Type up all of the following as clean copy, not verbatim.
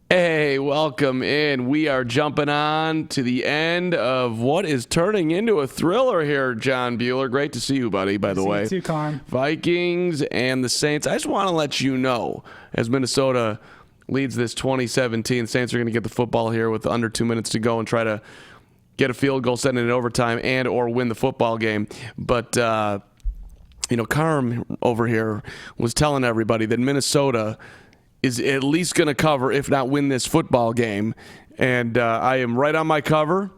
Hey, welcome in. We are jumping on to the end of what is turning into a thriller here, John Bueller. Great to see you, buddy, by the way. See you too, Carm. Vikings and the Saints. I just want to let you know, as Minnesota leads this 2017, Saints are going to get the football here with under 2 minutes to go and try to get a field goal, send it in overtime, and or win the football game. But, Carm over here was telling everybody that Minnesota is at least going to cover, if not win this football game. And I am right on my cover.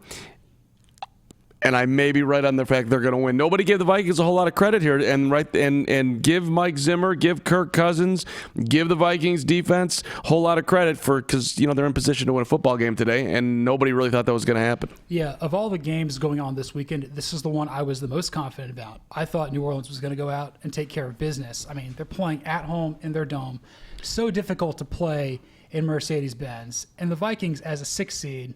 And I may be right on the fact they're going to win. Nobody gave the Vikings a whole lot of credit here, and give Mike Zimmer, give Kirk Cousins, give the Vikings defense a whole lot of credit because they're in position to win a football game today, and nobody really thought that was going to happen. Yeah, of all the games going on this weekend, this is the one I was the most confident about. I thought New Orleans was going to go out and take care of business. I mean, they're playing at home in their dome. So difficult to play in Mercedes-Benz, and the Vikings as a 6th seed.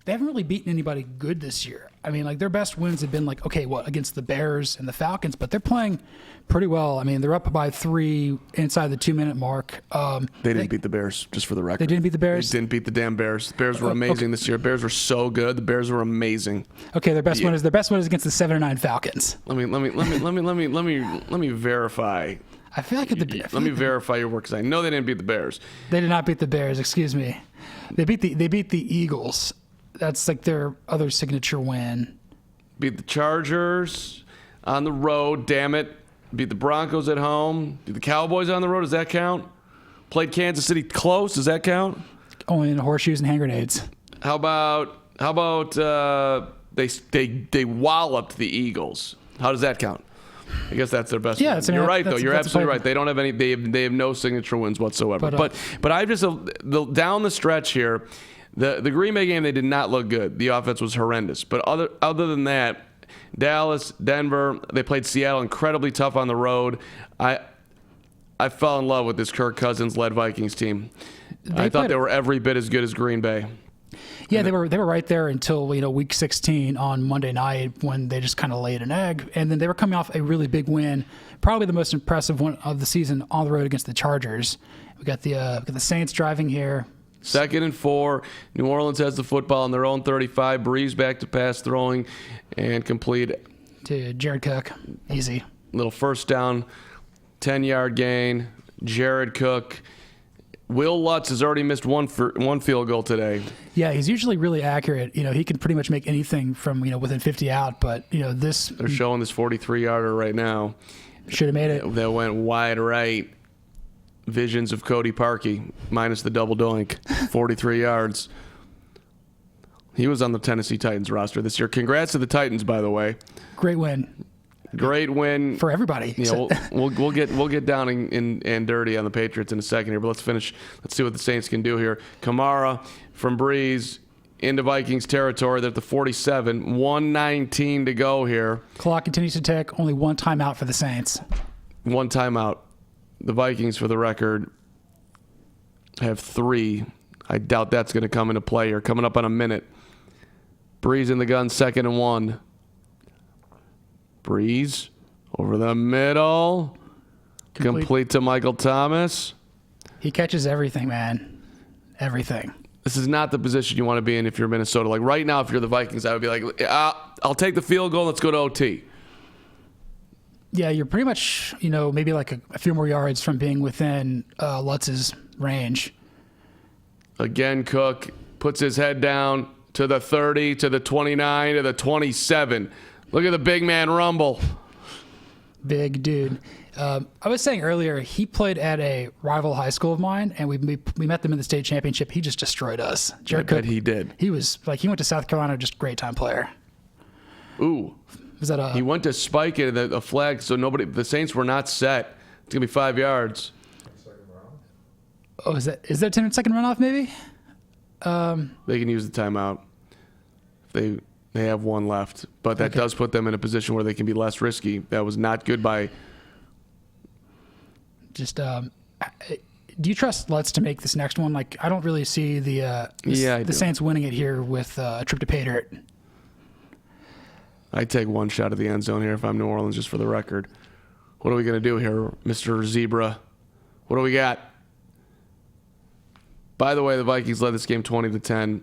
They haven't really beaten anybody good this year. I mean, their best wins have been against the Bears and the Falcons, but they're playing pretty well. I mean, they're up by 3 inside the 2-minute mark. They didn't beat the Bears, just for the record. They didn't beat the Bears? They didn't beat the damn Bears. The Bears were amazing this year. Bears were so good. The Bears were amazing. Okay, their best win is against the 7-9 Falcons. Let me verify. I feel like let me verify your work because I know they didn't beat the Bears. They did not beat the Bears. Excuse me. They beat the Eagles. That's their other signature win. Beat the Chargers on the road. Damn it. Beat the Broncos at home. Beat the Cowboys on the road. Does that count? Played Kansas City close. Does that count? Only in horseshoes and hand grenades. How about they walloped the Eagles? How does that count? I guess that's their best. Yeah, you're right though. You're absolutely right. They don't have any. They have no signature wins whatsoever. But I just down the stretch here, the Green Bay game, they did not look good. The offense was horrendous. But other than that, Dallas, Denver, they played Seattle incredibly tough on the road. I fell in love with this Kirk Cousins led Vikings team. I thought they were every bit as good as Green Bay. Yeah, they were right there until week 16 on Monday night when they just kind of laid an egg, and then they were coming off a really big win, probably the most impressive one of the season on the road against the Chargers. We got the Saints driving here. 2nd and 4. New Orleans has the football on their own 35. Breeze back to pass throwing and complete to Jared Cook. Easy. Little first down, 10-yard gain. Jared Cook. Will Lutz has already missed one field goal today. Yeah, he's usually really accurate. He can pretty much make anything from within 50 out. But this they're showing this 43-yarder right now. Should have made it. That went wide right. Visions of Cody Parkey minus the double doink, 43 yards. He was on the Tennessee Titans roster this year. Congrats to the Titans, by the way. Great win. Great win for everybody. We'll get down and dirty on the Patriots in a second here, but let's finish. Let's see what the Saints can do here. Kamara from Breeze into Vikings territory. They're at the 47. 1:19 to go here. Clock continues to tick. Only one timeout for the Saints. One timeout. The Vikings, for the record, have 3. I doubt that's going to come into play here. Coming up on a minute. Breeze in the gun, 2nd and 1. Breeze over the middle. Complete to Michael Thomas. He catches everything, man. Everything. This is not the position you want to be in if you're Minnesota. Like right now, if you're the Vikings, I would be like, I'll take the field goal. Let's go to OT. Yeah, you're pretty much, maybe a few more yards from being within Lutz's range. Again, Cook puts his head down to the 30, to the 29, to the 27. Look at the big man rumble. Big dude. I was saying earlier, he played at a rival high school of mine, and we met them in the state championship. He just destroyed us. Jared Cook, he did. He was he went to South Carolina, just great time player. Ooh. Was that he went to spike it, a flag, so the Saints were not set. It's going to be 5 yards. Oh, is that 10-second runoff maybe? They can use the timeout. They have one left, but that does put them in a position where they can be less risky. That was not good by. Just, do you trust Lutz to make this next one? I don't really see the Saints winning it here with a trip to pay dirt. I'd take one shot at the end zone here if I'm New Orleans, just for the record. What are we going to do here, Mr. Zebra? What do we got? By the way, the Vikings led this game 20-10.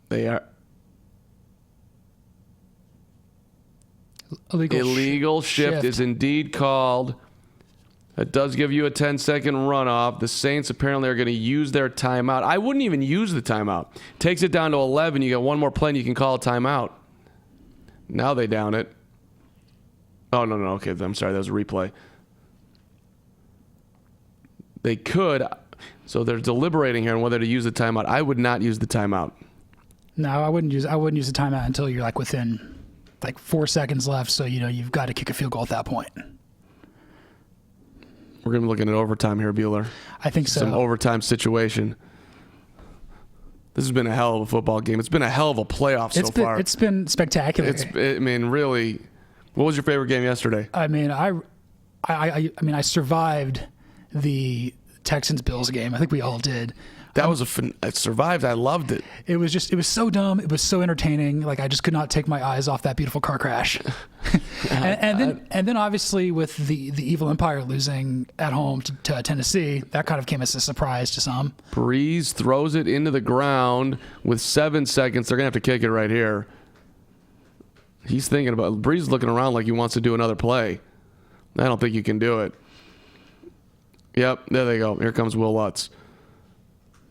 They are illegal shift is indeed called. That does give you a 10-second runoff. The Saints apparently are going to use their timeout. I wouldn't even use the timeout. Takes it down to 11. You got one more play and you can call a timeout. Now they down it. Oh, no. Okay, I'm sorry. That was a replay. They could. So they're deliberating here on whether to use the timeout. I would not use the timeout. No, I wouldn't use the timeout until you're like within 4 seconds left. So, you've got to kick a field goal at that point. We're going to be looking at overtime here, Bueller. I think so. Some overtime situation. This has been a hell of a football game. It's been a hell of a playoff so far. It's been spectacular. Really. What was your favorite game yesterday? I survived the Texans-Bills game. I think we all did. That was it survived. I loved it. It was so dumb. It was so entertaining. Like, I just could not take my eyes off that beautiful car crash. and then obviously with the evil empire losing at home to Tennessee, that kind of came as a surprise to some. Breeze throws it into the ground with 7 seconds. They're going to have to kick it right here. He's thinking about Breeze is looking around like he wants to do another play. I don't think you can do it. Yep, there they go. Here comes Will Lutz.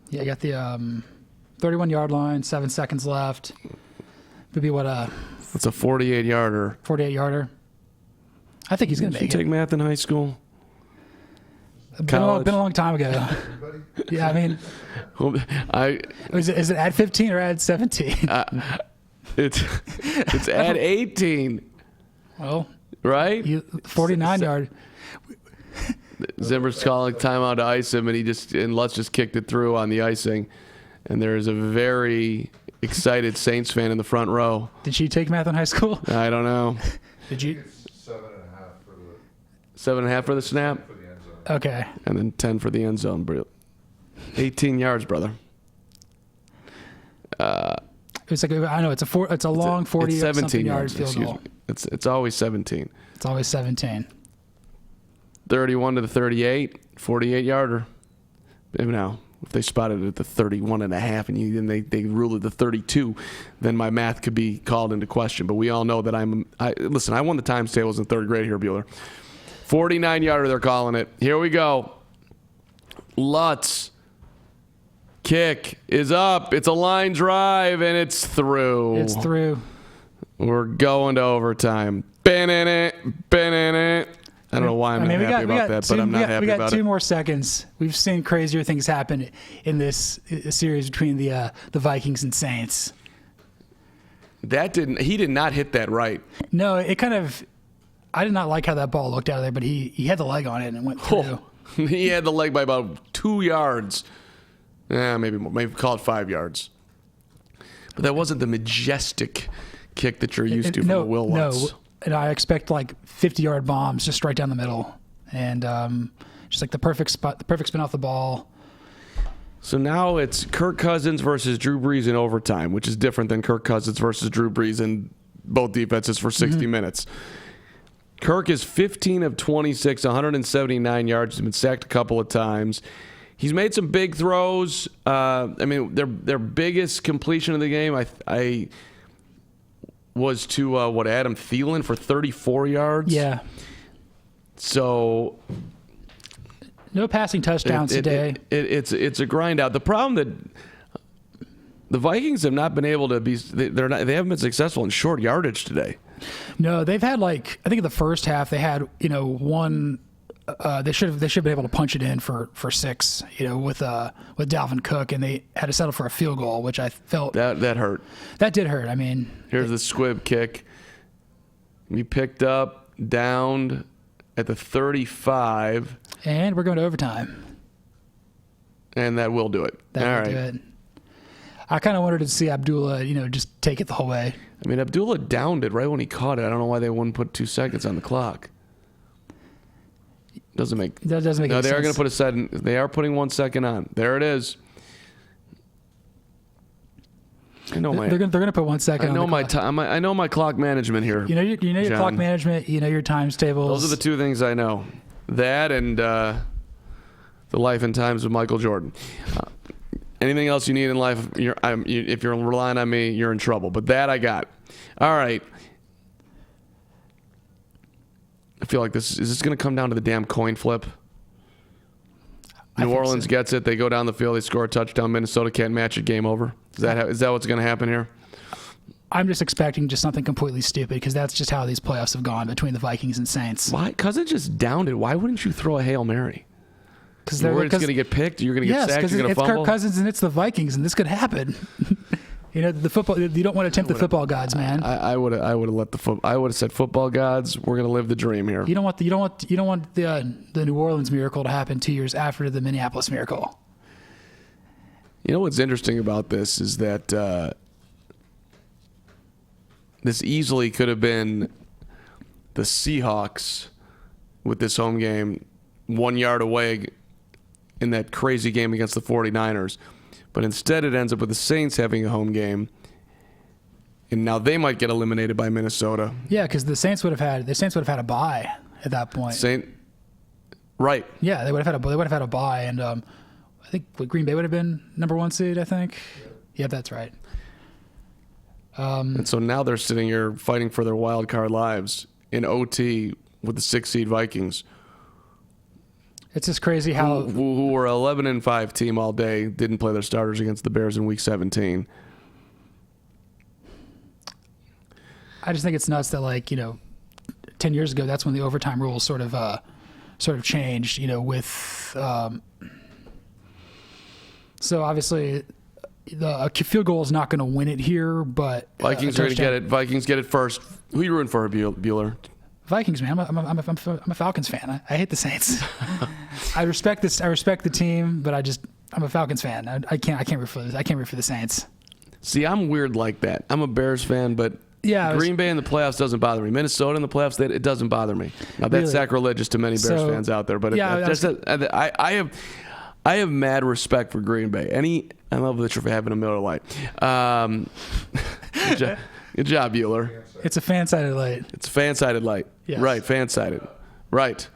Yeah, you got the 31-yard line, 7 seconds left. Would be That's a 48-yarder. 48-yarder. I think he's going to make it. Did you take math in high school? Been a long time ago. Yeah, I mean, is it at 15 or at 17? It's at 18. Well, right? 49-yard. Zimmer's calling timeout to ice him, and Lutz just kicked it through on the icing. And there is a very excited Saints fan in the front row. Did she take math in high school? I don't know. Did you? 7.5 for the snap. Okay. And then 10 for the end zone. 18 yards, brother. It's like, I know it's a long 40 it's 17 yard field goal. It's always 17. It's always 17. 31 to the 38, 48-yarder. Maybe now, if they spotted it at the 31.5 and they ruled it the 32, then my math could be called into question. But we all know that listen, I won the times tables in third grade here, Bueller. 49-yarder, they're calling it. Here we go. Lutz. Kick is up. It's a line drive, and it's through. It's through. We're going to overtime. Ben in it. I don't know why I'm not happy about that, but I'm not happy about it. We got 2 more seconds. We've seen crazier things happen in this series between the Vikings and Saints. He did not hit that right. No, it kind of. I did not like how that ball looked out of there, but he had the leg on it and it went through. Oh, he had the leg by about 2 yards. Maybe more. Maybe call it 5 yards. But that wasn't the majestic kick that you're used to from Will Lutz. No, and I expect 50-yard bombs just right down the middle, and just the perfect spot, the perfect spin off the ball. So now it's Kirk Cousins versus Drew Brees in overtime, which is different than Kirk Cousins versus Drew Brees in both defenses for 60 minutes. Kirk is 15 of 26, 179 yards. He's been sacked a couple of times. He's made some big throws. Their biggest completion of the game, I was to Adam Thielen for 34 yards. Yeah. So no passing touchdowns today. It's a grind out. The problem that the Vikings have not been able to be, they haven't been successful in short yardage today. No, they've had I think in the first half they had one. They should have been able to punch it in for 6, with Dalvin Cook, and they had to settle for a field goal, which I felt that hurt. That did hurt. I mean, here's the squib kick. We picked up, downed at the 35, and we're going to overtime. And that will do it. That will do it. I kind of wanted to see Abdullah, just take it the whole way. I mean, Abdullah downed it right when he caught it. I don't know why they wouldn't put 2 seconds on the clock. That doesn't make any sense. No, they are going to put a second. They are putting 1 second on. There it is. I know they're going to put 1 second. I know on my time. I know my clock management here. You know your clock management. You know your times tables. Those are the 2 things I know. That and The Life and Times of Michael Jordan. Anything else you need in life, if you're relying on me, you're in trouble. But that I got. All right. I feel like is this going to come down to the damn coin flip? New Orleans gets it. They go down the field. They score a touchdown. Minnesota can't match it. Game over. Is that what's going to happen here? I'm just expecting just something completely stupid because that's just how these playoffs have gone between the Vikings and Saints. Why? Because it just downed it. Why wouldn't you throw a Hail Mary? Because you're worried it's going to get picked. You're going to get sacked. You're going to fumble. It's Kirk Cousins and it's the Vikings, and this could happen. The football. You don't want to tempt the football gods, man. I would have let I would have said, football gods, we're going to live the dream here. You don't want the New Orleans miracle to happen 2 years after the Minneapolis miracle. You know what's interesting about this is that this easily could have been the Seahawks with this home game 1 yard away in that crazy game against the 49ers. But instead it ends up with the Saints having a home game. And now they might get eliminated by Minnesota. Yeah, because the Saints would have had a bye at that point. Right. Yeah, they would have had a bye, and I think Green Bay would have been number 1 seed. I think. Yeah, that's right. And so now they're sitting here fighting for their wild card lives in OT with the 6 seed Vikings. It's just crazy how who were 11-5 team all day didn't play their starters against the Bears in Week 17. I just think it's nuts that 10 years ago that's when the overtime rules sort of changed. With so obviously the field goal is not going to win it here, but Vikings are going to get it. Vikings get it first. Who are you rooting for, Bueller? Vikings, man. I'm a Falcons fan. I hate the Saints. I respect this. I respect the team, but I'm a Falcons fan. I can't root for this. I can't root for the Saints. See, I'm weird like that. I'm a Bears fan, but Green Bay in the playoffs doesn't bother me. Minnesota in the playoffs, it doesn't bother me. Now that's sacrilegious to many Bears fans out there, but I have mad respect for Green Bay. I love that you're having a Miller Lite. Good job, Bueller. It's a fan-sided light. It's a fan-sided light. Yes. Right, fan-sided. Right.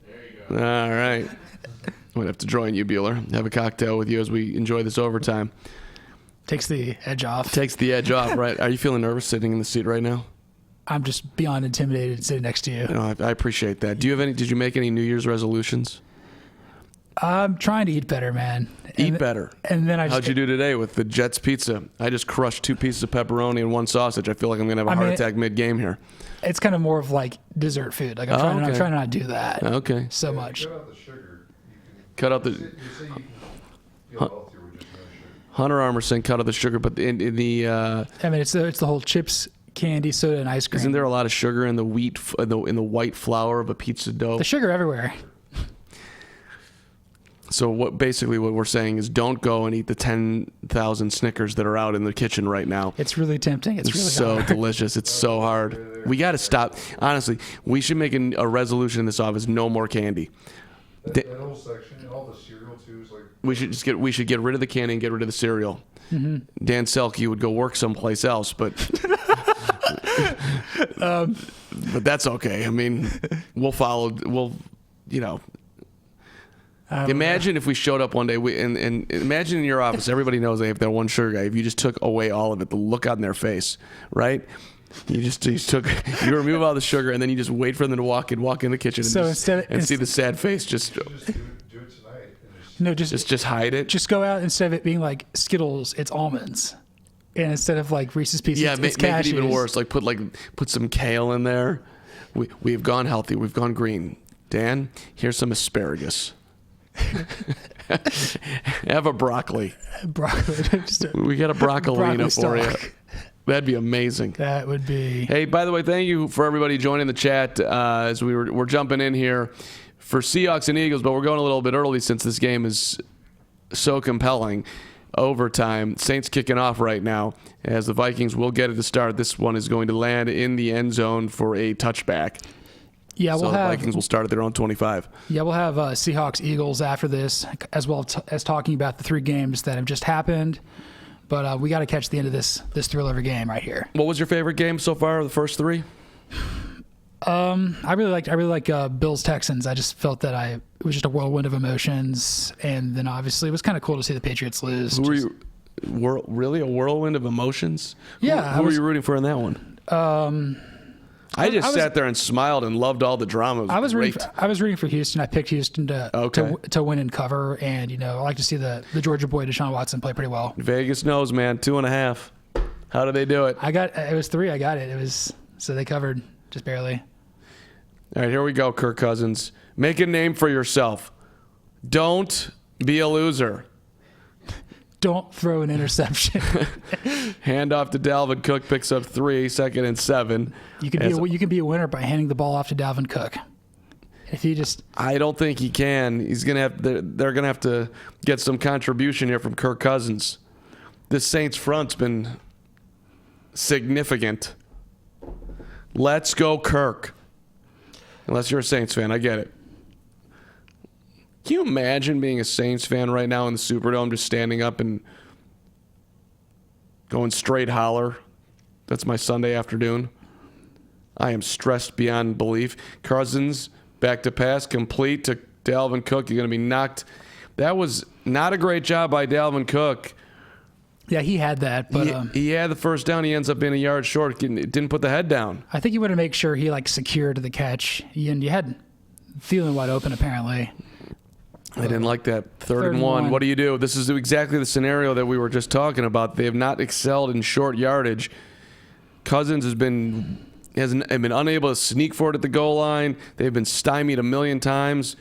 There you go. All right. I'm going to have to join you, Bueller. Have a cocktail with you as we enjoy this overtime. Takes the edge off. Takes the edge off, right. Are you feeling nervous sitting in the seat right now? I'm just beyond intimidated sitting next to you. No, I appreciate that. Did you make any New Year's resolutions? I'm trying to eat better, man. Eat better. And then How'd you do today with the Jets pizza? I just crushed 2 pieces of pepperoni and 1 sausage. I feel like I'm going to have a heart attack mid-game here. It's kind of more of like dessert food. Like I'm trying to not do that. Okay. So much. Cut out the sugar. Cut out the. You say you can feel healthier with just no sugar. Hunter Armour saying cut out the sugar, but in the. I mean, it's the whole chips, candy, soda, and ice cream. Isn't there a lot of sugar in the wheat in the white flour of a pizza dough? The sugar everywhere. So what we're saying is don't go and eat the 10,000 Snickers that are out in the kitchen right now. It's really tempting. It's really so hard. delicious. It's so hard. We got to stop. Honestly, we should make a resolution in this office: no more candy. That whole section, all the cereal too, is like. We should get rid of the candy and get rid of the cereal. Mm-hmm. Dan Selke would go work someplace else, but but that's okay. I mean, we'll follow. Imagine if we showed up one day and imagine in your office, everybody knows they have that one sugar guy. If you just took away all of it, the look on their face, right? You remove all the sugar and then you just wait for them to walk in the kitchen and see the sad face. Just do it tonight. No, just hide it. Just go out, instead of it being like Skittles, it's almonds, and instead of like Reese's Pieces, it's make cashews. it even worse. Like put some kale in there. We've gone healthy. We've gone green. Dan, here's some asparagus. Have a broccoli. We got a broccolino for you. That'd be amazing. That would be. Hey, by the way, thank you for everybody joining the chat as we're jumping in here for Seahawks and Eagles, but we're going a little bit early since this game is so compelling. Overtime. Saints kicking off right now as the Vikings will get it to start. This one is going to land in the end zone for a touchback. Yeah, the Vikings will start at their own 25. Yeah, we'll have Seahawks Eagles after this, as well as talking about the 3 games that have just happened. But we got to catch the end of this thriller of a game right here. What was your favorite game so far? The first 3? I really like Bills Texans. I just felt that it was just a whirlwind of emotions, and then obviously it was kind of cool to see the Patriots lose. Who were you? Really a whirlwind of emotions? Yeah. Who were you rooting for in that one? I just sat there and smiled and loved all the drama. I was rooting for Houston. I picked Houston to win and cover, and I like to see the Georgia boy Deshaun Watson play pretty well. Vegas knows, man. 2.5. How did they do it? It was 3. I got it. So they covered just barely. All right, here we go, Kirk Cousins. Make a name for yourself. Don't be a loser. Don't throw an interception. Hand off to Dalvin Cook, picks up 3, 2nd and 7. You can be a winner by handing the ball off to Dalvin Cook. I don't think he can. They're gonna have to get some contribution here from Kirk Cousins. This Saints front's been significant. Let's go, Kirk. Unless you're a Saints fan, I get it. Can you imagine being a Saints fan right now in the Superdome, just standing up and going straight holler? That's my Sunday afternoon. I am stressed beyond belief. Cousins, back to pass, complete to Dalvin Cook. You're going to be knocked. That was not a great job by Dalvin Cook. Yeah, he had that, but he had the first down. He ends up being a yard short. Didn't put the head down. I think he wanted to make sure he secured the catch, and you had Thielen wide open apparently. I didn't like that. Third and one. What do you do? This is exactly the scenario that we were just talking about. They have not excelled in short yardage. Cousins has been unable to sneak forward at the goal line. They've been stymied a million times.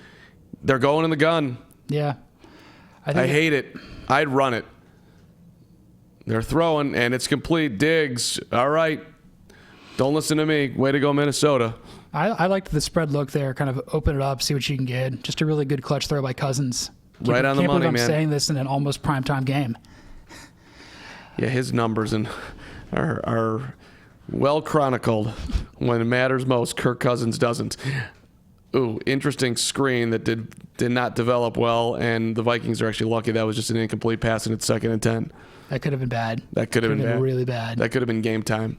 They're going in the gun. Yeah. I hate it. I'd run it. They're throwing, and it's complete. Diggs. All right. Don't listen to me. Way to go, Minnesota. I liked the spread look there, kind of open it up, see what you can get. Just a really good clutch throw by Cousins. Right on the money, man. I'm saying this in an almost primetime game. Yeah, his numbers are well chronicled. When it matters most, Kirk Cousins doesn't. Ooh, interesting screen that did not develop well, and the Vikings are actually lucky that was just an incomplete pass, and it's 2nd and 10. That could have been bad. That could have been really bad. That could have been game time.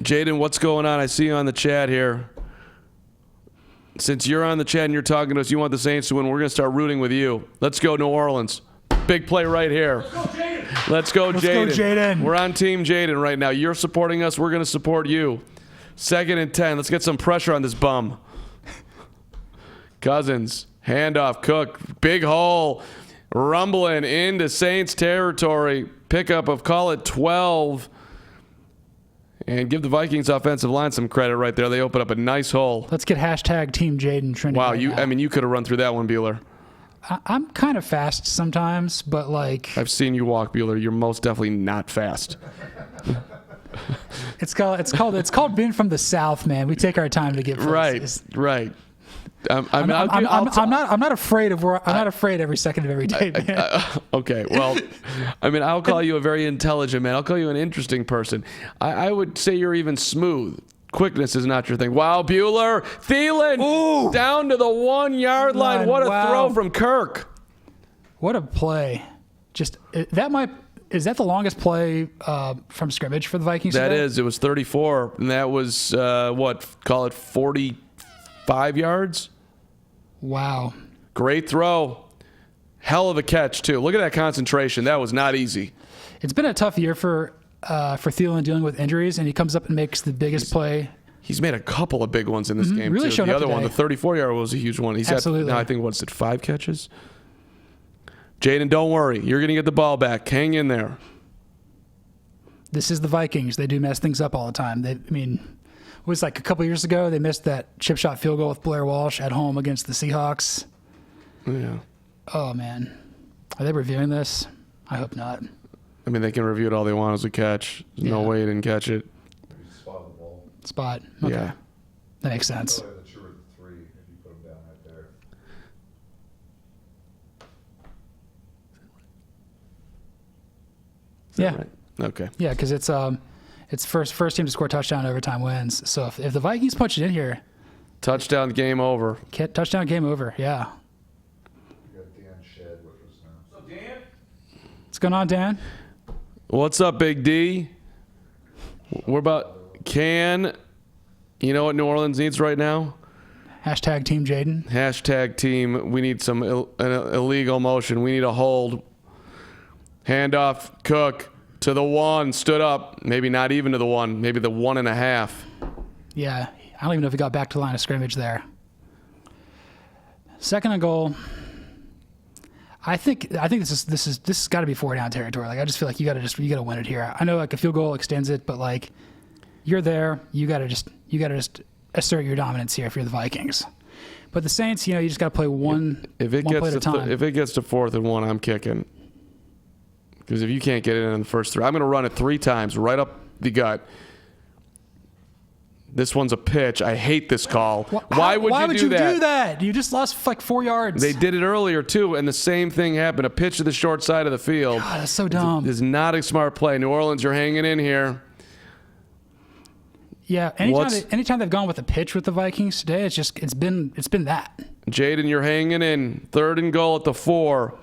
Jaden, what's going on? I see you on the chat here. Since you're on the chat and you're talking to us, you want the Saints to win, we're going to start rooting with you. Let's go, New Orleans. Big play right here. Let's go, Jaden. We're on Team Jaden right now. You're supporting us. We're going to support you. 2nd and 10. Let's get some pressure on this bum. Cousins. Handoff. Cook. Big hole. Rumbling into Saints territory. Pickup of, call it 12. And give the Vikings offensive line some credit right there. They open up a nice hole. Let's get hashtag Team Jaden trending. Wow, right you now. you could have run through that one, Bueller. I'm kind of fast sometimes, but I've seen you walk, Bueller. You're most definitely not fast. It's called being from the South, man. We take our time to get places. Right. I'm not afraid of I'm not afraid every second of every day, man. Okay, well, I'll call you a very intelligent man. I'll call you an interesting person. I would say you're even smooth. Quickness is not your thing. Wow, Bueller. Thielen. Ooh. Down to the 1-yard line. What a throw from Kirk. What a play. Is that the longest play from scrimmage for the Vikings That today? is. It was 34, and that was, call it 45 yards? Wow. Great throw. Hell of a catch, too. Look at that concentration. That was not easy. It's been a tough year for Thielen dealing with injuries, and he comes up and makes the biggest play. He's made a couple of big ones in this game, really too. showed The up other one, today. the 34-yard was a huge one. He's Absolutely. Now I think, 5 catches? Jaden, don't worry. You're going to get the ball back. Hang in there. This is the Vikings. They do mess things up all the time. It was a couple years ago, they missed that chip shot field goal with Blair Walsh at home against the Seahawks. Yeah. Oh, man. Are they reviewing this? I hope not. They can review it all they want as a catch. There's no way he didn't catch it. You spot the ball. Spot. Okay. Yeah. That makes sense. Probably the 2 or the 3 if you put them down right there. Is that Yeah. right? Okay. Yeah, because it's first team to score touchdown overtime wins. So if the Vikings punch it in here, Touchdown, game over. touchdown, game over. Yeah. You got Dan Shed, which was What's going on, Dan? What's up, Big D? We're about you know what New Orleans needs right now? Hashtag Team Jaden. Hashtag team. We need some an illegal motion. We need a hold. Handoff, Cook to the one. Stood up. Maybe not even to the one. Maybe the 1.5. Yeah, I don't even know if he got back to the line of scrimmage there. Second and goal. I think this has got to be 4-down territory. Like I just feel like you got to win it here. I know like a field goal extends it, but like you're there. You got to just assert your dominance here if you're the Vikings. But the Saints, you just got to play one play at a time. If it gets to 4th and 1, I'm kicking. Because if you can't get it in the first 3, I'm going to run it 3 times right up the gut. This one's a pitch. I hate this call. Why would you do that? You just lost like 4 yards. They did it earlier too, and the same thing happened. A pitch to the short side of the field. God, that's so dumb. It's not a smart play. New Orleans, you're hanging in here. Yeah, anytime they've gone with a pitch with the Vikings today, it's been that. Jaden, you're hanging in. 3rd and goal at the 4.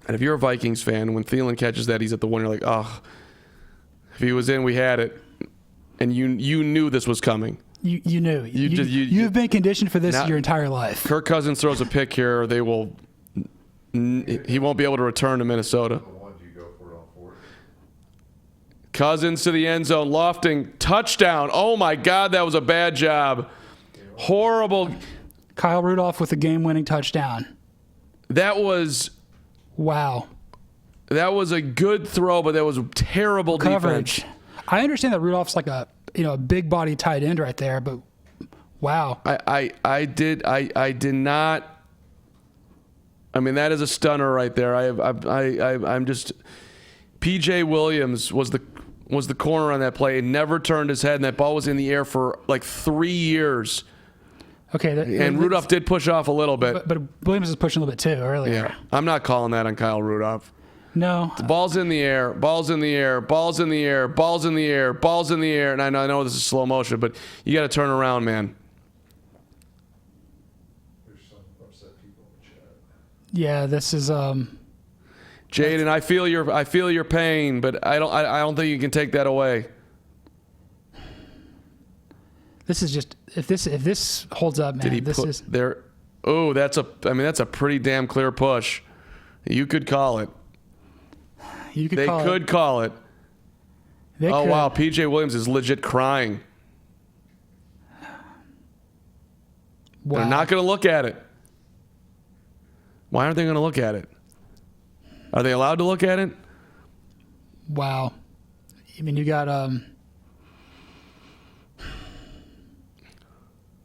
And if you're a Vikings fan, when Thielen catches that, he's at the 1. You're like, oh, if he was in, we had it. And you knew this was coming. You knew. You've been conditioned for this your entire life. Kirk Cousins throws a pick here, he won't be able to return to Minnesota. Cousins to the end zone, lofting, touchdown. Oh my God, that was a bad job. Horrible. Kyle Rudolph with a game-winning touchdown. That was wow. That was a good throw, but that was terrible coverage. Defense. I understand that Rudolph's like a big body tight end right there, but wow. I did not. I mean, that is a stunner right there. I'm just. PJ Williams was the corner on that play. It never turned his head, and that ball was in the air for like 3 years. Okay, and Rudolph did push off a little bit, but Williams was pushing a little bit too earlier. Yeah, I'm not calling that on Kyle Rudolph. No. The ball's in the air, ball's in the air, ball's in the air, ball's in the air, ball's in the air. And I know this is slow motion, but you got to turn around, man. There's some upset people in the chat. Yeah, this is Jaden, I feel your pain, but I don't think you can take that away. This is just if this holds up, man. Oh, that's a pretty damn clear push. You could call it. They could call it. Wow, PJ Williams is legit crying. Wow. They're not going to look at it. Why aren't they going to look at it? Are they allowed to look at it? Wow. I mean, you got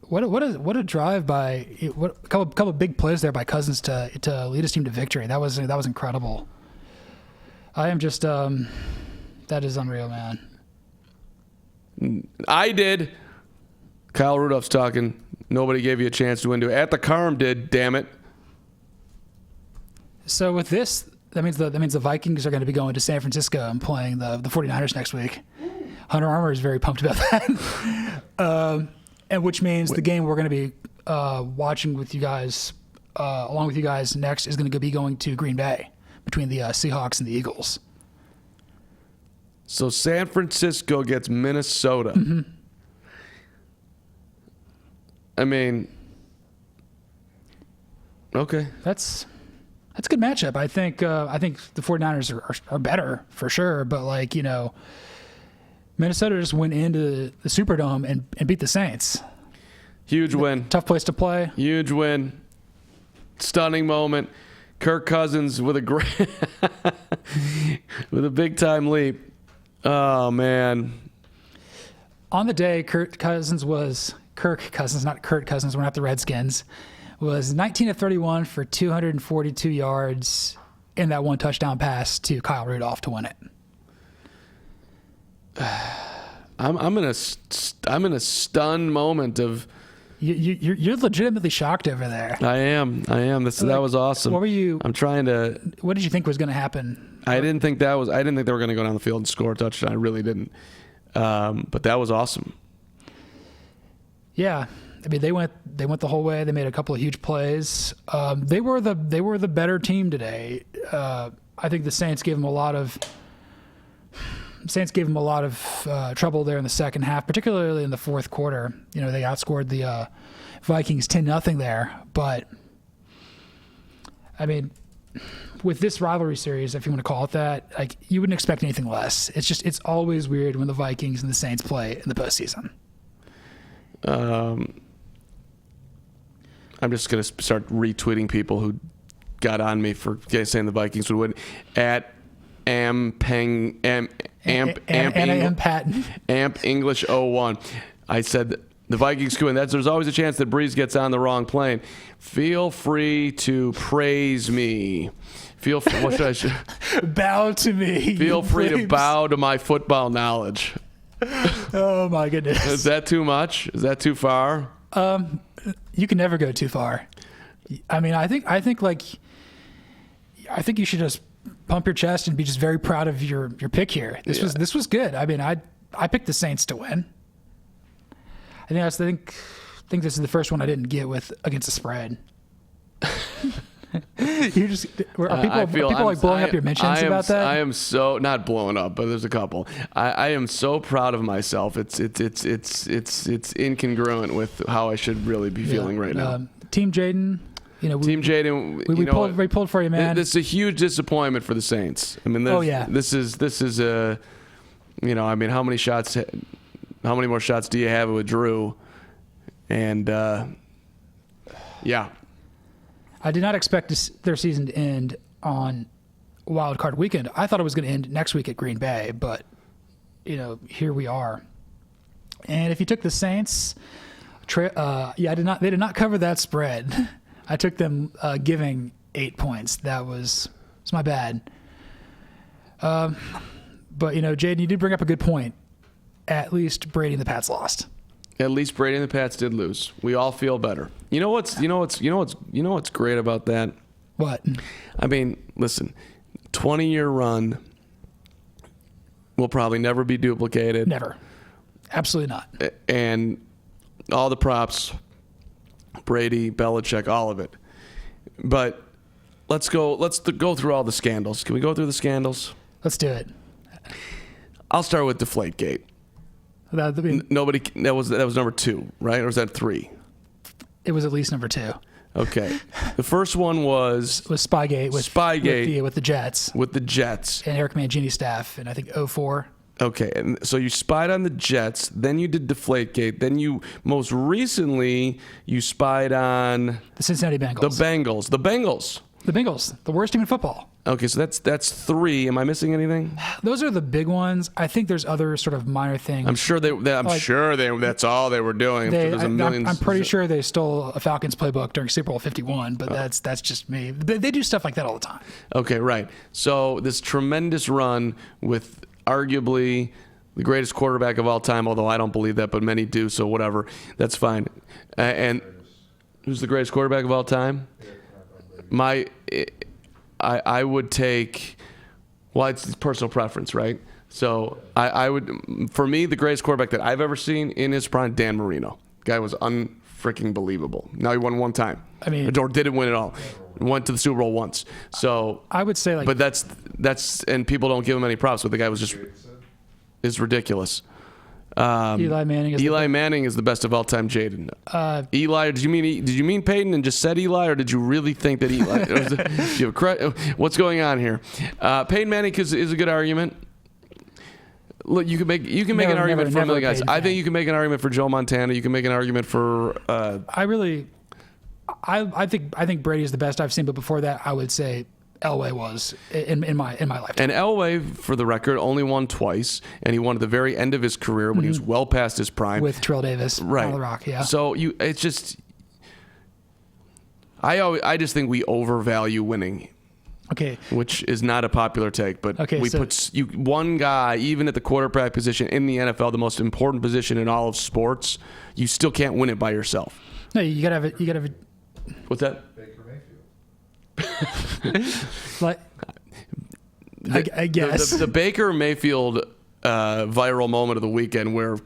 what a drive by a couple of big plays there by Cousins to lead his team to victory. That was incredible. I am just that is unreal, man. I did. Kyle Rudolph's talking. Nobody gave you a chance to win. At the Carm did. Damn it. So with this, that means the Vikings are going to be going to San Francisco and playing the 49ers next week. Hunter Armour is very pumped about that. And which means the game we're going to be watching with you guys, along with you guys next, is going to be going to Green Bay between the Seahawks and the Eagles. So San Francisco gets Minnesota. Mm-hmm. I mean, okay. That's a good matchup. I think the 49ers are better for sure, but Minnesota just went into the Superdome and beat the Saints. Huge win. Tough place to play. Huge win. Stunning moment. Kirk Cousins with a big time leap. Oh man. On the day, Kirk Cousins, not Kurt Cousins. We're not the Redskins. Was 19 of 31 for 242 yards in that one touchdown pass to Kyle Rudolph to win it. I'm in a stunned moment of. You're legitimately shocked over there. I am. That was awesome. What were you? I'm trying to. What did you think was going to happen? I didn't think they were going to go down the field and score a touchdown. I really didn't. But that was awesome. Yeah, I mean they went the whole way. They made a couple of huge plays. They were the better team today. I think the Saints gave them a lot of trouble there in the second half, particularly in the fourth quarter. They outscored the Vikings 10-0 there. But I mean, with this rivalry series, if you want to call it that, like, you wouldn't expect anything less. It's always weird when the Vikings and the Saints play in the postseason. I'm just going to start retweeting people who got on me for saying the Vikings would win. At Amp English 01. I said the Vikings could win. There's always a chance that Breeze gets on the wrong plane. Feel free to praise me. What should I bow to me. Feel free to bow to my football knowledge. Oh my goodness. Is that too much? Is that too far? You can never go too far. I mean, I think you should just pump your chest and be just very proud of your pick here. This was good. I mean, I picked the Saints to win. I think this is the first one I didn't get against the spread. Are people blowing up your mentions about that? I am so not blowing up, but there's a couple. I am so proud of myself. It's incongruent with how I should really be feeling right now. Team Jaden. Team Jaden. We pulled for you, man. This is a huge disappointment for the Saints. I mean, this is a, I mean, how many more shots do you have with Drew? And yeah. I did not expect their season to end on Wild Card Weekend. I thought it was going to end next week at Green Bay, but here we are. And if you took the Saints, they did not cover that spread. I took them giving 8 points. It's my bad. But Jaden, you did bring up a good point. At least Brady and the Pats lost. At least Brady and the Pats did lose. We all feel better. You know what's great about that? What? I mean, listen, 20-year run will probably never be duplicated. Never. Absolutely not. And all the props, Brady, Belichick, all of it. But let's go through all the scandals. Can we go through the scandals? Let's do it. I'll start with Deflategate. That was number 2, right? Or was that 3? It was at least number 2. Okay. The first one was Spygate. With the Jets. With the Jets. And Eric Mangini's staff in, I think, 2004. Okay. And so you spied on the Jets. Then you did Deflategate. Then most recently, you spied on the Cincinnati Bengals. The Bengals. The worst team in football. Okay, so that's 3. Am I missing anything? Those are the big ones. I think there's other sort of minor things. I'm sure that's all they were doing. I'm pretty sure they stole a Falcons playbook during Super Bowl 51, but that's just me. They do stuff like that all the time. Okay, right. So this tremendous run with arguably the greatest quarterback of all time, although I don't believe that, but many do, so whatever. That's fine. And who's the greatest quarterback of all time? I would take, it's personal preference, right? So I would, for me, the greatest quarterback that I've ever seen in his prime, Dan Marino. Guy was unfreaking believable. Now he won one time. I mean, or didn't win at all. Went to the Super Bowl once. So I would say, but that's and people don't give him any props. But the guy was is ridiculous. Eli Manning is the best of all time. Jaden. Eli, did you mean Peyton and just said Eli, or did you really think that Eli? What's going on here? Peyton Manning is a good argument. Look, you can make an argument for a million guys. I think you can make an argument for Joe Montana. You can make an argument for. I think Brady is the best I've seen, but before that, I would say Elway was in my lifetime. And Elway, for the record, only won twice, and he won at the very end of his career when he was well past his prime with Terrell Davis, right? On the Rock, yeah. So it's just, I just think we overvalue winning. Okay. Which is not a popular take, but put one guy, even at the quarterback position in the NFL, the most important position in all of sports, you still can't win it by yourself. No, you gotta have a. What's that? Baker Mayfield. I guess the Baker Mayfield viral moment of the weekend where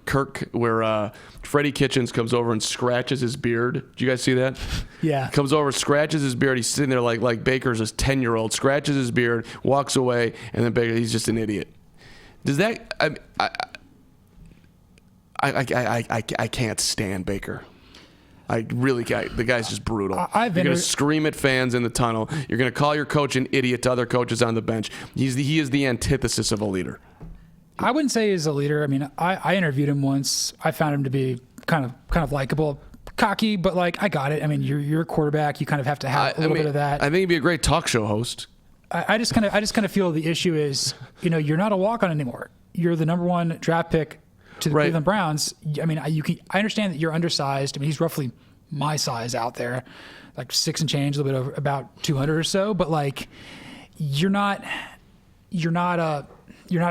Freddie Kitchens comes over and scratches his beard. Did you guys see that? Yeah. Comes over, scratches his beard. He's sitting there like Baker's his 10-year-old, scratches his beard, walks away, and then Baker, he's just an idiot. Does that? I can't stand Baker. I really can't. The guy's just brutal. You're going to scream at fans in the tunnel. You're going to call your coach an idiot to other coaches on the bench. He is the antithesis of a leader. I wouldn't say he's a leader. I mean, I interviewed him once. I found him to be kind of likable, cocky, but like I got it. I mean, you're a quarterback. You kind of have to have a little bit of that. I think he'd be a great talk show host. I just kind of feel the issue is, you're not a walk-on anymore. You're the number 1 draft pick to the Cleveland Browns. I mean, I understand that you're undersized. I mean, he's roughly my size out there, like 6 and change, a little bit over about 200 or so. But like, you're not at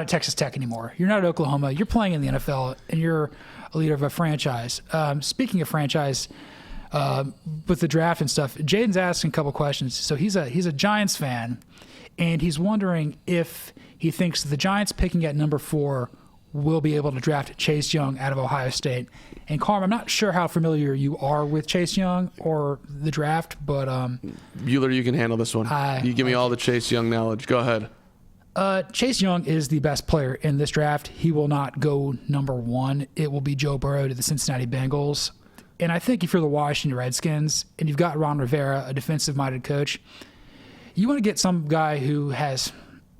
Texas Tech anymore. You're not at Oklahoma. You're playing in the NFL, and you're a leader of a franchise. Speaking of franchise, with the draft and stuff, Jaden's asking a couple questions. So he's a Giants fan, and he's wondering if he thinks the Giants picking at number 4 will be able to draft Chase Young out of Ohio State. And Carm, I'm not sure how familiar you are with Chase Young or the draft, but Bueller, you can handle this one. You give me all the Chase Young knowledge. Go ahead. Chase Young is the best player in this draft. He will not go number 1. It will be Joe Burrow to the Cincinnati Bengals. And I think if you're the Washington Redskins and you've got Ron Rivera, a defensive-minded coach, you want to get some guy who has,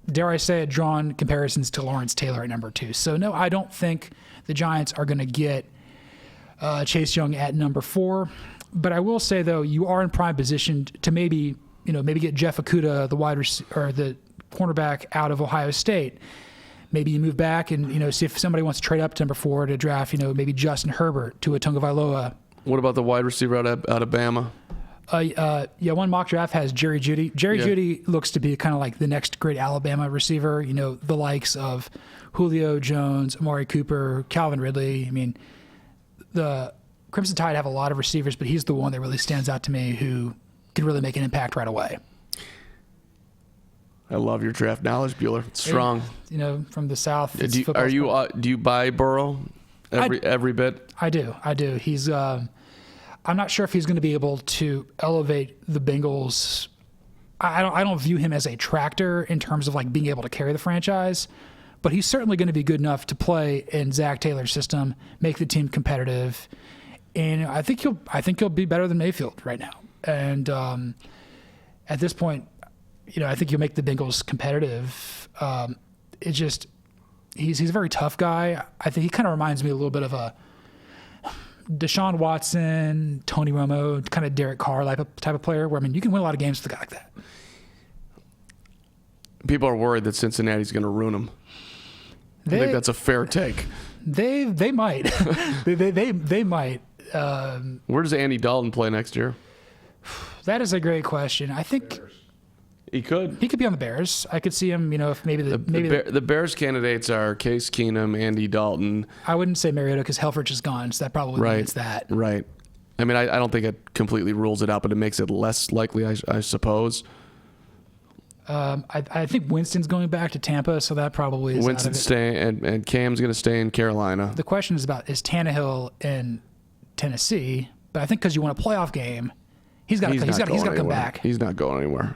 dare I say it, drawn comparisons to Lawrence Taylor at number 2. So, no, I don't think the Giants are going to get Chase Young at number 4. But I will say, though, you are in prime position to maybe get Jeff Okudah, the cornerback out of Ohio State. Maybe you move back and, see if somebody wants to trade up to number 4 to draft, maybe Justin Herbert to Tagovailoa. What about the wide receiver out of Bama? One mock draft has Jerry Jeudy. Jeudy looks to be kind of like the next great Alabama receiver, the likes of Julio Jones, Amari Cooper, Calvin Ridley. I mean, the Crimson Tide have a lot of receivers, but he's the one that really stands out to me who could really make an impact right away. I love your draft knowledge, Bueller. It's strong. From the South. Do you buy Burrow every bit? I do. He's I'm not sure if he's going to be able to elevate the Bengals. I don't view him as a tractor in terms of like being able to carry the franchise, but he's certainly going to be good enough to play in Zach Taylor's system, make the team competitive, and I think he'll be better than Mayfield right now. And at this point, I think he'll make the Bengals competitive. It's just he's a very tough guy. I think he kind of reminds me a little bit of a Deshaun Watson, Tony Romo, kind of Derek Carr type of player where, you can win a lot of games with a guy like that. People are worried that Cincinnati's going to ruin him. I think that's a fair take. They might. they might. Where does Andy Dalton play next year? That is a great question. I think he could be on the Bears. I could see him, if maybe the Bears candidates are Case Keenum, Andy Dalton. I wouldn't say Mariota because Helfrich is gone, so that probably limits that. Right. I mean, I don't think it completely rules it out, but it makes it less likely, I suppose. I think Winston's going back to Tampa, so that probably is Winston's staying, and Cam's going to stay in Carolina. The question is Tannehill in Tennessee, but I think because you want a playoff game, he's got to come back. He's not going anywhere.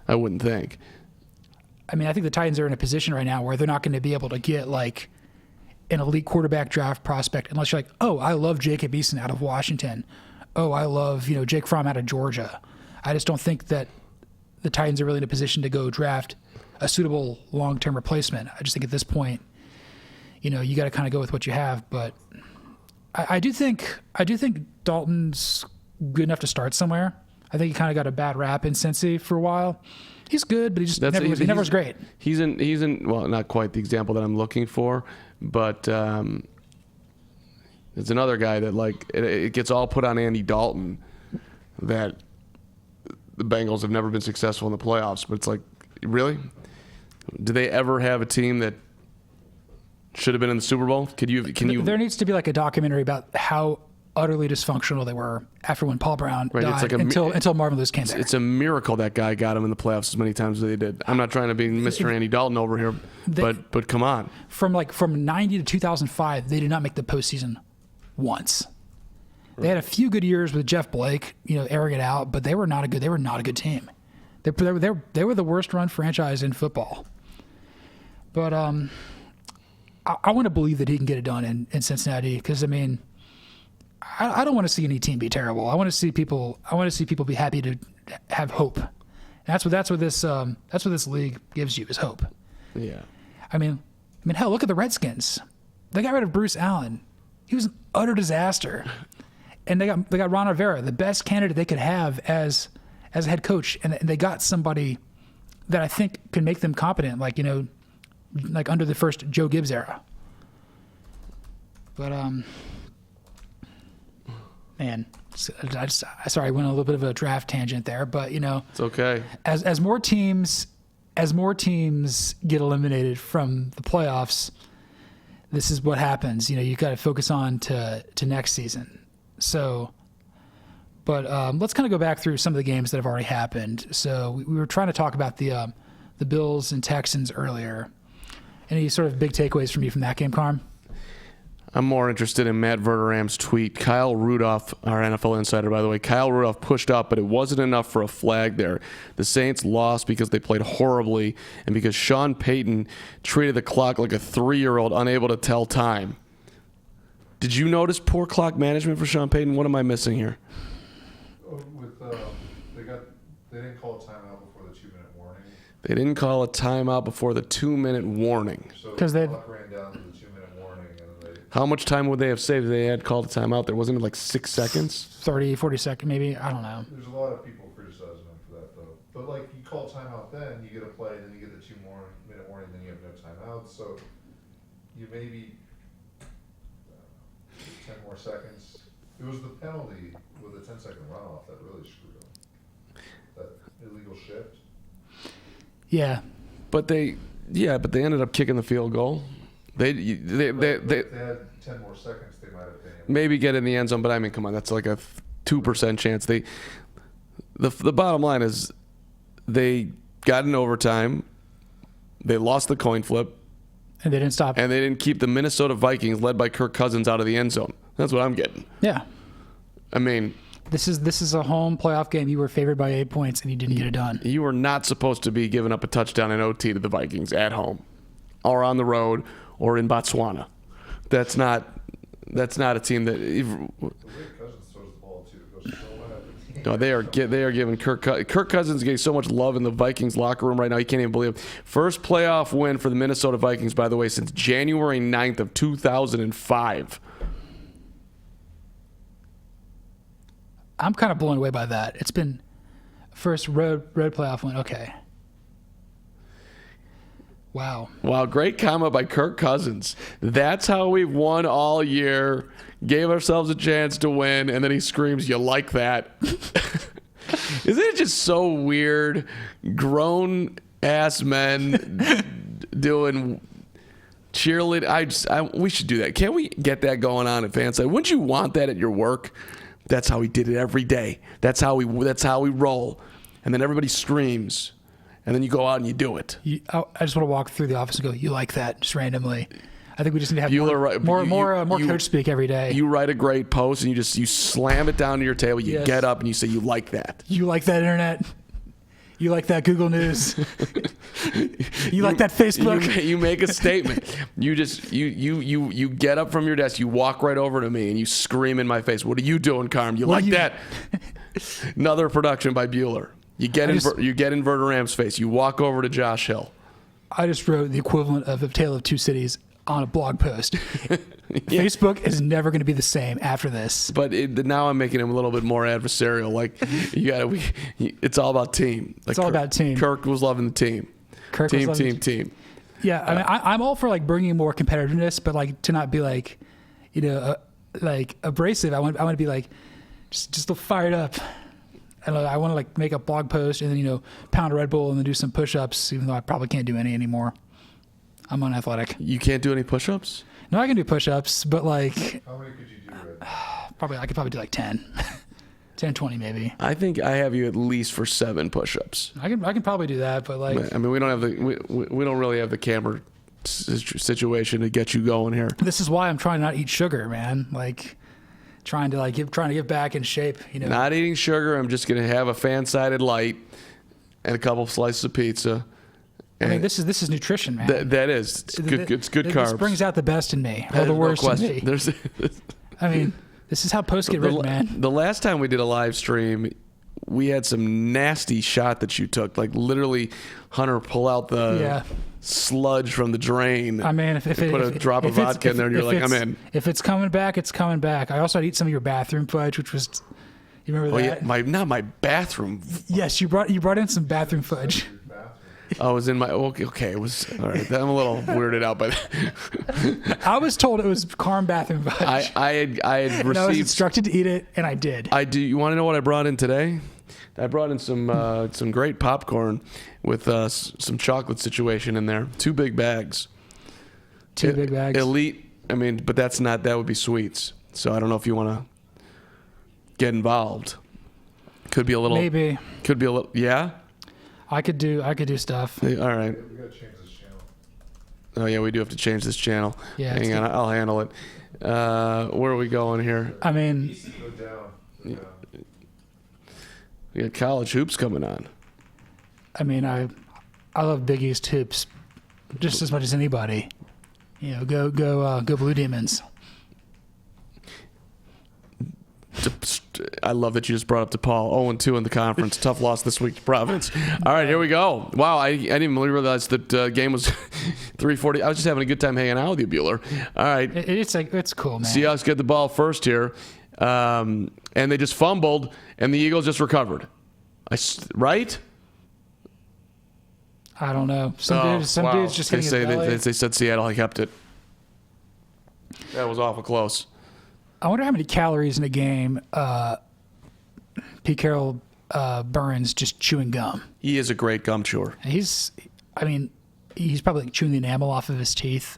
I wouldn't think. I mean, I think the Titans are in a position right now where they're not going to be able to get like an elite quarterback draft prospect unless you're like, oh, I love Jacob Eason out of Washington. Oh, I love Jake Fromm out of Georgia. I just don't think that the Titans are really in a position to go draft a suitable long-term replacement. I just think at this point, you got to kind of go with what you have. But I do think Dalton's good enough to start somewhere. I think he kind of got a bad rap in Cincy for a while. He's good, but he never was great. He's in well, not quite the example that I'm looking for, but it's another guy that like it gets all put on Andy Dalton that the Bengals have never been successful in the playoffs. But it's like, really? Do they ever have a team that should have been in the Super Bowl? Can you? There needs to be like a documentary about how utterly dysfunctional they were after when Paul Brown Right, it's died like until Marvin Lewis came there. It's a miracle that guy got him in the playoffs as many times as they did. I'm not trying to be Mr. Andy Dalton over here, but come on. From 90 to 2005, they did not make the postseason once. They had a few good years with Jeff Blake, airing it out, but they were not a good team. They were the worst run franchise in football. But I want to believe that he can get it done in Cincinnati because I don't want to see any team be terrible. I want to see people be happy to have hope. And that's what this league gives you is hope. Yeah. Hell, look at the Redskins. They got rid of Bruce Allen. He was an utter disaster. And they got Ron Rivera, the best candidate they could have as a head coach, and they got somebody that I think can make them competent, like under the first Joe Gibbs era. But man, sorry, I went on a little bit of a draft tangent there, but It's okay. As more teams get eliminated from the playoffs, this is what happens. You got to focus on to next season. So, but let's kind of go back through some of the games that have already happened. So we were trying to talk about the Bills and Texans earlier. Any sort of big takeaways from you from that game, Carm? I'm more interested in Matt Verderam's tweet. Kyle Rudolph, our NFL insider, by the way, Kyle Rudolph pushed up, but it wasn't enough for a flag there. The Saints lost because they played horribly and because Sean Payton treated the clock like a 3-year-old unable to tell time. Did you notice poor clock management for Sean Payton? What am I missing here? They didn't call a timeout before the 2-minute warning. They didn't call a timeout before the 2-minute warning. So the clock ran down to the 2-minute warning, and How much time would they have saved if they had called a timeout? There wasn't it like 6 seconds? 30, 40 seconds, maybe. I don't know. there's a lot of people criticizing him for that, though. But you call timeout then, you get a play, then you get the 2-minute warning, then you have no timeout. So you maybe 10 more seconds. It was the penalty with a 10-second runoff that really screwed them. That illegal shift. Yeah. But they ended up kicking the field goal. They If they had 10 more seconds, they might have been able maybe get in the end zone, but come on, that's like a 2% chance. The bottom line is they got in overtime. They lost the coin flip. And they didn't stop. And they didn't keep the Minnesota Vikings, led by Kirk Cousins, out of the end zone. That's what I'm getting. Yeah. This is a home playoff game. You were favored by 8 points, and you didn't get it done. You were not supposed to be giving up a touchdown in OT to the Vikings at home, or on the road, or in Botswana. That's not a team that. The way Cousins throws the ball too, it goes so high. No, they are giving Kirk Cousins getting so much love in the Vikings locker room right now. You can't even believe it. First playoff win for the Minnesota Vikings, by the way, since January 9th of 2005. I'm kind of blown away by that. It's been first road playoff win. Okay. Wow. Great comment by Kirk Cousins. That's how we've won all year. Gave ourselves a chance to win, and then he screams, "You like that?" Isn't it just so weird? Grown-ass men doing cheerleading. We should do that. Can't we get that going on at FanSided? Wouldn't you want that at your work? That's how he did it every day. That's how we roll. And then everybody screams. And then you go out and you do it. I just want to walk through the office and go, "You like that?" Just randomly. I think we just need to have Bueller, more coach speak every day. You write a great post and you slam it down to your table. You get up and you say, "You like that?" You like that internet? You like that Google News? You like that Facebook? You make a statement. You get up from your desk. You walk right over to me and you scream in my face, "What are you doing, Carm? You like that?" Another production by Bueller. You get in Verderam's face. You walk over to Josh Hill. I just wrote the equivalent of A Tale of Two Cities on a blog post. Yeah. Facebook is never going to be the same after this. But now I'm making him a little bit more adversarial. It's all about team. It's all about team. Kirk was loving the team. Team. Yeah, I'm all for bringing more competitiveness, but to not be abrasive. I want to be just fired up. And I want to make a blog post and then pound a Red Bull and then do some push-ups, even though I probably can't do any anymore. I'm unathletic. You can't do any push-ups? No, I can do push-ups, but How many could you do, Red? I could probably do like 10. 10, 20 maybe. I think I have you at least for 7 push-ups. I can probably do that, but like I mean, we don't really have the camera situation to get you going here. this is why I'm trying to not eat sugar, man. Like trying to get back in shape, you know. Not eating sugar. I'm just gonna have a fan-sided light and a couple of slices of pizza. I mean, this is nutrition, man. That is. It's good. It's good carbs. This brings out the best in me, or There's the no worst in question. me. There's I mean, this is how posts get written, man. The last time we did a live stream, we had some nasty shot that you took. Like literally, Hunter pull out the sludge from the drain. I mean, if put a drop of vodka in there, and you're like, I'm in. If it's coming back, it's coming back. I also had to eat some of your bathroom fudge, which was, you remember that? Yeah, not my bathroom. Yes, you brought in some bathroom fudge. I was in my okay. It was all right. I'm a little weirded out by that. I was told it was Carm bathroom fudge. I had And received. I was instructed to eat it, and I did. I do. You want to know what I brought in today? I brought in some great popcorn with some chocolate situation in there. 2 big bags. Two big bags. Elite. I mean, but that's not. That would be sweets. So I don't know if you want to get involved. Could be a little. Maybe. Could be a little. Yeah. I could do stuff. All right. We gotta change this channel. Oh yeah, we do have to change this channel. Yeah, Hang on, I'll handle it. Where are we going here? I mean, Go down. Go down. We got college hoops coming on. I love Big East hoops just as much as anybody. You know, go Blue Demons. I love that you just brought up DePaul. 0-2 in the conference. Tough loss this week to Providence. All right, here we go. Wow, I didn't even realize that game was 3:40. I was just having a good time hanging out with you, Bueller. All right. It's cool, man. Seahawks get the ball first here, and they just fumbled, and the Eagles just recovered. Right? I don't know. Some dudes just hitting his belly. They said Seattle kept it. That was awful close. I wonder how many calories in a game Pete Carroll burns just chewing gum. He is a great gum chewer. He's probably like chewing the enamel off of his teeth.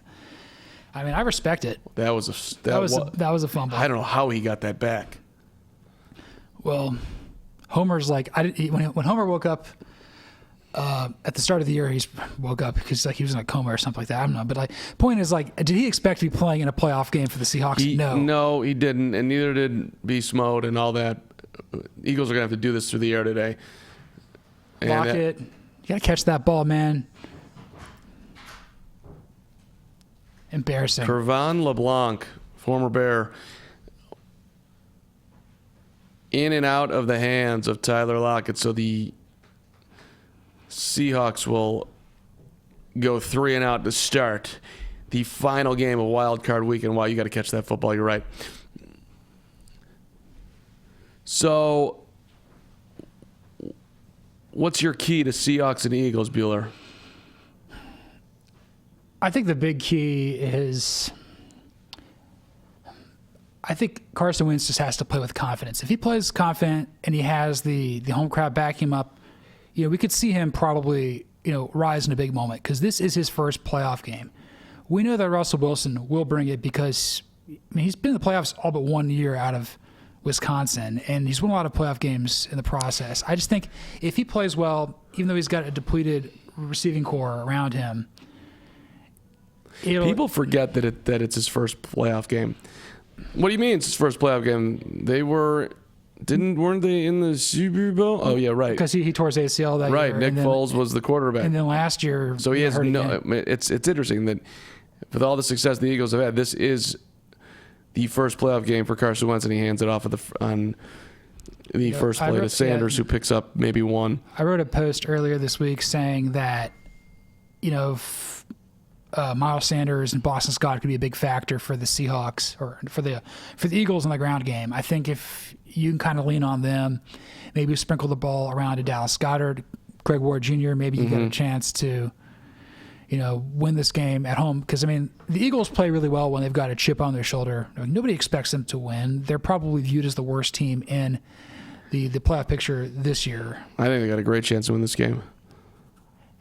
I mean, I respect it. That was a fumble. I don't know how he got that back. Well, Homer's like when Homer woke up at the start of the year, he woke up because like he was in a coma or something like that. I don't know, but like point is like, did he expect to be playing in a playoff game for the Seahawks? No, he didn't, and neither did Beast Mode and all that. Eagles are gonna have to do this through the air today. Lockett, you gotta catch that ball, man. Embarrassing. Kervon LeBlanc, former Bear, in and out of the hands of Tyler Lockett. So the Seahawks will go 3 and out to start the final game of Wild Card Weekend. Wow, you got to catch that football. You're right. So, what's your key to Seahawks and Eagles, Bueller? I think the big key is I think Carson Wentz just has to play with confidence. If he plays confident and he has the home crowd backing him up, you know, we could see him probably, you know, rise in a big moment because this is his first playoff game. We know that Russell Wilson will bring it because he's been in the playoffs all but 1 year out of Wisconsin, and he's won a lot of playoff games in the process. I just think if he plays well, even though he's got a depleted receiving core around him, people forget that it's his first playoff game. What do you mean it's his first playoff game? Weren't they in the Super Bowl? Oh yeah, right. Because he tore his ACL that year. Right, Nick Foles was the quarterback. And then last year, so he has no. It's interesting that with all the success the Eagles have had, this is the first playoff game for Carson Wentz, and he hands it off on the first play to Sanders, who picks up maybe one. I wrote a post earlier this week saying that, you know, Miles Sanders and Boston Scott could be a big factor for the Seahawks or for the Eagles in the ground game. I think if you can kind of lean on them, maybe sprinkle the ball around to Dallas Goedert, Greg Ward Jr., maybe you get a chance to, you know, win this game at home. Because, I mean, the Eagles play really well when they've got a chip on their shoulder. Nobody expects them to win. They're probably viewed as the worst team in the playoff picture this year. I think they got a great chance to win this game.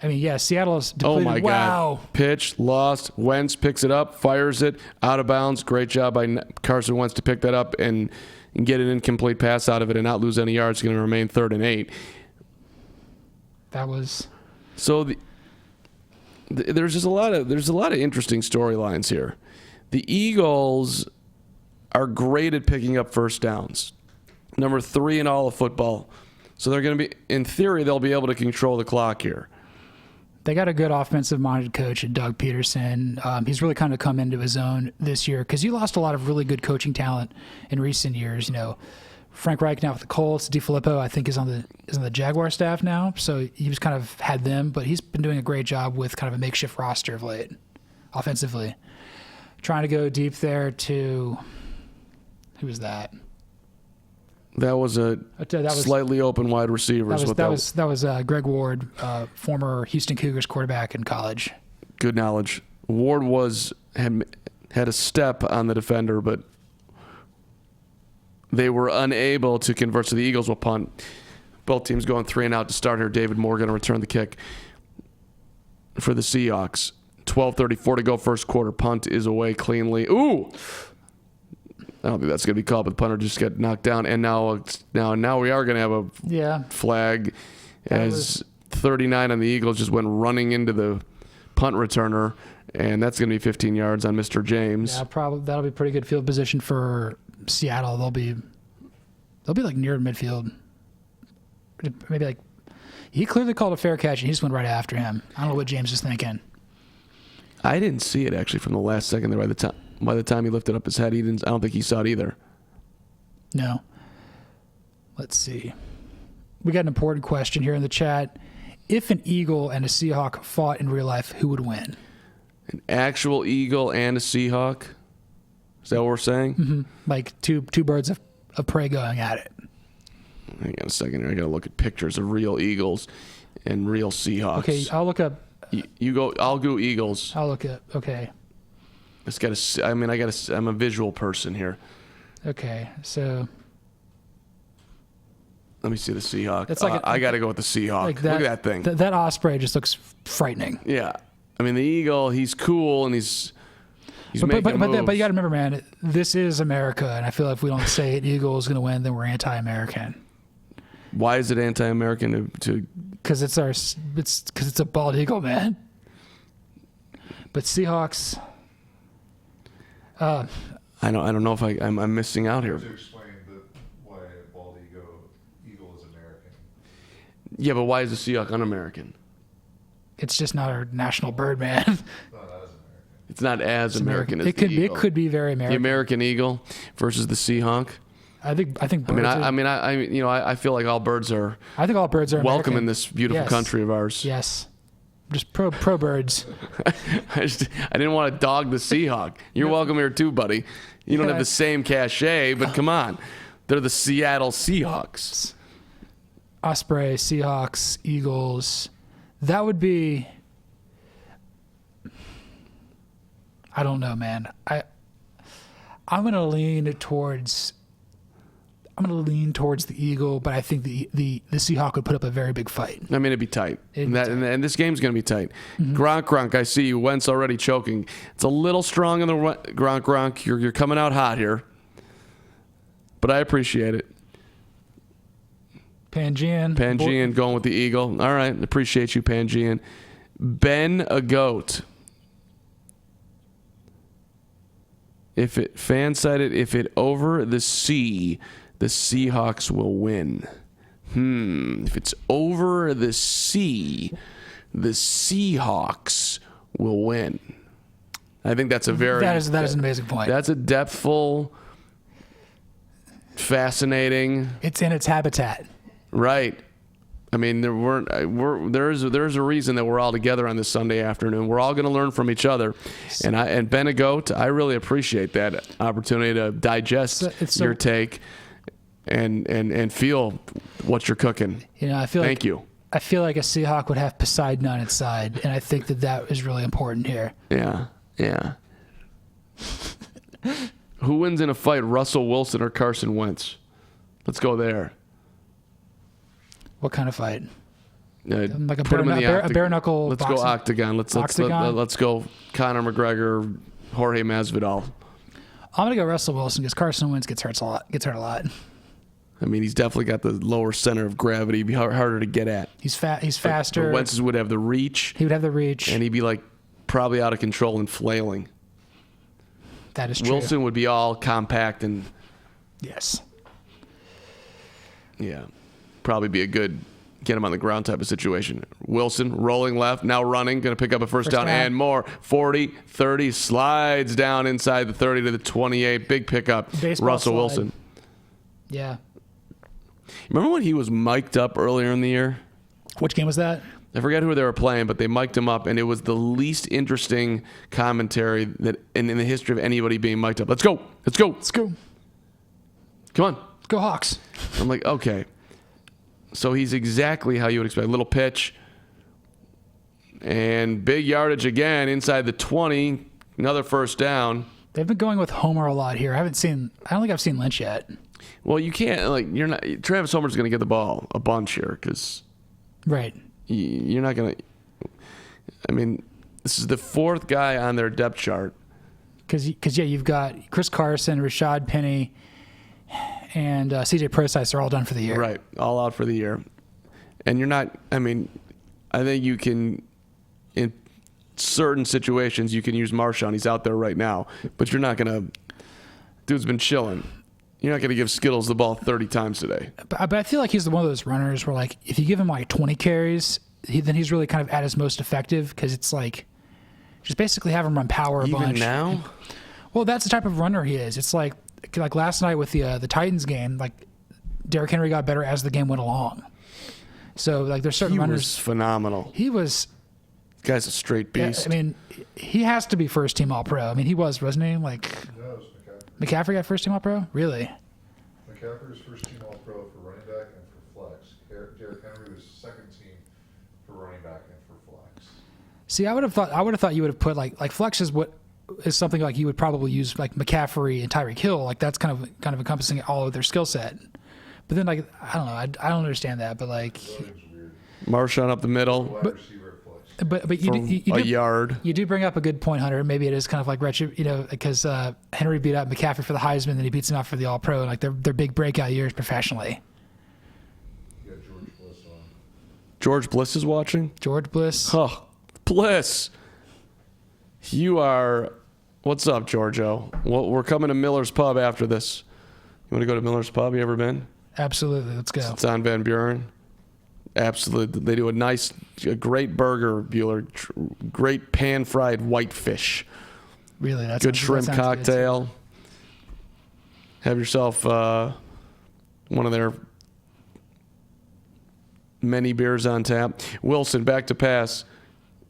I mean, yeah, Seattle is Oh depleted. my Wow. God. Pitch, lost. Wentz picks it up, fires it, out of bounds. Great job by Carson Wentz to pick that up and get an incomplete pass out of it and not lose any yards. It's going to remain 3rd and 8. That was... So there's just a lot of interesting storylines here. The Eagles are great at picking up first downs. Number 3 in all of football. So they're going to be, in theory, they'll be able to control the clock here. They got a good offensive-minded coach in Doug Peterson. He's really kind of come into his own this year because you lost a lot of really good coaching talent in recent years. You know, Frank Reich now with the Colts. DiFilippo, I think, is on the Jaguar staff now. So he was kind of had them, but he's been doing a great job with kind of a makeshift roster of late, offensively. Trying to go deep there to who was that? That was a slightly open wide receiver. That was Greg Ward, former Houston Cougars quarterback in college. Good knowledge. Ward had a step on the defender, but they were unable to convert. So the Eagles will punt. Both teams going 3 and out to start here. David Moore going to return the kick for the Seahawks. 12:34 to go, first quarter. Punt is away cleanly. Ooh! I don't think that's going to be called, but the punter just got knocked down. And now we are going to have a flag as 39 on the Eagles just went running into the punt returner, and that's going to be 15 yards on Mr. James. Yeah, probably that'll be pretty good field position for Seattle. They'll be like near midfield. Maybe like he clearly called a fair catch, and he just went right after him. I don't know what James is thinking. I didn't see it actually from the last second there. By the time he lifted up his head, I don't think he saw it either. No. Let's see. We got an important question here in the chat. If an Eagle and a Seahawk fought in real life, who would win? An actual Eagle and a Seahawk? Is that what we're saying? Mm-hmm. Like two birds of prey going at it. Hang on a second here. I got to look at pictures of real Eagles and real Seahawks. Okay, I'll look up. You go. I'll go Eagles. I'll look up. Okay. I'm a visual person here. Okay, so let me see the Seahawks. It's like I got to go with the Seahawk. Like that, look at that thing. That Osprey just looks frightening. Yeah, I mean the Eagle. He's cool and he's but making moves. But you got to remember, man, this is America, and I feel like if we don't say it, Eagle is going to win, then we're anti-American. Why is it anti-American to? Because it's a bald eagle, man. But Seahawks. I don't know if I'm missing out here. To explain why a bald eagle is American. Yeah, but why is the Seahawk un-American? It's just not our national bird, man. It's not as American as it the could Eagle. It could be very American. The American Eagle versus the Seahawk. I think. I feel like all birds are. I think all birds are welcome American. in this beautiful country of ours. Yes, just pro birds. I didn't want to dog the Seahawk. You're welcome here too, buddy. You don't have the same cachet, but come on, they're the Seattle Seahawks. Osprey, Seahawks, Eagles. That would be. I don't know, man. I'm gonna lean towards the Eagle, but I think the Seahawk would put up a very big fight. I mean, it'd be tight. And this game's going to be tight. Mm-hmm. Gronk, I see you. Wentz already choking. It's a little strong in the Gronk. You're coming out hot here, but I appreciate it. Pangean going with the Eagle. All right, appreciate you, Pangean. Ben a goat. If it over the sea, the Seahawks will win. If it's over the sea, the Seahawks will win. I think that's a very... That is an amazing point. That's a depthful, fascinating... It's in its habitat. Right. I mean, there's a reason that we're all together on this Sunday afternoon. We're all going to learn from each other, and Ben a goat, I really appreciate that opportunity to digest your take and feel what you're cooking. You know, Thank you. I feel like a Seahawk would have Poseidon on its side, and I think that is really important here. Yeah. Who wins in a fight, Russell Wilson or Carson Wentz? Let's go there. What kind of fight? Like a put him in the a bare knuckle. Let's boxing. go octagon. Let's go Conor McGregor, Jorge Masvidal. I'm gonna go Russell Wilson because Carson Wentz gets hurt a lot. I mean, he's definitely got the lower center of gravity. He'd be harder to get at. He's faster. But Wentz would have the reach. He would have the reach, and he'd be like probably out of control and flailing. That is true. Wilson would be all compact and yes. Yeah, probably be a good get him on the ground type of situation. Wilson rolling left, now running, going to pick up a first down and more. 40, 30, slides down inside the 30 to the 28. Big pickup. Baseball Russell slide. Wilson. Yeah. Remember when he was mic'd up earlier in the year? Which game was that? I forget who they were playing, but they mic'd him up, and it was the least interesting commentary that in the history of anybody being mic'd up. Let's go. Let's go. Let's go. Come on. Let's go Hawks. I'm like, okay. So he's exactly how you would expect. Little pitch. And big yardage again inside the 20. Another first down. They've been going with Homer a lot here. I don't think I've seen Lynch yet. Well, you can't, you're not, Travis Homer's going to get the ball a bunch here because. Right. You're not going to. I mean, this is the fourth guy on their depth chart. Because you've got Chris Carson, Rashad Penny, and CJ Procise are all done for the year. Right, all out for the year. And you're not, I mean, I think you can, in certain situations, you can use Marshawn. He's out there right now. But you're not going to, dude's been chilling. You're not going to give Skittles the ball 30 times today. But I feel like he's one of those runners where, like, if you give him, 20 carries, then he's really kind of at his most effective because it's like, just basically have him run power a bunch. Even now? Well, that's the type of runner he is. It's like last night with the Titans game, Derrick Henry got better as the game went along. So, there's certain runners. He was phenomenal. He was. Guy's a straight beast. I mean, he has to be first team All Pro. I mean, he wasn't he? No, it was McCaffrey got first team All Pro? Really? McCaffrey was first team All Pro for running back and for flex. Derrick Henry was second team for running back and for flex. See, I would have thought you would have put like flex is something like you would probably use like McCaffrey and Tyreek Hill. Like that's kind of encompassing all of their skill set. But then I don't know, I don't understand that. But Marshawn up the middle. Wide receiver at flex. But you a do, yard. You do bring up a good point, Hunter. Maybe it is kind of like because Henry beat out McCaffrey for the Heisman, then he beats him out for the All Pro. Like their big breakout years professionally. You got George Bliss on. George Bliss is watching. George Bliss. Oh, Bliss. You are. What's up, Giorgio? Well, we're coming to Miller's Pub after this. You want to go to Miller's Pub? You ever been? Absolutely. Let's go. It's on Van Buren. Absolutely. They do a great burger, Bueller. Great pan-fried whitefish. Really? That's good shrimp cocktail. Have yourself one of their many beers on tap. Wilson back to pass.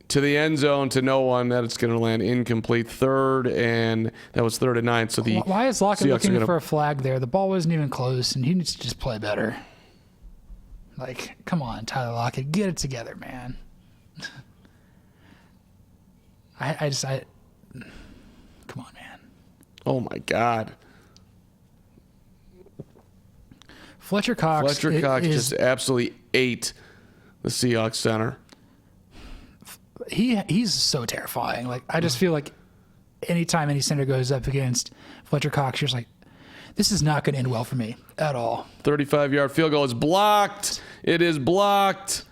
To the end zone to no one. That it's going to land incomplete. Third and 9. So why is Lockett Seahawks looking for a flag there? The ball wasn't even close, and he needs to just play better. Come on, Tyler Lockett, get it together, man. I come on, man. Oh my God. Fletcher Cox just absolutely ate the Seahawks center. He's so terrifying. I just feel like anytime any center goes up against Fletcher Cox, you're just like, this is not going to end well for me at all. 35-yard field goal is blocked. It is blocked.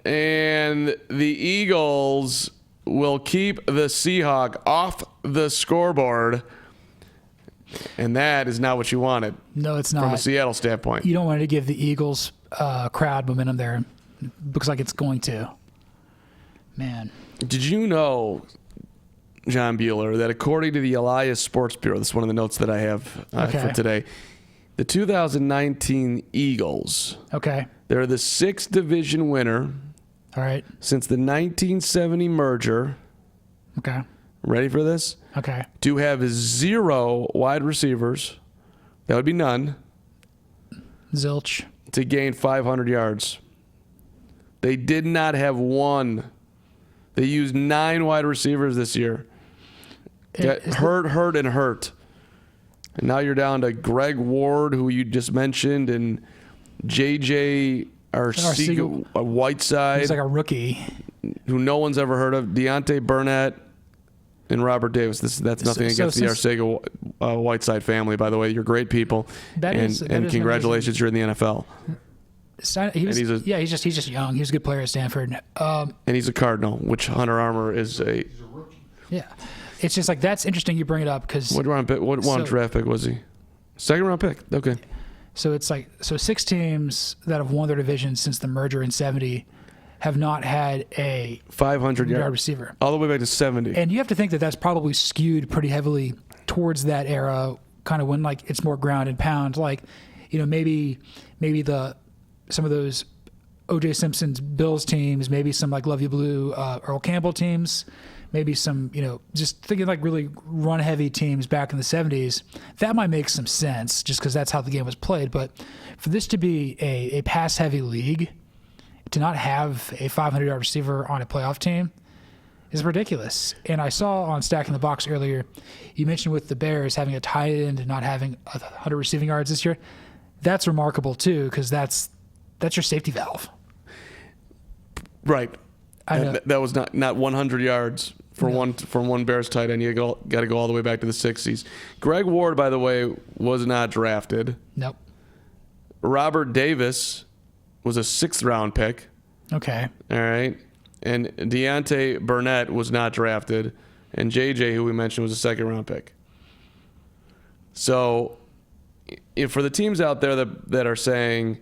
And the Eagles will keep the Seahawk off the scoreboard. And that is not what you wanted. No, it's not. From a Seattle standpoint. You don't want to give the Eagles crowd momentum there. Looks like it's going to. Man. Did you know, John Bueller, that according to the Elias Sports Bureau, this is one of the notes that I have for today, the 2019 Eagles, they're the 6th division winner since the 1970 merger. Okay. Ready for this? Okay. To have 0 wide receivers, that would be none. Zilch. To gain 500 yards. They did not have one. They used 9 wide receivers this year. Hurt. And now you're down to Greg Ward, who you just mentioned, and J.J. Arcega Whiteside, He's like a rookie. who no one's ever heard of, Deontay Burnett, and Robert Davis. That's nothing against the Arcega Whiteside family, by the way. You're great people, and congratulations, you're in the NFL. He's just young. He was a good player at Stanford. And he's a Cardinal, which Hunter Armour is a. He's a rookie. Yeah, it's just like that's interesting. You bring it up because What draft pick was he? Second round pick. Okay. So it's like 6 teams that have won their division since the merger in '70 have not had a 500-yard receiver all the way back to 70. And you have to think that that's probably skewed pretty heavily towards that era, kind of when like it's more ground and pound. Like, maybe some of those O.J. Simpson's Bills teams, maybe some like Love You Blue, Earl Campbell teams, maybe some, just thinking like really run heavy teams back in the 70s. That might make some sense just because that's how the game was played. But for this to be a pass heavy league, to not have a 500-yard receiver on a playoff team is ridiculous. And I saw on Stacking the Box earlier, you mentioned with the Bears having a tight end and not having 100 receiving yards this year. That's remarkable too, because that's your safety valve. Right. I know. That was not 100 yards for one Bears tight end. You got to go all the way back to the 60s. Greg Ward, by the way, was not drafted. Nope. Robert Davis was a 6th round pick. Okay. All right. And Deontay Burnett was not drafted. And JJ, who we mentioned, was a 2nd round pick. So if for the teams out there that are saying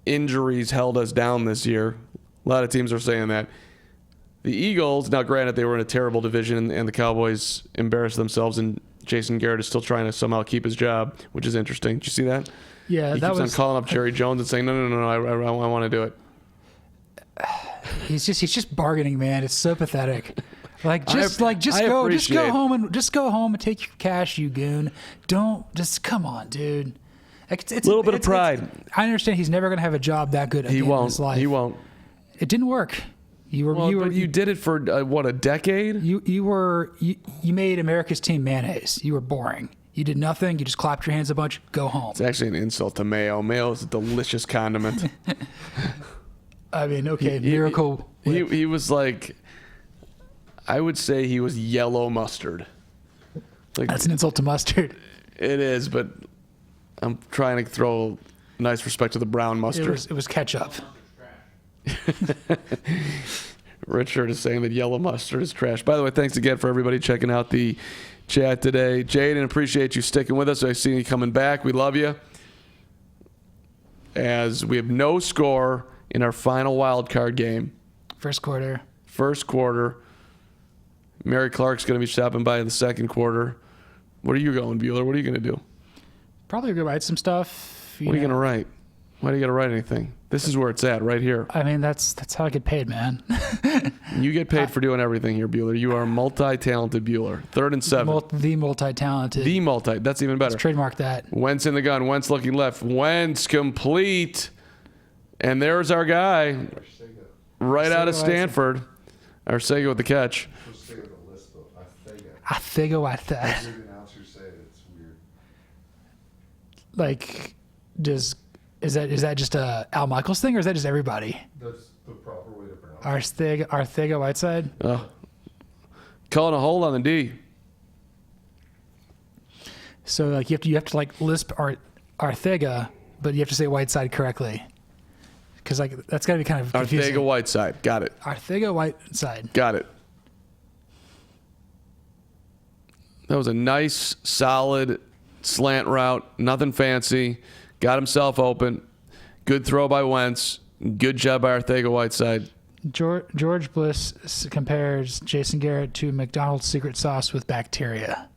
injuries held us down this year, a lot of teams are saying that. The Eagles, now granted they were in a terrible division and the Cowboys embarrassed themselves, and Jason Garrett is still trying to somehow keep his job, which is interesting. Did you see that? Yeah, he keeps on calling up Jerry Jones and saying, no, I want to do it. He's just bargaining, man. It's so pathetic. Just go home and take your cash, you goon. Come on, dude. It's a little bit of pride. I understand he's never going to have a job that good again in his life. He won't. It didn't work. You did it for a decade? You made America's team mayonnaise. You were boring. You did nothing. You just clapped your hands a bunch. Go home. It's actually an insult to mayo. Mayo is a delicious condiment. I mean, okay, Miracle. He was like, I would say he was yellow mustard. Like, that's an insult to mustard. It is, but I'm trying to throw nice respect to the brown mustard. It was ketchup. Richard is saying that yellow mustard is trash. By the way, thanks again for everybody checking out the chat today. Jaden, appreciate you sticking with us. I see you coming back. We love you. As we have no score in our final wild card game. First quarter. Mary Clark's going to be stopping by in the 2nd quarter. What are you going, Bueller? What are you going to do? Probably going to write some stuff. What are you going to write? Why do you got to write anything? This is where it's at, right here. I mean, that's how I get paid, man. You get paid for doing everything here, Bueller. You are multi-talented Bueller. 3rd and 7. The multi-talented. That's even better. Let's trademark that. Wentz in the gun. Wentz looking left. Wentz complete. And there's our guy. Right out of Stanford. Arcega with the catch. Arcega with that. The announcers say it. It's weird. Like, is that just a Al Michaels thing, or is that just everybody? That's the proper way to pronounce it. Arcega Whiteside. Calling a hold on the D. So like you have to like lisp Arcega, but you have to say Whiteside correctly, because like that's got to be kind of confusing. Arcega Whiteside. Got it. Arcega Whiteside. Got it. That was a nice, solid slant route. Nothing fancy. Got himself open. Good throw by Wentz. Good job by Arcega Whiteside. George Bliss compares Jason Garrett to McDonald's secret sauce with bacteria.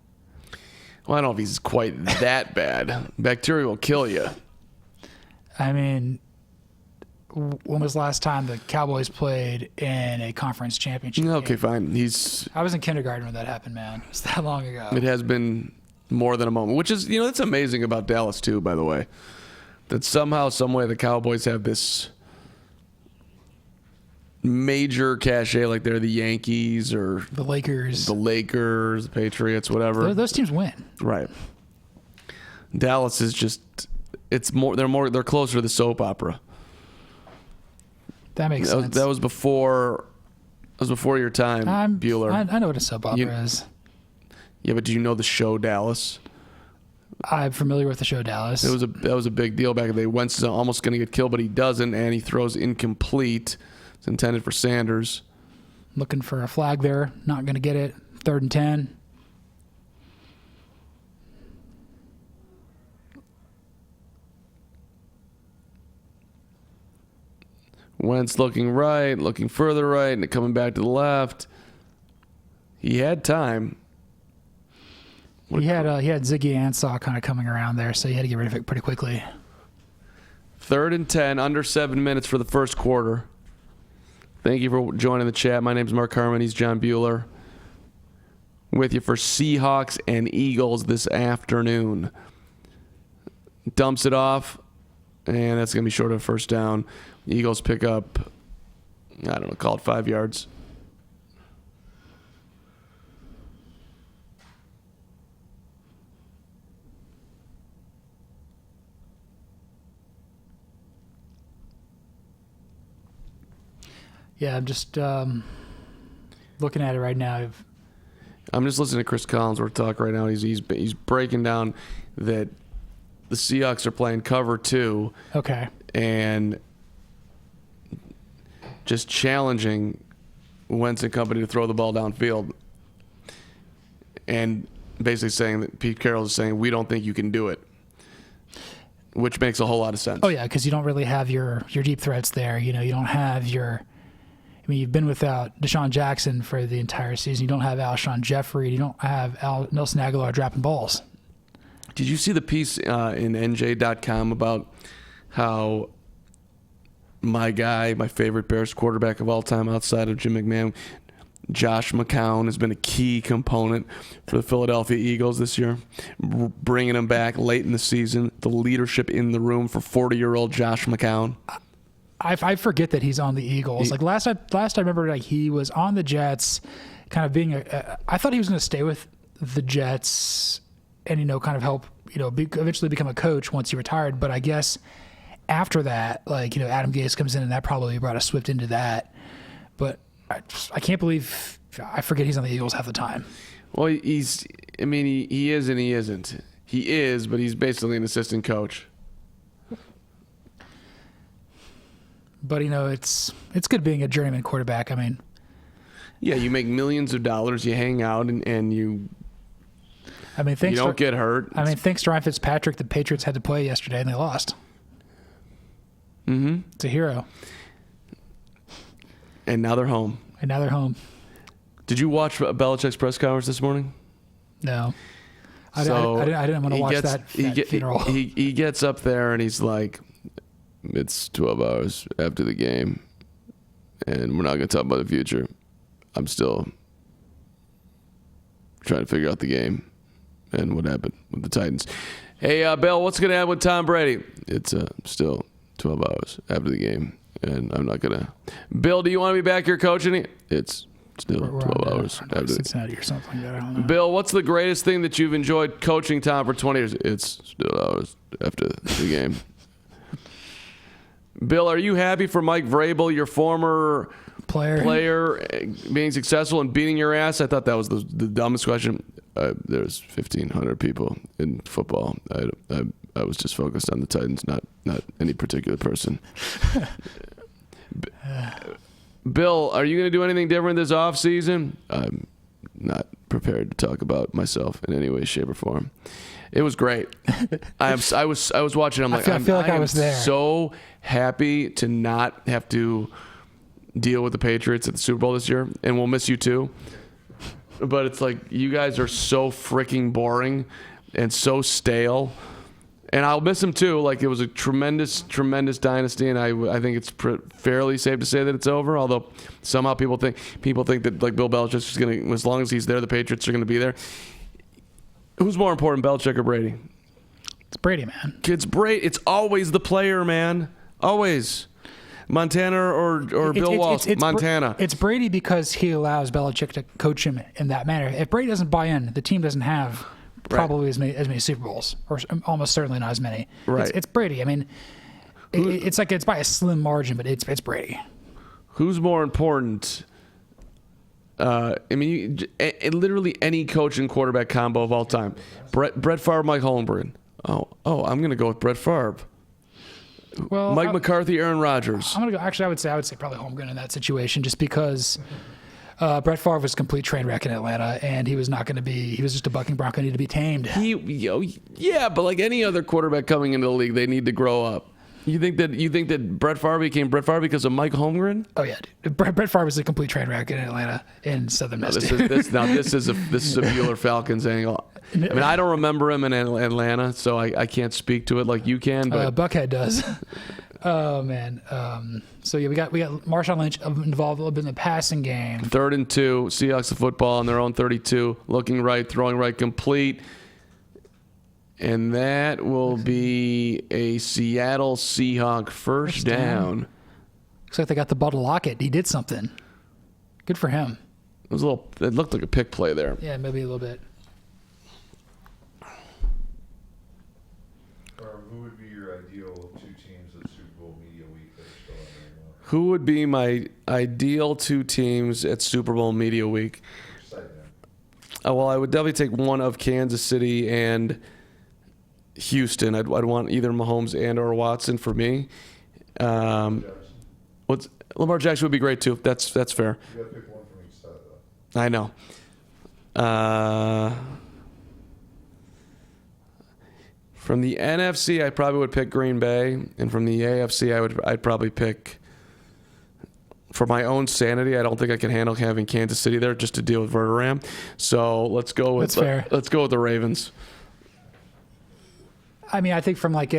Well, I don't know if he's quite that bad. Bacteria will kill you. I mean, when was the last time the Cowboys played in a conference championship Okay, game? fine. I was in kindergarten when that happened, man. It's that long ago. It has been more than a moment, which is, that's amazing about Dallas too, by the way. That somehow, some way the Cowboys have this major cachet, like they're the Yankees or the Lakers, the Patriots, whatever. Those teams win. Right. Dallas is just, they're closer to the soap opera. That makes sense. That was before your time, Bueller. I know what a soap opera is. Yeah, but do you know the show Dallas? I'm familiar with the show Dallas. That was a big deal back in the day. Wentz is almost going to get killed, but he doesn't, and he throws incomplete. It's intended for Sanders. Looking for a flag there. Not going to get it. 3rd and 10. Wentz looking right, looking further right, and coming back to the left. He had time. He had Ziggy Ansah kind of coming around there, so he had to get rid of it pretty quickly. 3rd and 10, under 7 minutes for the first quarter. Thank you for joining the chat. My name's Mark Harmon. He's John Bueller. With you for Seahawks and Eagles this afternoon. Dumps it off, and that's going to be short of a first down. The Eagles pick up, I don't know, call it 5 yards. Yeah, I'm just looking at it right now. I'm just listening to Chris Collinsworth talk right now. He's breaking down that the Seahawks are playing cover 2. Okay. And just challenging Wentz and company to throw the ball downfield. And basically saying that Pete Carroll is saying, we don't think you can do it. Which makes a whole lot of sense. Oh, yeah, because you don't really have your deep threats there. You know, you don't have your... I mean, you've been without Deshaun Jackson for the entire season. You don't have Alshon Jeffrey. You don't have Nelson Aguilar dropping balls. Did you see the piece in NJ.com about how my guy, my favorite Bears quarterback of all time outside of Jim McMahon, Josh McCown, has been a key component for the Philadelphia Eagles this year, bringing him back late in the season, the leadership in the room for 40-year-old Josh McCown. I forget that he's on the Eagles. Like last I remember, like he was on the Jets, kind of being I thought he was going to stay with the Jets and kind of help eventually become a coach once he retired. But I guess after that, like Adam Gase comes in and that probably brought a Swift into that. But I can't believe I forget he's on the Eagles half the time. Well, he is and he isn't. He is, but he's basically an assistant coach. But it's good being a journeyman quarterback. I mean, yeah, you make millions of dollars. You hang out and you. I mean, you don't get hurt. I mean, thanks to Ryan Fitzpatrick, the Patriots had to play yesterday and they lost. Mm-hmm. It's a hero. And now they're home. Did you watch Belichick's press conference this morning? No. I didn't want to watch that funeral. He gets up there and he's like, it's 12 hours after the game, and we're not going to talk about the future. I'm still trying to figure out the game and what happened with the Titans. Hey, Bill, what's going to happen with Tom Brady? It's still 12 hours after the game, and I'm not going to... Bill, do you want to be back here coaching? It's still 12 hours after Cincinnati or something like that. I don't know. Bill, what's the greatest thing that you've enjoyed coaching Tom for 20 years? It's still hours after the game. Bill, are you happy for Mike Vrabel, your former player being successful and beating your ass? I thought that was the dumbest question. There's 1,500 people in football. I was just focused on the Titans, not any particular person. Bill, are you going to do anything different this offseason? I'm not prepared to talk about myself in any way, shape, or form. It was great. I was watching. I'm like, I feel like I was there. So happy to not have to deal with the Patriots at the Super Bowl this year, and we'll miss you too. But it's like you guys are so freaking boring and so stale, and I'll miss them too. Like it was a tremendous dynasty, and I think it's fairly safe to say that it's over. Although somehow people think that like Bill Belichick's just gonna, as long as he's there, the Patriots are gonna be there. Who's more important, Belichick or Brady? It's Brady, man. It's Brady. It's always the player, man. Always. Montana or Bill Walsh. Montana. It's Brady because he allows Belichick to coach him in that manner. If Brady doesn't buy in, the team doesn't have probably as many Super Bowls, or almost certainly not as many. Right. It's Brady. I mean, it's like it's by a slim margin, but it's Brady. Who's more important? Literally any coach and quarterback combo of all time. Brett Favre, Mike Holmgren. Oh, I'm going to go with Brett Favre. Well, Mike McCarthy, Aaron Rodgers. I'm gonna go. Actually, I would say probably Holmgren in that situation, just because Brett Favre was a complete train wreck in Atlanta, and he was not going to be. He was just a bucking bronco, needed to be tamed. Yeah, but like any other quarterback coming into the league, they need to grow up. You think that Brett Favre became Brett Favre because of Mike Holmgren? Oh yeah, dude. Brett Favre was a complete train wreck in Atlanta in Southern Miss. This is a Bueller Falcons angle. I mean, I don't remember him in Atlanta, so I can't speak to it like you can. But Buckhead does. Oh man. So yeah, we got Marshawn Lynch involved a little bit in the passing game. 3rd and 2, Seahawks the football on their own 32, looking right, throwing right, complete. And that will be a Seattle Seahawk first down. Looks like they got the ball to Lockett. He did something. Good for him. It looked like a pick play there. Yeah, maybe a little bit. Who would be your ideal 2 teams at Super Bowl Media Week that are still out right now? Who would be my ideal 2 teams at Super Bowl Media Week? Well, I would definitely take one of Kansas City and Houston. I'd want either Mahomes and or Watson for me. Lamar Jackson would be great too. That's fair. You gotta pick one from each side though. I know. From the NFC, I probably would pick Green Bay, and from the AFC, I'd probably pick. For my own sanity, I don't think I can handle having Kansas City there just to deal with Verderame. So let's go with the Ravens. I mean, I think from an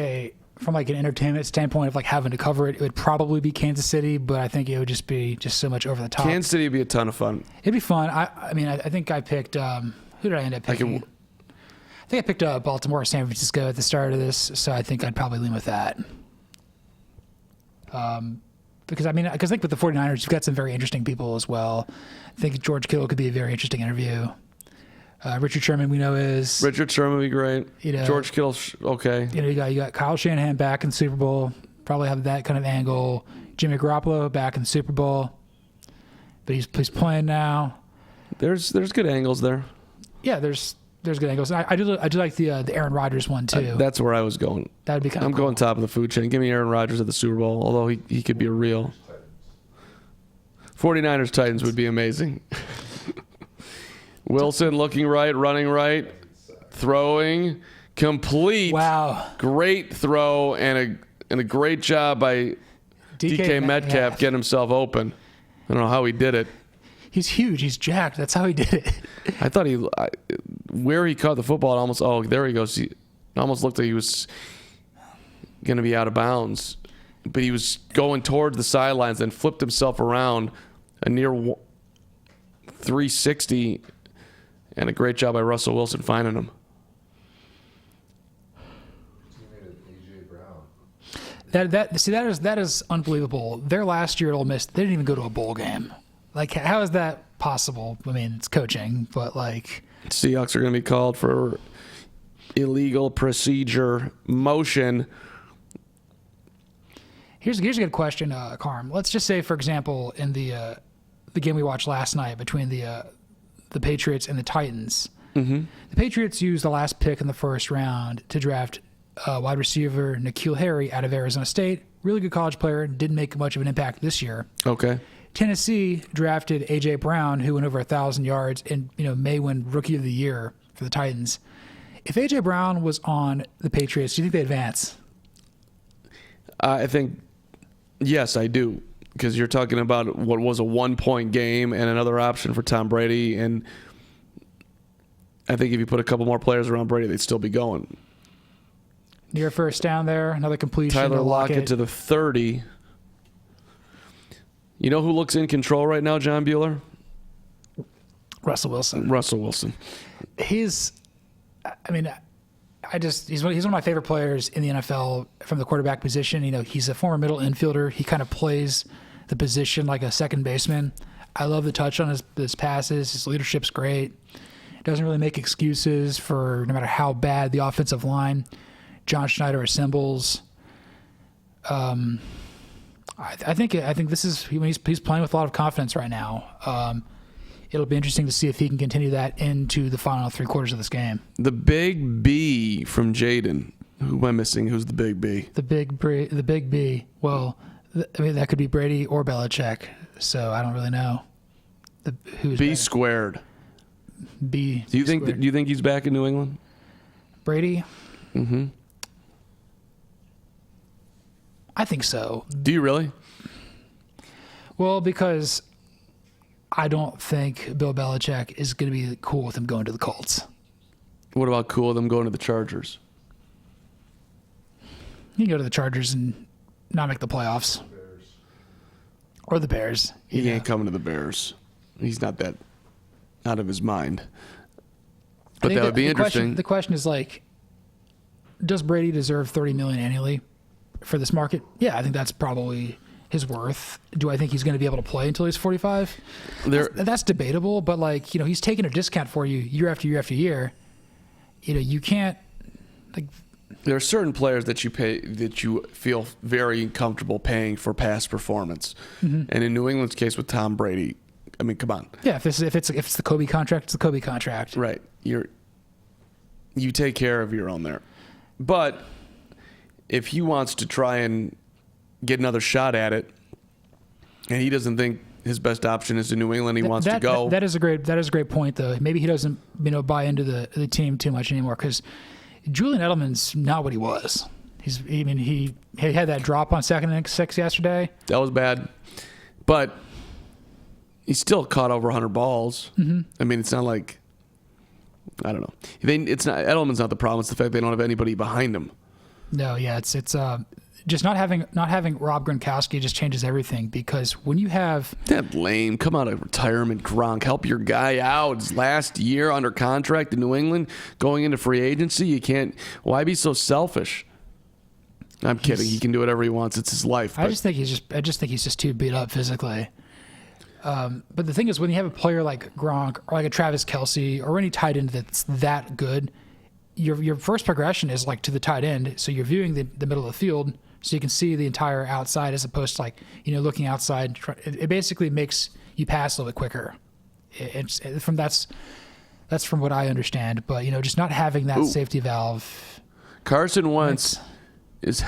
entertainment standpoint of like having to cover it would probably be Kansas City, but I think it would just be so much over the top. Kansas City would be a ton of fun. It'd be fun. I think I picked who did I end up picking? I think I picked Baltimore or San Francisco at the start of this, so I think I'd probably lean with that. Because I think with the 49ers, you've got some very interesting people as well. I think George Kittle could be a very interesting interview. Richard Sherman, we know is. Richard Sherman would be great. George Kittle, okay. You got Kyle Shanahan back in the Super Bowl. Probably have that kind of angle. Jimmy Garoppolo back in the Super Bowl, but he's playing now. There's good angles there. Yeah, there's good angles. I do like the Aaron Rodgers one too. That's where I was going. That would be kind of. I'm going top of the food chain. Give me Aaron Rodgers at the Super Bowl, although he could be a real. 49ers Titans would be amazing. Wilson looking right, running right, throwing, complete. Wow. Great throw and a great job by DK Metcalf getting himself open. I don't know how he did it. He's huge. He's jacked. That's how he did it. I thought where he caught the football, there he goes. It almost looked like he was going to be out of bounds. But he was going towards the sidelines and flipped himself around a near 360. And a great job by Russell Wilson finding him. That is unbelievable. Their last year at Ole Miss, they didn't even go to a bowl game. Like, how is that possible? I mean, it's coaching, but like... Seahawks are going to be called for illegal procedure motion. Here's a good question, Carm. Let's just say, for example, in the game we watched last night between the Patriots and the Titans. Mm-hmm. The Patriots used the last pick in the first round to draft wide receiver N'Keal Harry out of Arizona State. Really good college player. Didn't make much of an impact this year. Okay. Tennessee drafted A.J. Brown, who went over 1,000 yards and may win Rookie of the Year for the Titans. If A.J. Brown was on the Patriots, do you think they advance? I think, yes, I do. Because you're talking about what was a 1-point game and another option for Tom Brady. And I think if you put a couple more players around Brady, they'd still be going. Near first down there, another completion. Tyler Lockett to the 30. You know who looks in control right now, John Bueller? Russell Wilson. He's one of my favorite players in the NFL from the quarterback position. He's a former middle infielder. He kind of plays the position like a second baseman. I love the touch on his passes. His leadership's great. Doesn't really make excuses for no matter how bad the offensive line John Schneider assembles. I think this is he's playing with a lot of confidence right now. It'll be interesting to see if he can continue that into the final 3 quarters of this game. The big B from Jaden. Who am I missing? Who's the big B? The big B. Well, I mean that could be Brady or Belichick. So I don't really know. Who's B better. squared. B. Do you think he's back in New England? Brady? Mm-hmm. I think so. Do you really? Well, because I don't think Bill Belichick is going to be cool with him going to the Colts. What about cool with him going to the Chargers? You can go to the Chargers and not make the playoffs. Bears. Or the Bears. He ain't coming to the Bears. He's not that out of his mind. But that would be interesting. The question is like, does Brady deserve $30 million annually for this market? Yeah, I think that's probably his worth. Do I think he's going to be able to play until he's 45? That's debatable, but like, you know, he's taking a discount for you year after year after year. You know, you can't like. There are certain players that you feel very comfortable paying for past performance, and in New England's case with Tom Brady, I mean, come on. Yeah, if it's the Kobe contract, it's the Kobe contract. Right, you take care of your own there, but if he wants to try and get another shot at it, and he doesn't think his best option is in New England, he wants to go. That is a great point, though. Maybe he doesn't buy into the team too much anymore because Julian Edelman's not what he was. He had that drop on 2nd and 6 yesterday. That was bad, but he still caught over 100 balls. Mm-hmm. I mean, it's not like, I don't know. Edelman's not the problem. It's the fact they don't have anybody behind him. No, yeah, it's just not having Rob Gronkowski just changes everything because when you have that lame come out of retirement, Gronk, help your guy out. His last year under contract in New England, going into free agency, you can't. Why be so selfish? I'm kidding. He can do whatever he wants. It's his life. I just think he's just too beat up physically. But the thing is, when you have a player like Gronk or like a Travis Kelce or any tight end that's that good, your first progression is like to the tight end. So you're viewing the middle of the field so you can see the entire outside as opposed to like, you know, looking outside. It basically makes you pass a little bit quicker. That's from what I understand. But, you know, just not having that safety valve. Carson Wentz is...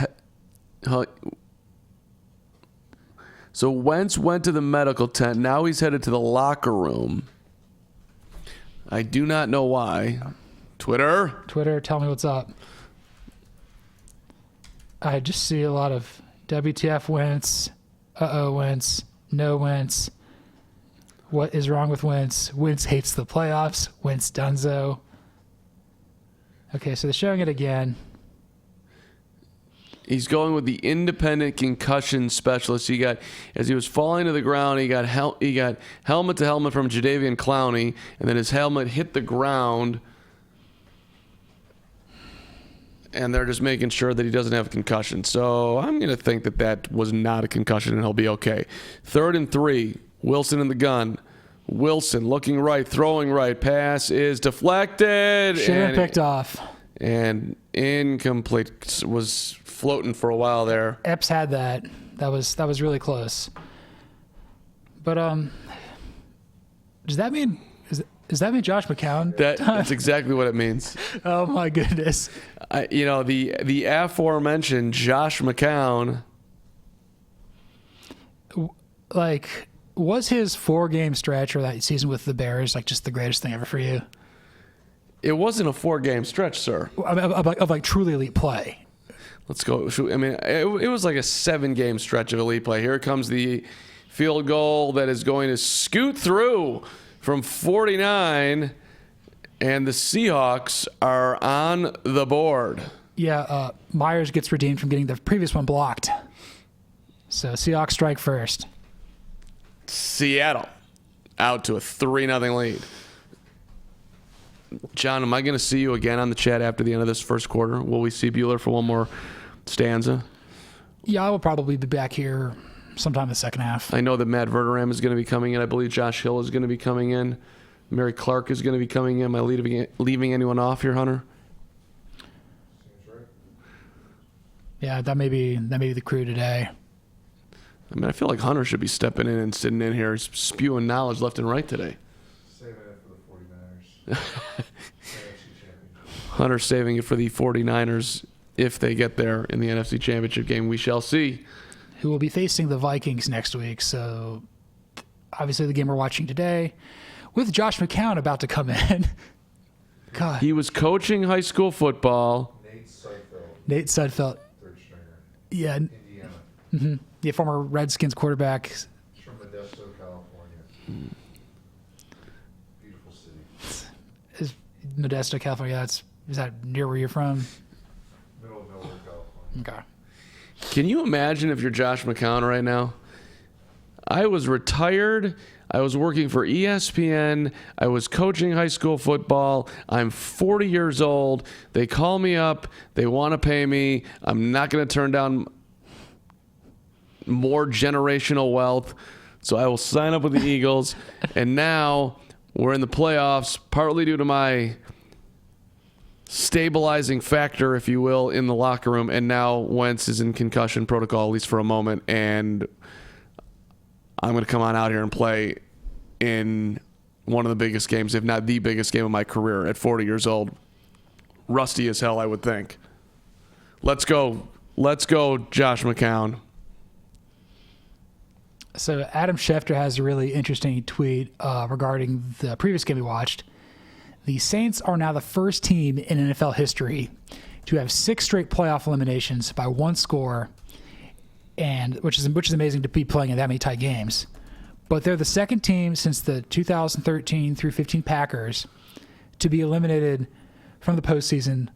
So Wentz went to the medical tent. Now he's headed to the locker room. I do not know why. Twitter, tell me what's up. I just see a lot of WTF Wentz, Wentz, no Wentz. What is wrong with Wentz? Wentz hates the playoffs. Wentz Dunzo. Okay, so they're showing it again. He's going with the independent concussion specialist. He got, as he was falling to the ground, he got helmet to helmet from Jadeveon Clowney, and then his helmet hit the ground. And they're just making sure that he doesn't have a concussion. So I'm going to think that was not a concussion and he'll be okay. 3rd and 3, Wilson in the gun. Wilson looking right, throwing right. Pass is deflected. Should have been picked off. And incomplete. Was floating for a while there. Epps had that. That was really close. But does that mean Josh McCown? That's exactly what it means. Oh my goodness. The aforementioned Josh McCown. Like, was his 4-game stretch or that season with the Bears like just the greatest thing ever for you? It wasn't a 4-game stretch, sir. Of like truly elite play. Let's go. I mean, it was like a 7-game stretch of elite play. Here comes the field goal that is going to scoot through from 49, and the Seahawks are on the board. Yeah, Myers gets redeemed from getting the previous one blocked. So Seahawks strike first. Seattle out to a 3-0 lead. John, am I going to see you again on the chat after the end of this first quarter? Will we see Bueller for one more stanza? Yeah, I will probably be back here sometime in the second half. I know that Matt Verderam is going to be coming in. I believe Josh Hill is going to be coming in. Mary Clark is going to be coming in. Am I leaving anyone off here, Hunter? Seems right. Yeah, that may be the crew today. I mean, I feel like Hunter should be stepping in and sitting in here spewing knowledge left and right today. Saving it for the 49ers. NFC Championship. Hunter saving it for the 49ers if they get there in the NFC Championship game. We shall see. Who will be facing the Vikings next week. So, obviously, the game we're watching today with Josh McCown about to come in. God. He was coaching high school football. Nate Sudfeld. Third stringer. Yeah. Indiana. Mm-hmm. Yeah, former Redskins quarterback. He's from Modesto, California. Beautiful city. Is Modesto, California? Is that near where you're from? Middle of nowhere, California. Okay. Can you imagine if you're Josh McCown right now? I was retired. I was working for ESPN. I was coaching high school football. I'm 40 years old. They call me up. They want to pay me. I'm not going to turn down more generational wealth. So I will sign up with the Eagles. And now we're in the playoffs, partly due to my stabilizing factor, if you will, in the locker room. And now Wentz is in concussion protocol, at least for a moment. And I'm going to come on out here and play in one of the biggest games, if not the biggest game of my career at 40 years old. Rusty as hell, I would think. Let's go. Let's go, Josh McCown. So Adam Schefter has a really interesting tweet regarding the previous game we watched. The Saints are now the first team in NFL history to have 6 straight playoff eliminations by one score, and which is amazing to be playing in that many tight games. But they're the second team since the 2013 through 15 Packers to be eliminated from the postseason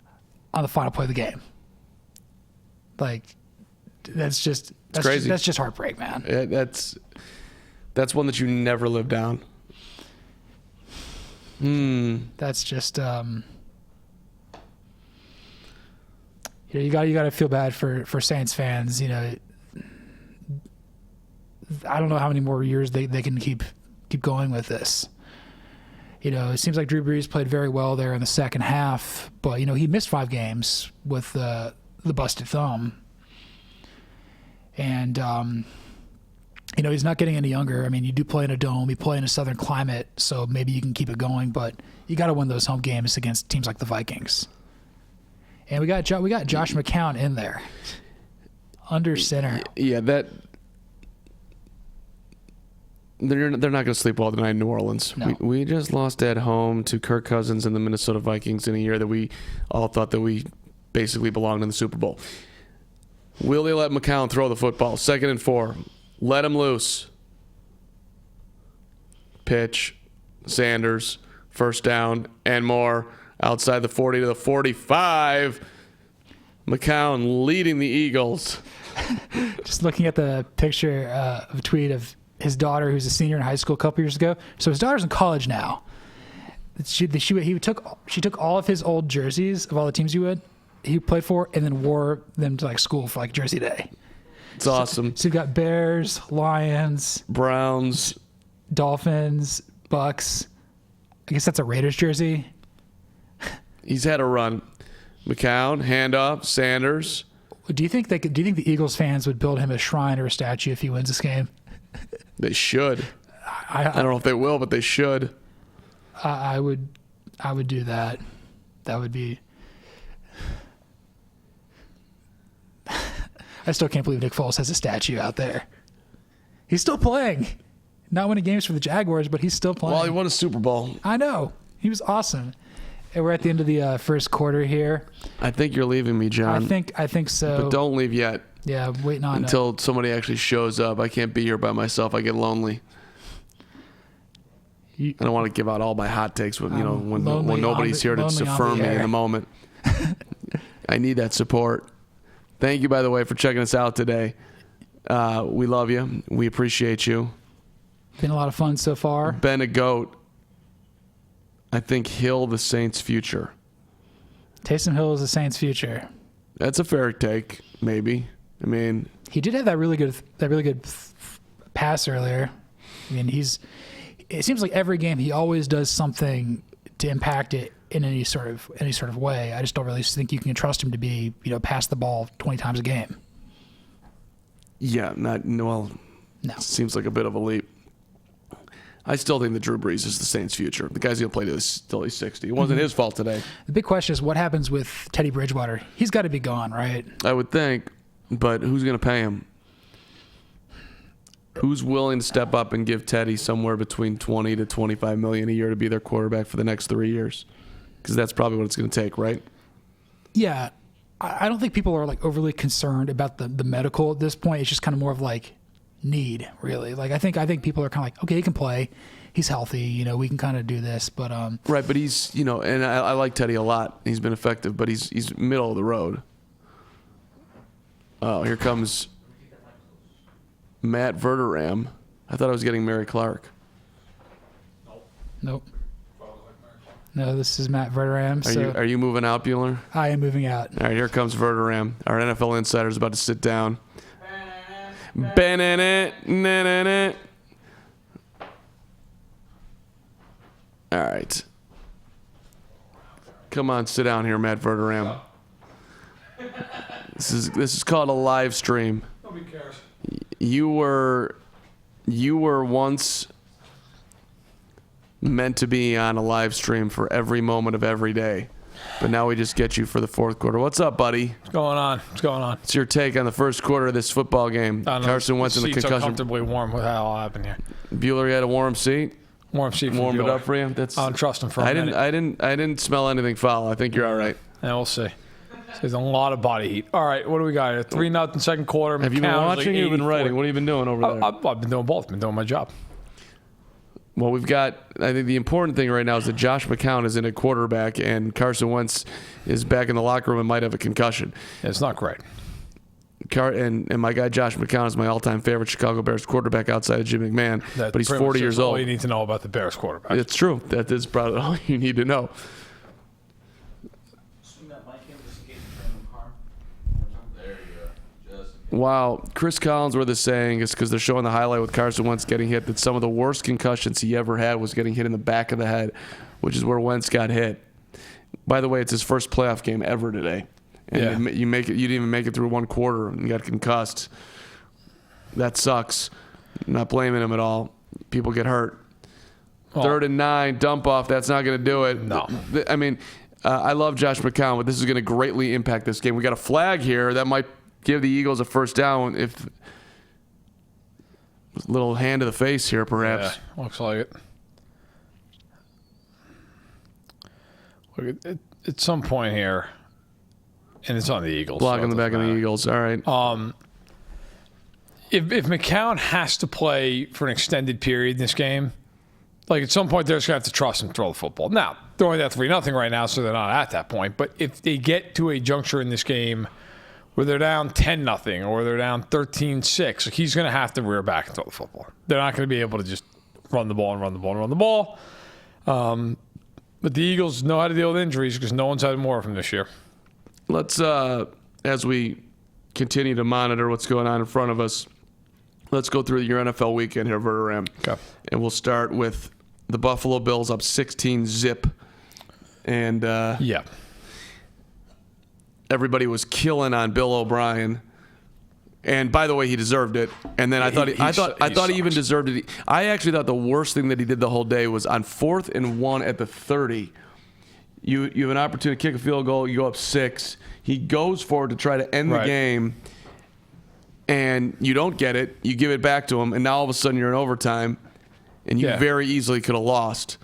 on the final play of the game. Like, that's crazy. That's just heartbreak, man. That's one that you never live down. That's just you got to feel bad for Saints fans. You know, I don't know how many more years they can keep going with this. You know, it seems like Drew Brees played very well there in the second half, but you know he missed 5 games with the busted thumb, and you know he's not getting any younger. I mean, you do play in a dome, you play in a southern climate, so maybe you can keep it going, but you got to win those home games against teams like the Vikings. And we got Josh McCown in there under center. Yeah, that. They're not going to sleep well tonight in New Orleans. No. We just lost at home to Kirk Cousins and the Minnesota Vikings in a year that we all thought that we basically belonged in the Super Bowl. Will they let McCown throw the football? 2nd and 4. Let him loose. Pitch. Sanders. First down and more. Outside the 40 to the 45. McCown leading the Eagles. Just looking at the picture of a tweet of his daughter, who's a senior in high school a couple years ago. So his daughter's in college now. She took all of his old jerseys of all the teams he played for, and then wore them to like school for like Jersey Day. It's awesome. So you've got Bears, Lions, Browns, Dolphins, Bucks. I guess that's a Raiders jersey. He's had a run. McCown, handoff, Sanders. Do you think the Eagles fans would build him a shrine or a statue if he wins this game? They should. I don't know if they will, but they should. I would do that. That would be. I still can't believe Nick Foles has a statue out there. He's still playing. Not winning games for the Jaguars, but he's still playing. Well, he won a Super Bowl. I know. He was awesome. And we're at the end of the first quarter here. I think you're leaving me, John. I think so. But don't leave yet. Yeah, I'm waiting on until somebody actually shows up. I can't be here by myself. I get lonely. I don't want to give out all my hot takes when nobody's here to affirm me in the moment. I need that support. Thank you, by the way, for checking us out today. We love you. We appreciate you. Been a lot of fun so far. Ben a goat. I think Hill the Saints' future. Taysom Hill is the Saints' future. That's a fair take, maybe. I mean, he did have that really good pass earlier. I mean, it seems like every game he always does something to impact it in any sort of way. I just don't really think you can trust him to be, pass the ball 20 times a game. Yeah, No. Seems like a bit of a leap. I still think that Drew Brees is the Saints' future. The guy's going to play till he's 60. It wasn't his fault today. The big question is what happens with Teddy Bridgewater? He's got to be gone, right? I would think, but who's going to pay him? Who's willing to step up and give Teddy somewhere between $20 to $25 million a year to be their quarterback for the next 3 years? Because that's probably what it's going to take, right? Yeah. I don't think people are like overly concerned about the medical at this point. It's just kind of more of like need, really. Like I think people are kind of like, okay, he can play. He's healthy. We can kind of do this. But right, but he's, and I like Teddy a lot. He's been effective, but he's middle of the road. Oh, here comes Matt Verderam. I thought I was getting Mary Clark. Nope. No, this is Matt Verderam. Are you moving out, Bueller? I am moving out. All right, here comes Verderam. Our NFL insider is about to sit down. All right. Come on, sit down here, Matt Verderam. This is called a live stream. Nobody cares. You were once meant to be on a live stream for every moment of every day. But now we just get you for the fourth quarter. What's up, buddy? What's going on? It's your take on the first quarter of this football game. Carson Wentz in the concussion. Comfortably warm with how it happened here. Bueller, you had a warm seat. Warmed it up for you. I don't trust him for a minute. I didn't smell anything foul. I think you're all right. Yeah, we'll see. There's a lot of body heat. All right, what do we got? 3-0 second quarter. Have you been watching? You've been writing. What have you been doing over there? I've been doing both. I've been doing my job. Well, I think the important thing right now is that Josh McCown is in at quarterback and Carson Wentz is back in the locker room and might have a concussion. Yeah, it's not great. And my guy Josh McCown is my all-time favorite Chicago Bears quarterback outside of Jim McMahon, but he's 40 years old. All you need to know about the Bears quarterback. It's true. That is probably all you need to know. Wow, Chris Collinsworth is saying it's because they're showing the highlight with Carson Wentz getting hit that some of the worst concussions he ever had was getting hit in the back of the head, which is where Wentz got hit. By the way, it's his first playoff game ever today, and you didn't even make it through one quarter and got concussed. That sucks. I'm not blaming him at all. People get hurt. 3rd and 9, dump off. That's not going to do it. No. I mean, I love Josh McCown, but this is going to greatly impact this game. We got a flag here that might give the Eagles a first down if a little hand to the face here, perhaps. Yeah, looks like it. Look, at some point here, and it's on the Eagles. Block on the back of the Eagles. All right. If McCown has to play for an extended period in this game, like at some point they're just going to have to trust him to throw the football. Now, they're only at 3-0 right now, so they're not at that point. But if they get to a juncture in this game where they're down 10-0 or they're down 13-6, like he's going to have to rear back and throw the football. They're not going to be able to just run the ball and run the ball and run the ball. But the Eagles know how to deal with injuries because no one's had more of them this year. Let's, as we continue to monitor what's going on in front of us, let's go through your NFL weekend here, Verderam. Okay. And we'll start with the Buffalo Bills up 16-0. And everybody was killing on Bill O'Brien. And by the way, he deserved it. And then I thought he even deserved it. I actually thought the worst thing that he did the whole day was on 4th and 1 at the 30. You have an opportunity to kick a field goal. You go up 6. He goes for it to try to end the game, and you don't get it. You give it back to him, and now all of a sudden you're in overtime, and you very easily could have lost.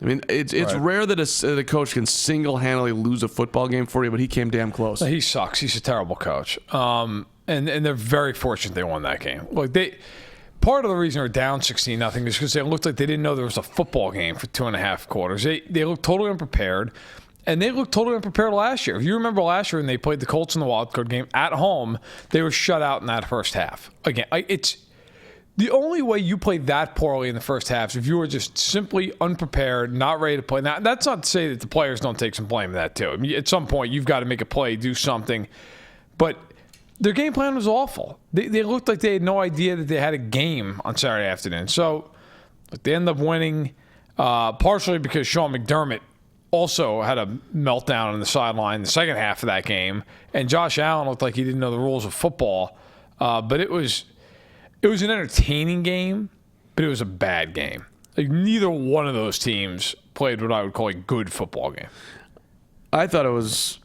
I mean, it's rare that a coach can single-handedly lose a football game for you, but he came damn close. He sucks. He's a terrible coach. And they're very fortunate they won that game. Look, part of the reason they're down 16-0 is because they looked like they didn't know there was a football game for 2.5 quarters. They looked totally unprepared, and they looked totally unprepared last year. If you remember last year when they played the Colts in the wildcard game at home, they were shut out in that first half. Again, it's the only way you play that poorly in the first half is if you were just simply unprepared, not ready to play. Now, that's not to say that the players don't take some blame in that too. I mean, at some point, you've got to make a play, do something, but their game plan was awful. They looked like they had no idea that they had a game on Saturday afternoon. So they ended up winning partially because Sean McDermott also had a meltdown on the sideline in the second half of that game. And Josh Allen looked like he didn't know the rules of football. But it was It was an entertaining game, but it was a bad game. Like, neither one of those teams played what I would call a good football game. I thought it was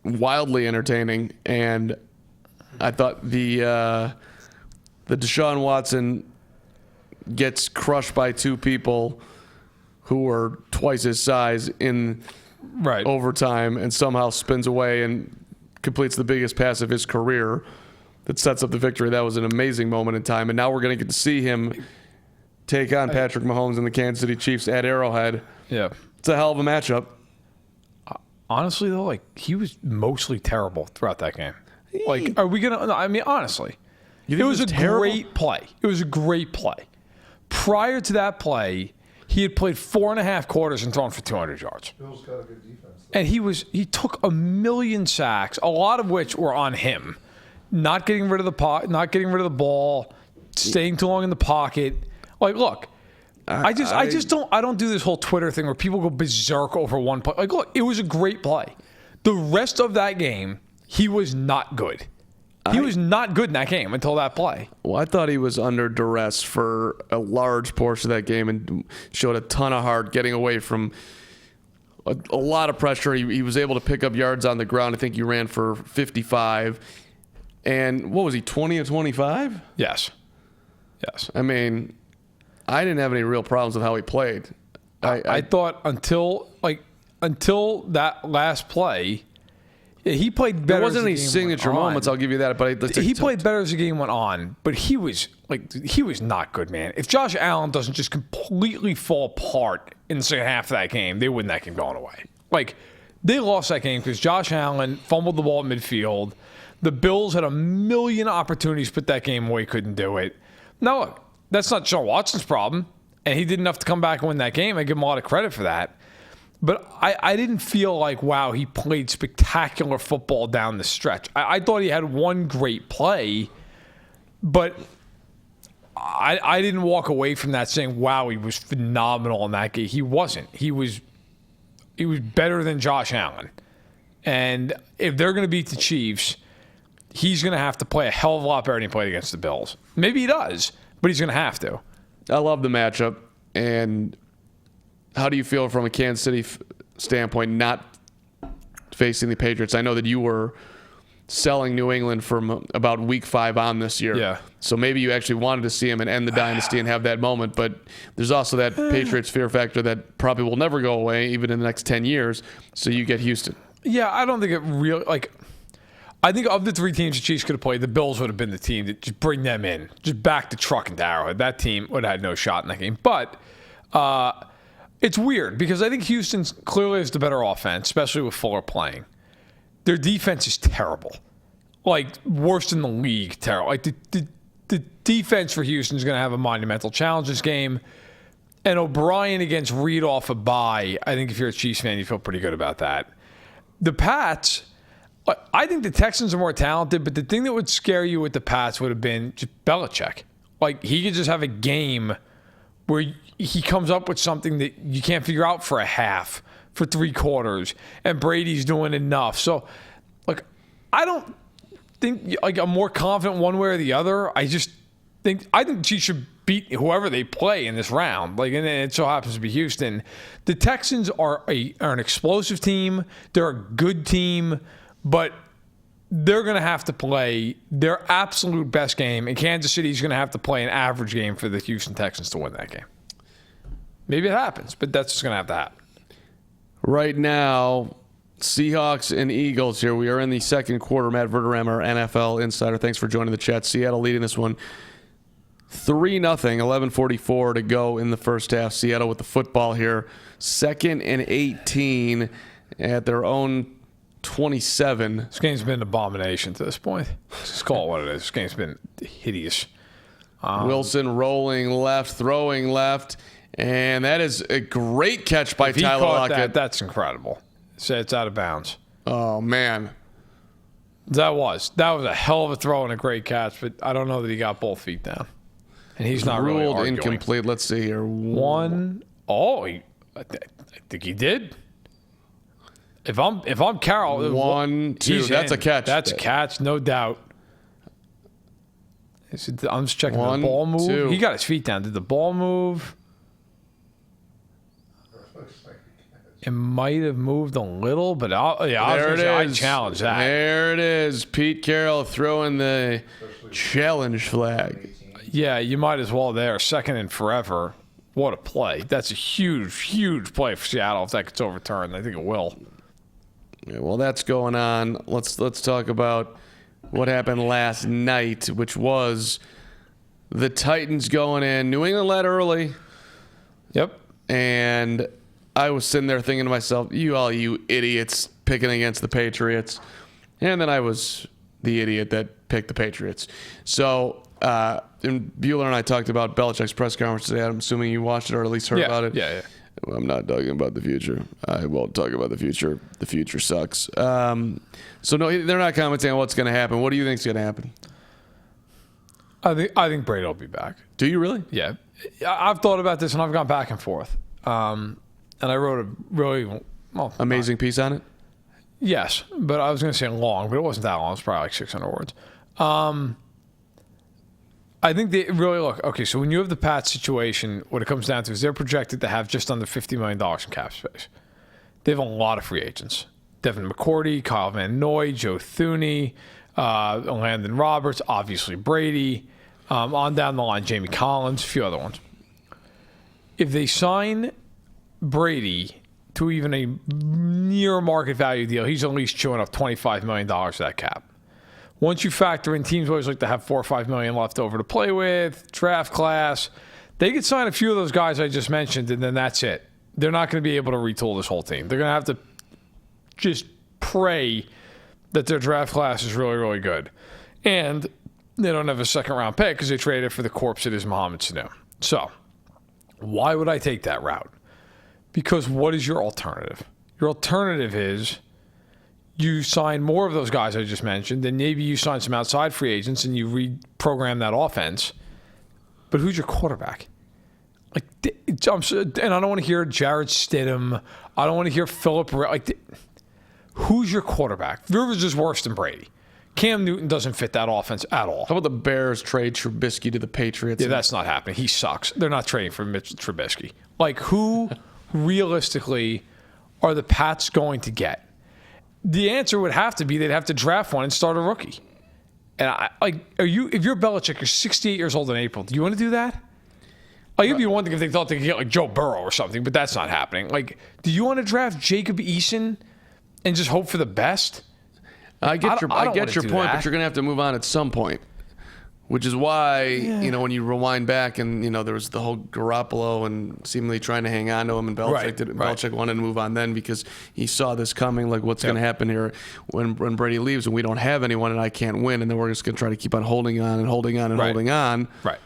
wildly entertaining, and I thought the Deshaun Watson gets crushed by two people who were twice his size in overtime and somehow spins away and completes the biggest pass of his career that sets up the victory. That was an amazing moment in time, and now we're going to get to see him take on Patrick Mahomes and the Kansas City Chiefs at Arrowhead. Yeah. It's a hell of a matchup. Honestly, though, like, he was mostly terrible throughout that game. Like, are we going to – I mean, honestly. It was a great play. It was a great play. Prior to that play, he had played 4.5 quarters and thrown for 200 yards. Bill's got a good defense, though. And he took 1 million sacks, a lot of which were on him. Not getting rid of the ball, staying too long in the pocket. Like, look, I don't do this whole Twitter thing where people go berserk over one play. Like, look, it was a great play. The rest of that game, he was not good. He was not good in that game until that play. Well, I thought he was under duress for a large portion of that game and showed a ton of heart getting away from a lot of pressure. He was able to pick up yards on the ground. I think he ran for 55. And what was he, 20 of 25? Yes. I mean, I didn't have any real problems with how he played. I thought until that last play, he played better. There wasn't any signature moments, I'll give you that. But he played better as the game went on. But he was not good, man. If Josh Allen doesn't just completely fall apart in the second half of that game, they win that game going away. Like, they lost that game because Josh Allen fumbled the ball at midfield. The Bills had 1 million opportunities to put that game away, couldn't do it. Now, look, that's not Sean Watson's problem, and he did enough to come back and win that game. I give him a lot of credit for that. But I didn't feel like, wow, he played spectacular football down the stretch. I thought he had one great play, but I didn't walk away from that saying, wow, he was phenomenal in that game. He wasn't. He was better than Josh Allen. And if they're going to beat the Chiefs, he's going to have to play a hell of a lot better than he played against the Bills. Maybe he does, but he's going to have to. I love the matchup. And how do you feel from a Kansas City standpoint not facing the Patriots? I know that you were selling New England from about week 5 on this year. Yeah. So maybe you actually wanted to see him and end the dynasty and have that moment. But there's also that Patriots fear factor that probably will never go away, even in the next 10 years. So you get Houston. Yeah, I don't think it really, like, I think of the 3 teams the Chiefs could have played, the Bills would have been the team to just bring them in. Just back the truck into Arrowhead. That team would have had no shot in that game. But it's weird because I think Houston clearly is the better offense, especially with Fuller playing. Their defense is terrible. Like, worst in the league, terrible. Like, the defense for Houston is going to have a monumental challenge this game. And O'Brien against Reed off a bye, I think if you're a Chiefs fan, you feel pretty good about that. The Pats, I think the Texans are more talented, but the thing that would scare you with the Pats would have been just Belichick. Like, he could just have a game where he comes up with something that you can't figure out for a half, for 3 quarters, and Brady's doing enough. So, like, I don't think, like, I'm more confident one way or the other. I think Chiefs should beat whoever they play in this round. Like, and it so happens to be Houston. The Texans are an explosive team. They're a good team, but they're going to have to play their absolute best game, and Kansas City's going to have to play an average game for the Houston Texans to win that game. Maybe it happens, but that's just going to have to happen. Right now, Seahawks and Eagles here. We are in the second quarter. Matt Verderame, our NFL insider. Thanks for joining the chat. Seattle leading this one 3-0, 11:44 to go in the first half. Seattle with the football here. 2nd and 18 at their own 27. This game's been an abomination to this point. Just call it what it is. This game's been hideous. Wilson rolling left, throwing left, and that is a great catch by Tyler Lockett. That's incredible. It's out of bounds. Oh, man. That was a hell of a throw and a great catch, but I don't know that he got both feet down. And he's not really ruled arguing. Incomplete. Let's see here. I think he did. If I'm Carroll, 1, 2. That's a catch. That's a catch, no doubt. I'm just checking. One, the ball move? two. He got his feet down. Did the ball move? It might have moved a little, but I challenge that. There it is. Pete Carroll throwing the challenge flag. Yeah, you might as well there. Second and forever. What a play. That's a huge, huge play for Seattle if that gets overturned. I think it will. Yeah, well, that's going on. Let's talk about what happened last night, which was the Titans going in. New England led early. Yep. And I was sitting there thinking to myself, you idiots picking against the Patriots. And then I was the idiot that picked the Patriots. So, and Bueller and I talked about Belichick's press conference today. I'm assuming you watched it or at least heard about it. Yeah. I'm not talking about the future. I won't talk about the future. The future sucks. So, no, they're not commenting on what's going to happen. What do you think is going to happen? I think Brady will be back. Do you really? Yeah. I've thought about this and I've gone back and forth. And I wrote a really amazing piece on it? Yes, but I was going to say long, but it wasn't that long. It was probably like 600 words. I think they really look, okay, so when you have the Pats situation, what it comes down to is they're projected to have just under $50 million in cap space. They have a lot of free agents. Devin McCourty, Kyle Van Noy, Joe Thuney, Landon Roberts, obviously Brady, on down the line, Jamie Collins, a few other ones. If they sign Brady to even a near market value deal, he's at least chewing up $25 million of that cap. Once you factor in teams always like to have $4 or $5 million left over to play with, draft class, they could sign a few of those guys I just mentioned, and then that's it. They're not going to be able to retool this whole team. They're going to have to just pray that their draft class is really, really good. And they don't have a second-round pick because they traded for the corpse that is Mohamed Sanu. So, why would I take that route? Because what is your alternative? Your alternative is you sign more of those guys I just mentioned, then maybe you sign some outside free agents and you reprogram that offense. But who's your quarterback? And I don't want to hear Jared Stidham. I don't want to hear Philip. Who's your quarterback? Rivers is worse than Brady. Cam Newton doesn't fit that offense at all. How about the Bears trade Trubisky to the Patriots? Yeah, that's not happening. He sucks. They're not trading for Mitch Trubisky. Who realistically are the Pats going to get? The answer would have to be they'd have to draft one and start a rookie. And if you're Belichick, you're 68 years old in April. Do you want to do that? It'd be one thing if they thought they could get Joe Burrow or something, but that's not happening. Do you want to draft Jacob Eason and just hope for the best? I get your point, but you're going to have to move on at some point. Which is why, when you rewind back and, there was the whole Garoppolo and seemingly trying to hang on to him, and Belichick wanted to move on then because he saw this coming, what's going to happen here when Brady leaves and we don't have anyone and I can't win, and then we're just going to try to keep on holding on and holding on and holding on. Right.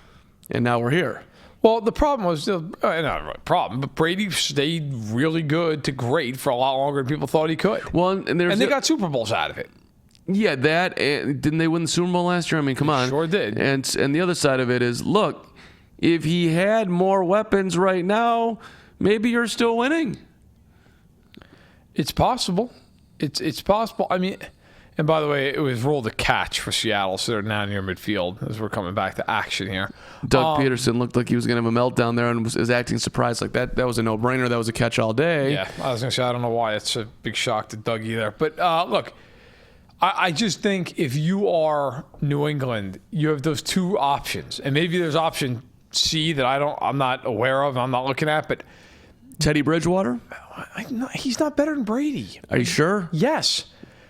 And now we're here. Well, the problem was, not a problem, but Brady stayed really good to great for a lot longer than people thought he could. Well, and they got Super Bowls out of it. Yeah, didn't they win the Super Bowl last year? I mean, come on. Sure did. And the other side of it is, look, if he had more weapons right now, maybe you're still winning. It's possible. It's possible. I mean, and by the way, it was ruled a catch for Seattle, so they're now near midfield as we're coming back to action here. Doug Peterson looked like he was going to have a meltdown there and was acting surprised like that. That was a no-brainer. That was a catch all day. Yeah, I was going to say, I don't know why it's a big shock to Dougie there. But look, I just think if you are New England, you have those two options, and maybe there's option C that I'm not aware of, I'm not looking at, but Teddy Bridgewater? He's not better than Brady. Are you sure? Yes.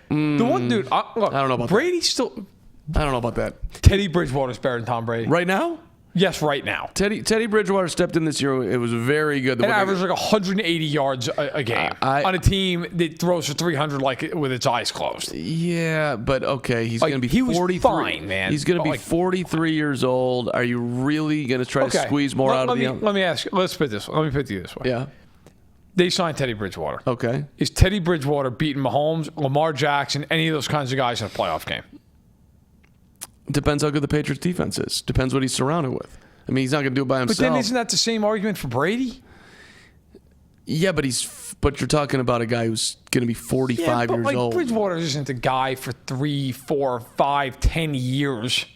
The one dude, look, I don't know about Brady's still. I don't know about that. Teddy Bridgewater's better than Tom Brady. Right now? Yes, right now. Teddy Bridgewater stepped in this year. It was very good. And averaged 180 yards a game on a team that throws for 300 with its eyes closed. Yeah, but okay, he's going to be 43. Fine, man. He's going to be 43 years old. Are you really going to try to squeeze more out of the? Let me ask you. Let's put this. Let me put it this way. Yeah. They signed Teddy Bridgewater. Okay. Is Teddy Bridgewater beating Mahomes, Lamar Jackson, any of those kinds of guys in a playoff game? Depends how good the Patriots defense is. Depends what he's surrounded with. I mean, he's not going to do it by himself. But then isn't that the same argument for Brady? Yeah, but you're talking about a guy who's going to be 45 years old. Bridgewater isn't a guy for 3, 4, 5, 10 years.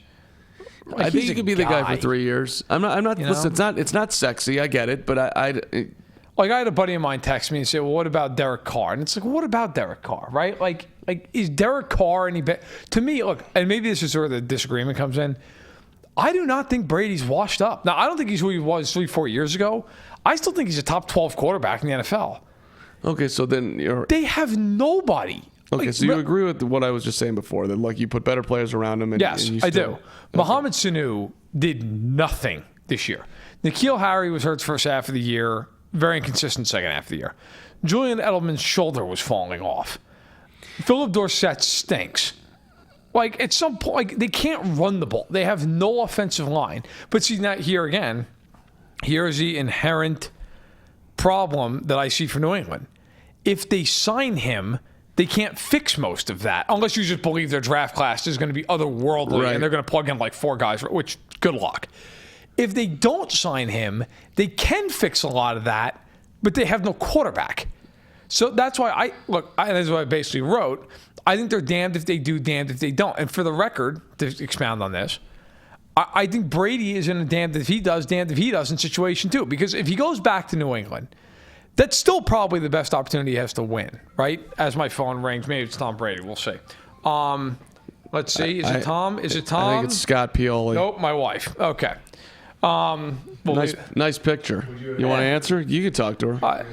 I think he could be the guy for 3 years. I'm not. Listen, it's not sexy. I get it, but I had a buddy of mine text me and say, "Well, what about Derek Carr?" And it's like, what about Derek Carr, right? Like is Derek Carr any better? To me, look, and maybe this is where the disagreement comes in. I do not think Brady's washed up. Now, I don't think he's who he was 3-4 years ago. I still think he's a top 12 quarterback in the NFL. Okay, so then they have nobody. Okay, so you agree with what I was just saying before, that like you put better players around him. Yes, I do. Mohamed Sanu did nothing this year. N'Keal Harry was hurt the first half of the year, very inconsistent second half of the year. Julian Edelman's shoulder was falling off. Philip Dorsett stinks. Like, at some point, like, they can't run the ball. They have no offensive line. But see, not here again. Here's the inherent problem that I see for New England. If they sign him, they can't fix most of that unless you just believe their draft class is going to be otherworldly and they're going to plug in like 4 guys, which good luck. If they don't sign him, they can fix a lot of that, but they have no quarterback. So that's why that's what I basically wrote. I think they're damned if they do, damned if they don't. And for the record, to expound on this, I think Brady is in a damned if he does, damned if he doesn't situation too. Because if he goes back to New England, that's still probably the best opportunity he has to win, right? As my phone rings, maybe it's Tom Brady. We'll see. Let's see. Is it Tom? Is it Tom? I think it's Scott Pioli. Nope, my wife. Okay. Nice picture. You want to answer? You can talk to her.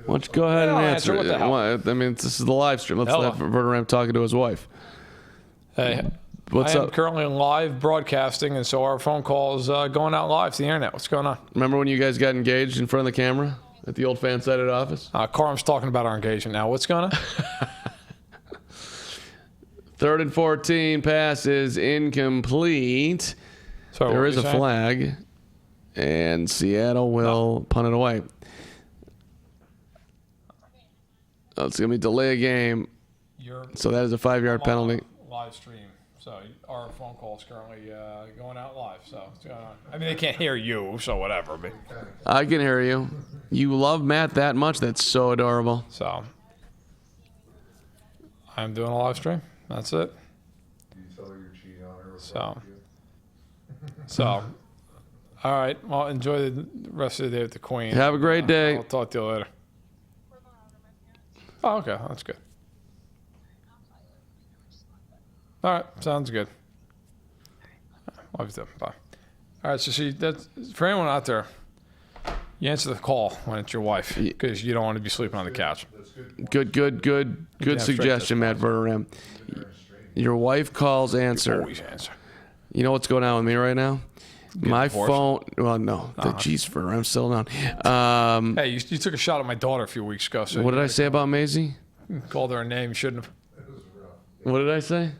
Why don't you go ahead and answer? What the hell? I mean, this is the live stream. Let's let Verderam talking to his wife. Hey, what's I am up? currently live broadcasting, and so our phone call is going out live to the internet. What's going on? Remember when you guys got engaged in front of the camera at the old FanSided office? Carm's talking about our engagement now. What's going on? 3rd and 14, pass is incomplete. So there is a flag, and Seattle will punt it away. It's going to be delay a game. So that is a 5-yard penalty. Live stream. So our phone call is currently going out live. So what's going on? I mean, they can't hear you, so whatever. But I can hear you. You love Matt that much? That's so adorable. So I'm doing a live stream. That's it. You tell her you're cheating on her. So, all right. Well, enjoy the rest of the day with the Queen. Have a great day. I'll talk to you later. Oh, okay. That's good. All right. Sounds good. Love you too. Bye. All right. So see, that's for anyone out there. You answer the call when it's your wife because you don't want to be sleeping on the couch. Good suggestion, Matt Verderam. Your wife calls, answer. Always answer. You know what's going on with me right now? My phone. Well, no. Jeez, Verderam, still down. Hey, you took a shot at my daughter a few weeks ago. So what did I say about Maisie? Called her a name you shouldn't have. What did I say?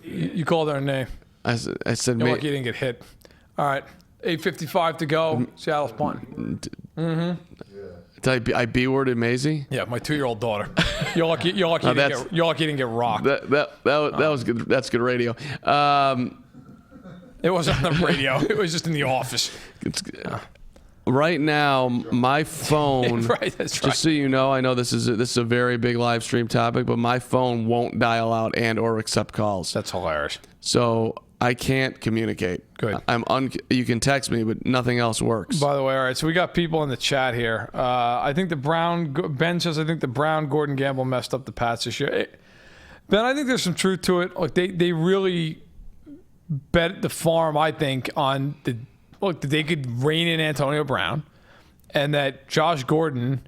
You called her a name. I said. You're lucky you didn't get hit. All right. 8:55 to go. Seattle's punting. Did I B-worded Maisie? Yeah, my 2-year-old daughter. You're lucky you didn't get rocked. That was good. That's good radio. It wasn't on the radio. It was just in the office. Right now, my phone. Right, that's right. Just so you know, I know this is a very big live stream topic, but my phone won't dial out and or accept calls. That's hilarious. So I can't communicate. Good. You can text me, but nothing else works. By the way, all right. So we got people in the chat here. I think Ben says I think the Brown Gordon Gamble messed up the Pats this year. Ben, I think there's some truth to it. Like they really bet the farm, I think, on that they could rein in Antonio Brown, and that Josh Gordon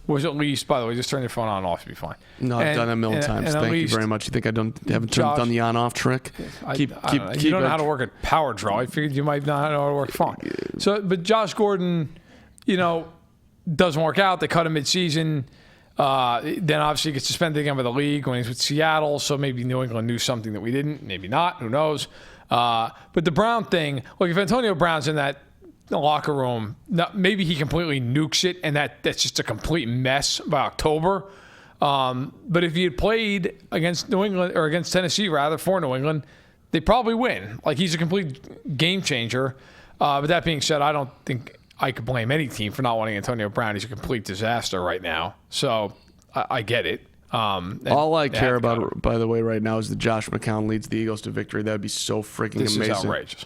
was at least. By the way, just turn your phone on and off, you'll be fine. No, I've done that a million times. Thank you very much. You think I haven't done the on-off trick? You don't know how to work a power draw. I figured you might not know how to work phone. So, but Josh Gordon, doesn't work out. They cut him mid-season. Then obviously gets suspended again by the league when he's with Seattle. So maybe New England knew something that we didn't. Maybe not. Who knows? But the Brown thing, look, if Antonio Brown's in that locker room, maybe he completely nukes it, and that's just a complete mess by October. But if he had played against New England, or against Tennessee rather, for New England, they probably win. Like, he's a complete game changer. But that being said, I don't think I could blame any team for not wanting Antonio Brown. He's a complete disaster right now. So I get it. And All I they care have to cut him. about, by the way, right now is that Josh McCown leads the Eagles to victory. That would be so freaking This amazing. is outrageous.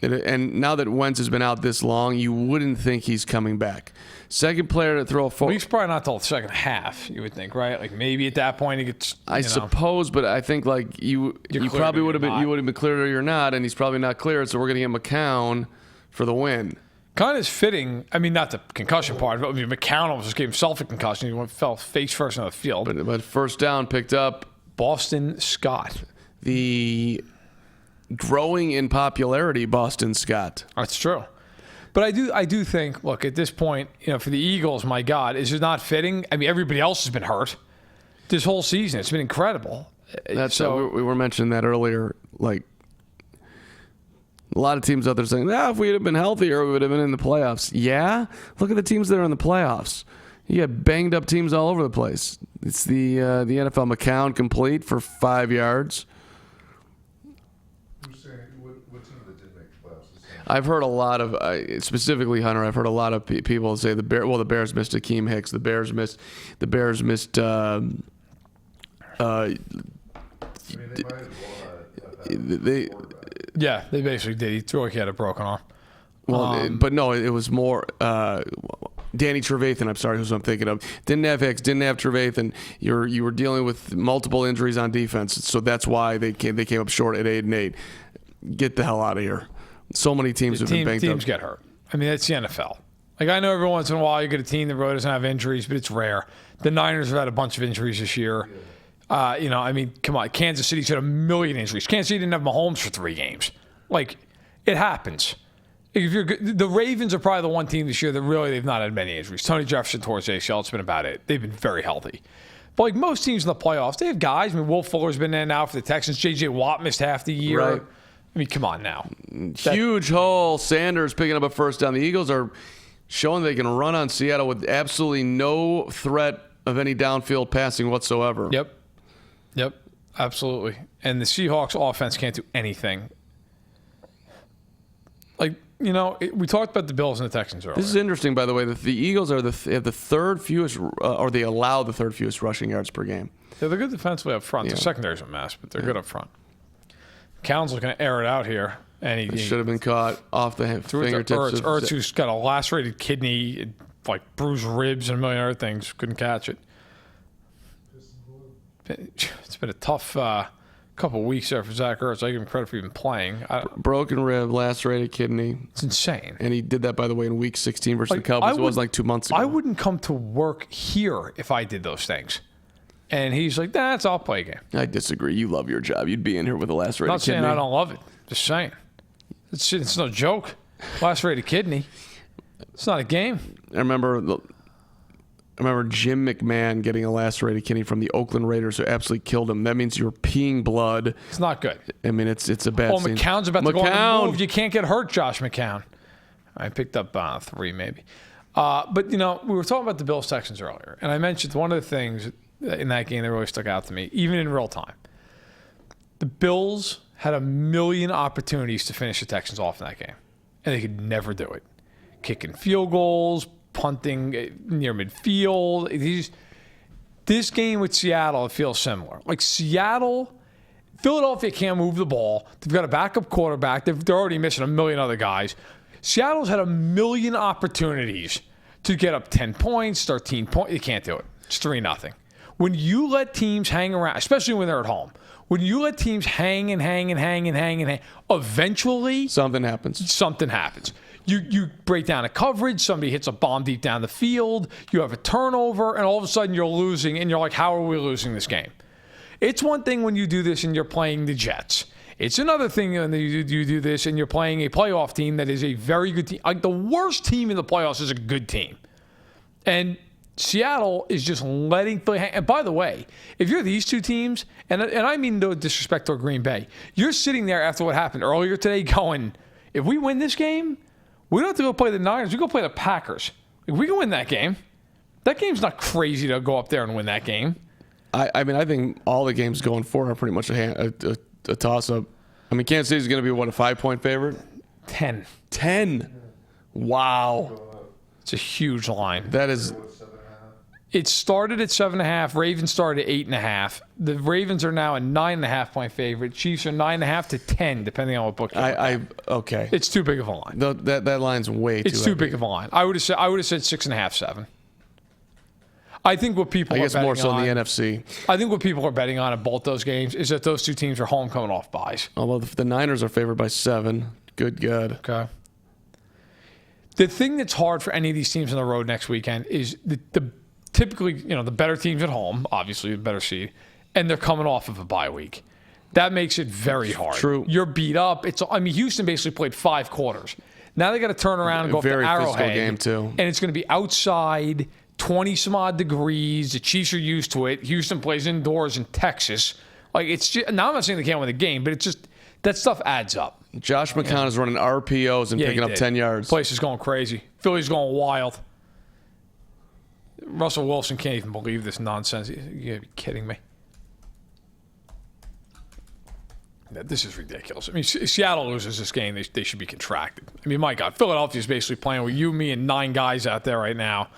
And now that Wentz has been out this long, you wouldn't think he's coming back. Second player to throw a Well, he's probably not till the second half, you would think, right? Like maybe at that point he gets. I suppose, but I think like you cleared probably or would have you're been not. you would have been cleared or you're not, and he's probably not cleared. So we're gonna get McCown for the win. Kind of is fitting. I mean, not the concussion part, but I mean, McCown almost gave himself a concussion. He fell face first on the field. But first down picked up Boston Scott. the growing in popularity Boston Scott. That's true. But I do think, look, at this point, for the Eagles, my God, is it not fitting? I mean, everybody else has been hurt this whole season. It's been incredible. That's so we were mentioning that earlier. Like a lot of teams out there saying, if we'd have been healthier, we would have been in the playoffs. Yeah, look at the teams that are in the playoffs. You got banged up teams all over the place. It's the NFL. McCown complete for 5 yards. Who's saying what team that did make the playoffs? I've heard a lot of, specifically Hunter. I've heard a lot of people say the Bears missed Akeem Hicks. The Bears missed. I mean, they might as well have they. yeah, they basically did. He threw like he had a broken arm. Well, but no, it was more Danny Trevathan. I'm sorry, who's I'm thinking of. Didn't have Hicks, didn't have Trevathan. You were dealing with multiple injuries on defense, so that's why they came up short at 8-8. Get the hell out of here. So many teams have been banged Teams up. get hurt. I mean, that's the NFL. Like, I know every once in a while you get a team that really doesn't have injuries, but it's rare. The Niners have had a bunch of injuries this year. I mean, come on. Kansas City's had a million injuries. Kansas City didn't have Mahomes for 3 games. Like, it happens. If you're good, the Ravens are probably the one team this year that really they've not had many injuries. Tony Jefferson tore his ACL. It's been about it. They've been very healthy. But like most teams in the playoffs, they have guys. I mean, Will Fuller's been there now for the Texans. J.J. Watt missed half the year. Right. I mean, come on now. Huge hole. Sanders picking up a first down. The Eagles are showing they can run on Seattle with absolutely no threat of any downfield passing whatsoever. Yep, absolutely. And the Seahawks offense can't do anything. Like, we talked about the Bills and the Texans earlier. This is interesting, by the way, that the Eagles are have the third fewest, or they allow the third fewest rushing yards per game. Yeah, they're good defensively up front. Yeah. Their secondary's a mess, but they're good up front. Cowan's looking to air it out here. And he Should have been caught off the threw it to fingertips. Ertz, who's got a lacerated kidney, like bruised ribs and a million other things. Couldn't catch it. It's been a tough couple of weeks there for Zach Ertz. I give him credit for even playing. Broken rib, lacerated kidney. It's insane. And he did that, by the way, in Week 16 versus the Cowboys. It was like 2 months ago. I wouldn't come to work here if I did those things. And he's like, that's I'll play a game. I disagree. You love your job. You'd be in here with a lacerated I'm not saying kidney. I don't love it. Just saying. It's no joke. Lacerated kidney. It's not a game. I remember Jim McMahon getting a lacerated kidney from the Oakland Raiders, who absolutely killed him. That means you're peeing blood. It's not good. I mean, it's a bad scene. McCown's about to go on the move. You can't get hurt, Josh McCown. I picked up 3 maybe. But, we were talking about the Bills-Texans earlier, and I mentioned one of the things in that game that really stuck out to me, even in real time. The Bills had a million opportunities to finish the Texans off in that game, and they could never do it. Kicking field goals, punting near midfield. This game with Seattle, it feels similar. Like Philadelphia can't move the ball. They've got a backup quarterback. They're already missing a million other guys. Seattle's had a million opportunities to get up 10 points, 13 points. They can't do it. It's 3-0. When you let teams hang around, especially when they're at home, when you let teams hang, eventually Something happens. You break down a coverage, somebody hits a bomb deep down the field, you have a turnover, and all of a sudden you're losing, and you're like, how are we losing this game? It's one thing when you do this and you're playing the Jets. It's another thing when you do this and you're playing a playoff team that is a very good team. Like, the worst team in the playoffs is a good team. And Seattle is just letting Philly hang. And by the way, if you're these two teams, and I mean no disrespect to Green Bay, you're sitting there after what happened earlier today going, if we win this game, we don't have to go play the Niners. We go play the Packers. If we can win that game, that game's not crazy to go up there and win that game. I mean, I think all the games going forward are pretty much a toss-up. I mean, Kansas City's going to be, what, a 5-point favorite? 10. 10. Wow. It's a huge line. That is... It started at 7.5. Ravens started at 8.5. The Ravens are now a 9.5 point favorite. Chiefs are 9.5 to 10, depending on what book you look at. Okay. It's too big of a line. That line's way too. It's too big of a line. I would have said 6.5, 7. I think what people I are guess betting more so on, in the NFC. I think what people are betting on at both those games is that those two teams are home coming off byes. Although the Niners are favored by 7. Good God. Okay. The thing that's hard for any of these teams on the road next weekend is the typically, the better teams at home, obviously the better seed, and they're coming off of a bye week. That makes it very hard. True. You're beat up. Houston basically played 5 quarters. Now they got to turn around and go up to Very physical Arrowhead. game, too. And it's going to be outside, 20-some-odd degrees. The Chiefs are used to it. Houston plays indoors in Texas. It's just, now I'm not saying they can't win the game, but it's just that stuff adds up. Josh McCown is running RPOs and picking up 10 yards. Place is going crazy. Philly's going wild. Russell Wilson can't even believe this nonsense. You gotta be kidding me. This is ridiculous. I mean, Seattle loses this game, they should be contracted. I mean, my God, Philadelphia's basically playing with you, me, and 9 guys out there right now,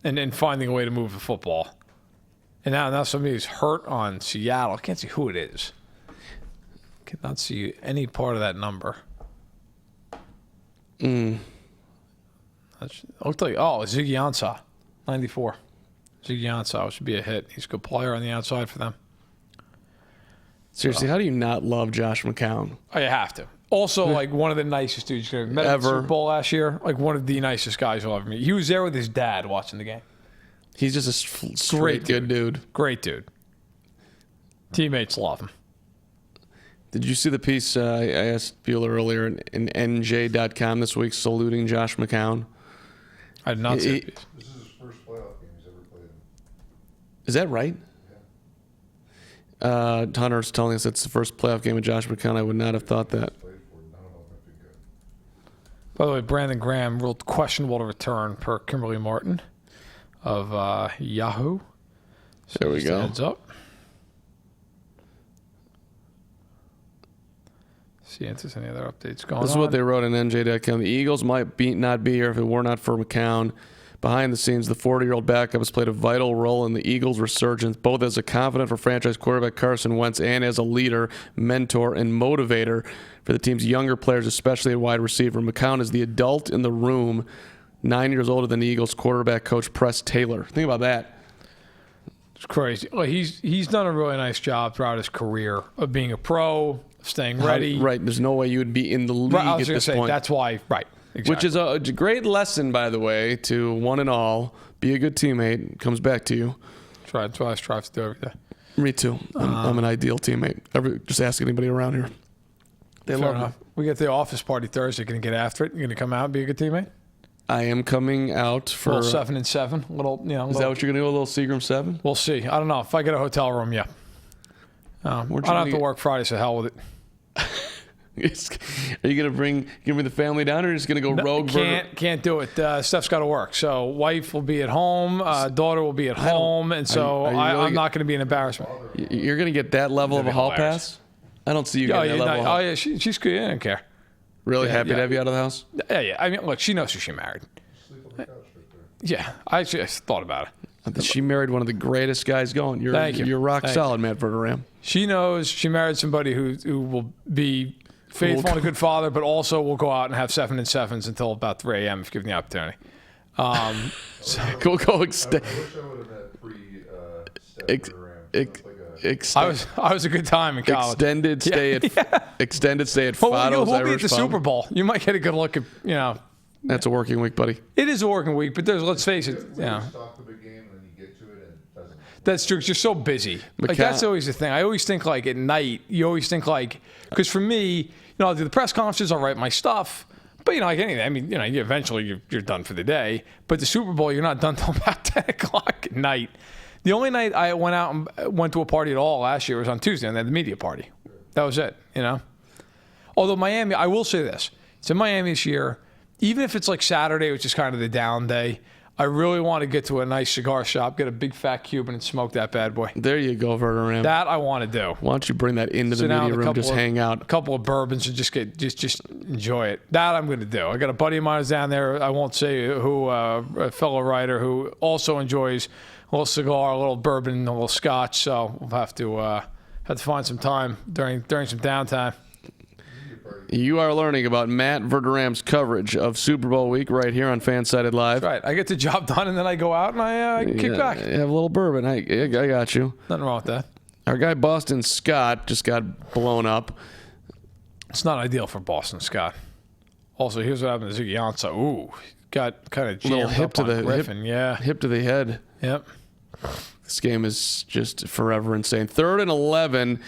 and finding a way to move the football. And now somebody's hurt on Seattle. I can't see who it is. Cannot see any part of that number. It looked like, Ziggy Ansah. 94. Ziggy Ansah should be a hit. He's a good player on the outside for them. Seriously, how do you not love Josh McCown? Oh, you have to. Also, one of the nicest dudes you met at the Super Bowl last year. One of the nicest guys you'll ever meet. He was there with his dad watching the game. He's just a straight good dude. Great dude. Teammates love him. Did you see the piece I asked Bueller earlier in NJ.com this week saluting Josh McCown? I did not see it. This is his first playoff game he's ever played in. Is that right? Yeah. Hunter's telling us it's the first playoff game of Josh McCown. I would not have thought that. Played for none of them have been good. By the way, Brandon Graham ruled questionable to return per Kimberly Martin of Yahoo. So There we just a go. Heads up. See if there's any other updates going on. This is what they wrote in NJ.com. The Eagles might not be here if it were not for McCown. Behind the scenes, the 40-year-old backup has played a vital role in the Eagles' resurgence, both as a confident for franchise quarterback Carson Wentz and as a leader, mentor, and motivator for the team's younger players, especially at wide receiver. McCown is the adult in the room, 9 years older than the Eagles' quarterback coach Press Taylor. Think about that. It's crazy. Well, he's done a really nice job throughout his career of being a pro, staying ready. Right. There's no way you would be in the league I was at going to this say, point. that's why, right. Exactly. Which is a great lesson, by the way, to one and all. Be a good teammate. It comes back to you. That's what I strive to do every day. Me too. I'm an ideal teammate. Just ask anybody around here. They Fair love me. enough. We get the office party Thursday. Going to get after it? You're going to come out and be a good teammate? I am coming out for... Little 7 and 7. Little, Is that what you're going to do? A little Seagram 7? We'll see. I don't know. If I get a hotel room, yeah. I don't have to work Friday, so hell with it. Are you going to bring the family down, or are you just going to go rogue? Can't do it. Stuff's got to work. So wife will be at home, daughter will be at home, and so I'm not going to be an embarrassment. You're going to get that level of a hall pass? I don't see you getting that level. Oh yeah, she's good. I don't care. Really happy to have you out of the house? Yeah. I mean, look, she knows who she married. Sleep on the couch right there. Yeah, I just thought about it. She married one of the greatest guys going. Thank you. You're rock Thank solid, Matt Verderam. She knows she married somebody who will be faithful and a good father, but also will go out and have 7 and 7s until about 3 a.m. if given the opportunity. Go extend. I wish I would have met pre-Steph I was a good time in college. Extended stay at Fado's We'll be at Irish the Pub. Super Bowl. You might get a good look at, That's a working week, buddy. It is a working week, but let's face it, Stop the big game and then you get to it and it doesn't. that's true. 'Cause you're so busy. That's always the thing. I always think at night, you always think because for me, I'll do the press conferences, I'll write my stuff. But, like anything, I mean, eventually you're done for the day. But the Super Bowl, you're not done till about 10 o'clock at night. The only night I went out and went to a party at all last year was on Tuesday, and they had the media party. That was it, Although Miami, I will say this. It's in Miami this year. Even if it's like Saturday, which is kind of the down day, I really want to get to a nice cigar shop, get a big fat Cuban, and smoke that bad boy. There you go, Verderam. That I want to do. Why don't you bring that into the media room, just hang out. A couple of bourbons and just enjoy it. That I'm going to do. I got a buddy of mine who's down there. I won't say who, a fellow writer who also enjoys little cigar, a little bourbon, a little scotch. So we'll have to find some time during some downtime. You are learning about Matt Verderam's coverage of Super Bowl week right here on FanSided Live. That's right. I get the job done, and then I go out and I kick back. Have a little bourbon. I got you. Nothing wrong with that. Our guy Boston Scott just got blown up. It's not ideal for Boston Scott. Also, here's what happened to Ziggy Ansah. Ooh, got kind of jammed Hip up to on the Griffin. hip to the head. Yep. This game is just forever insane. 3rd and 11.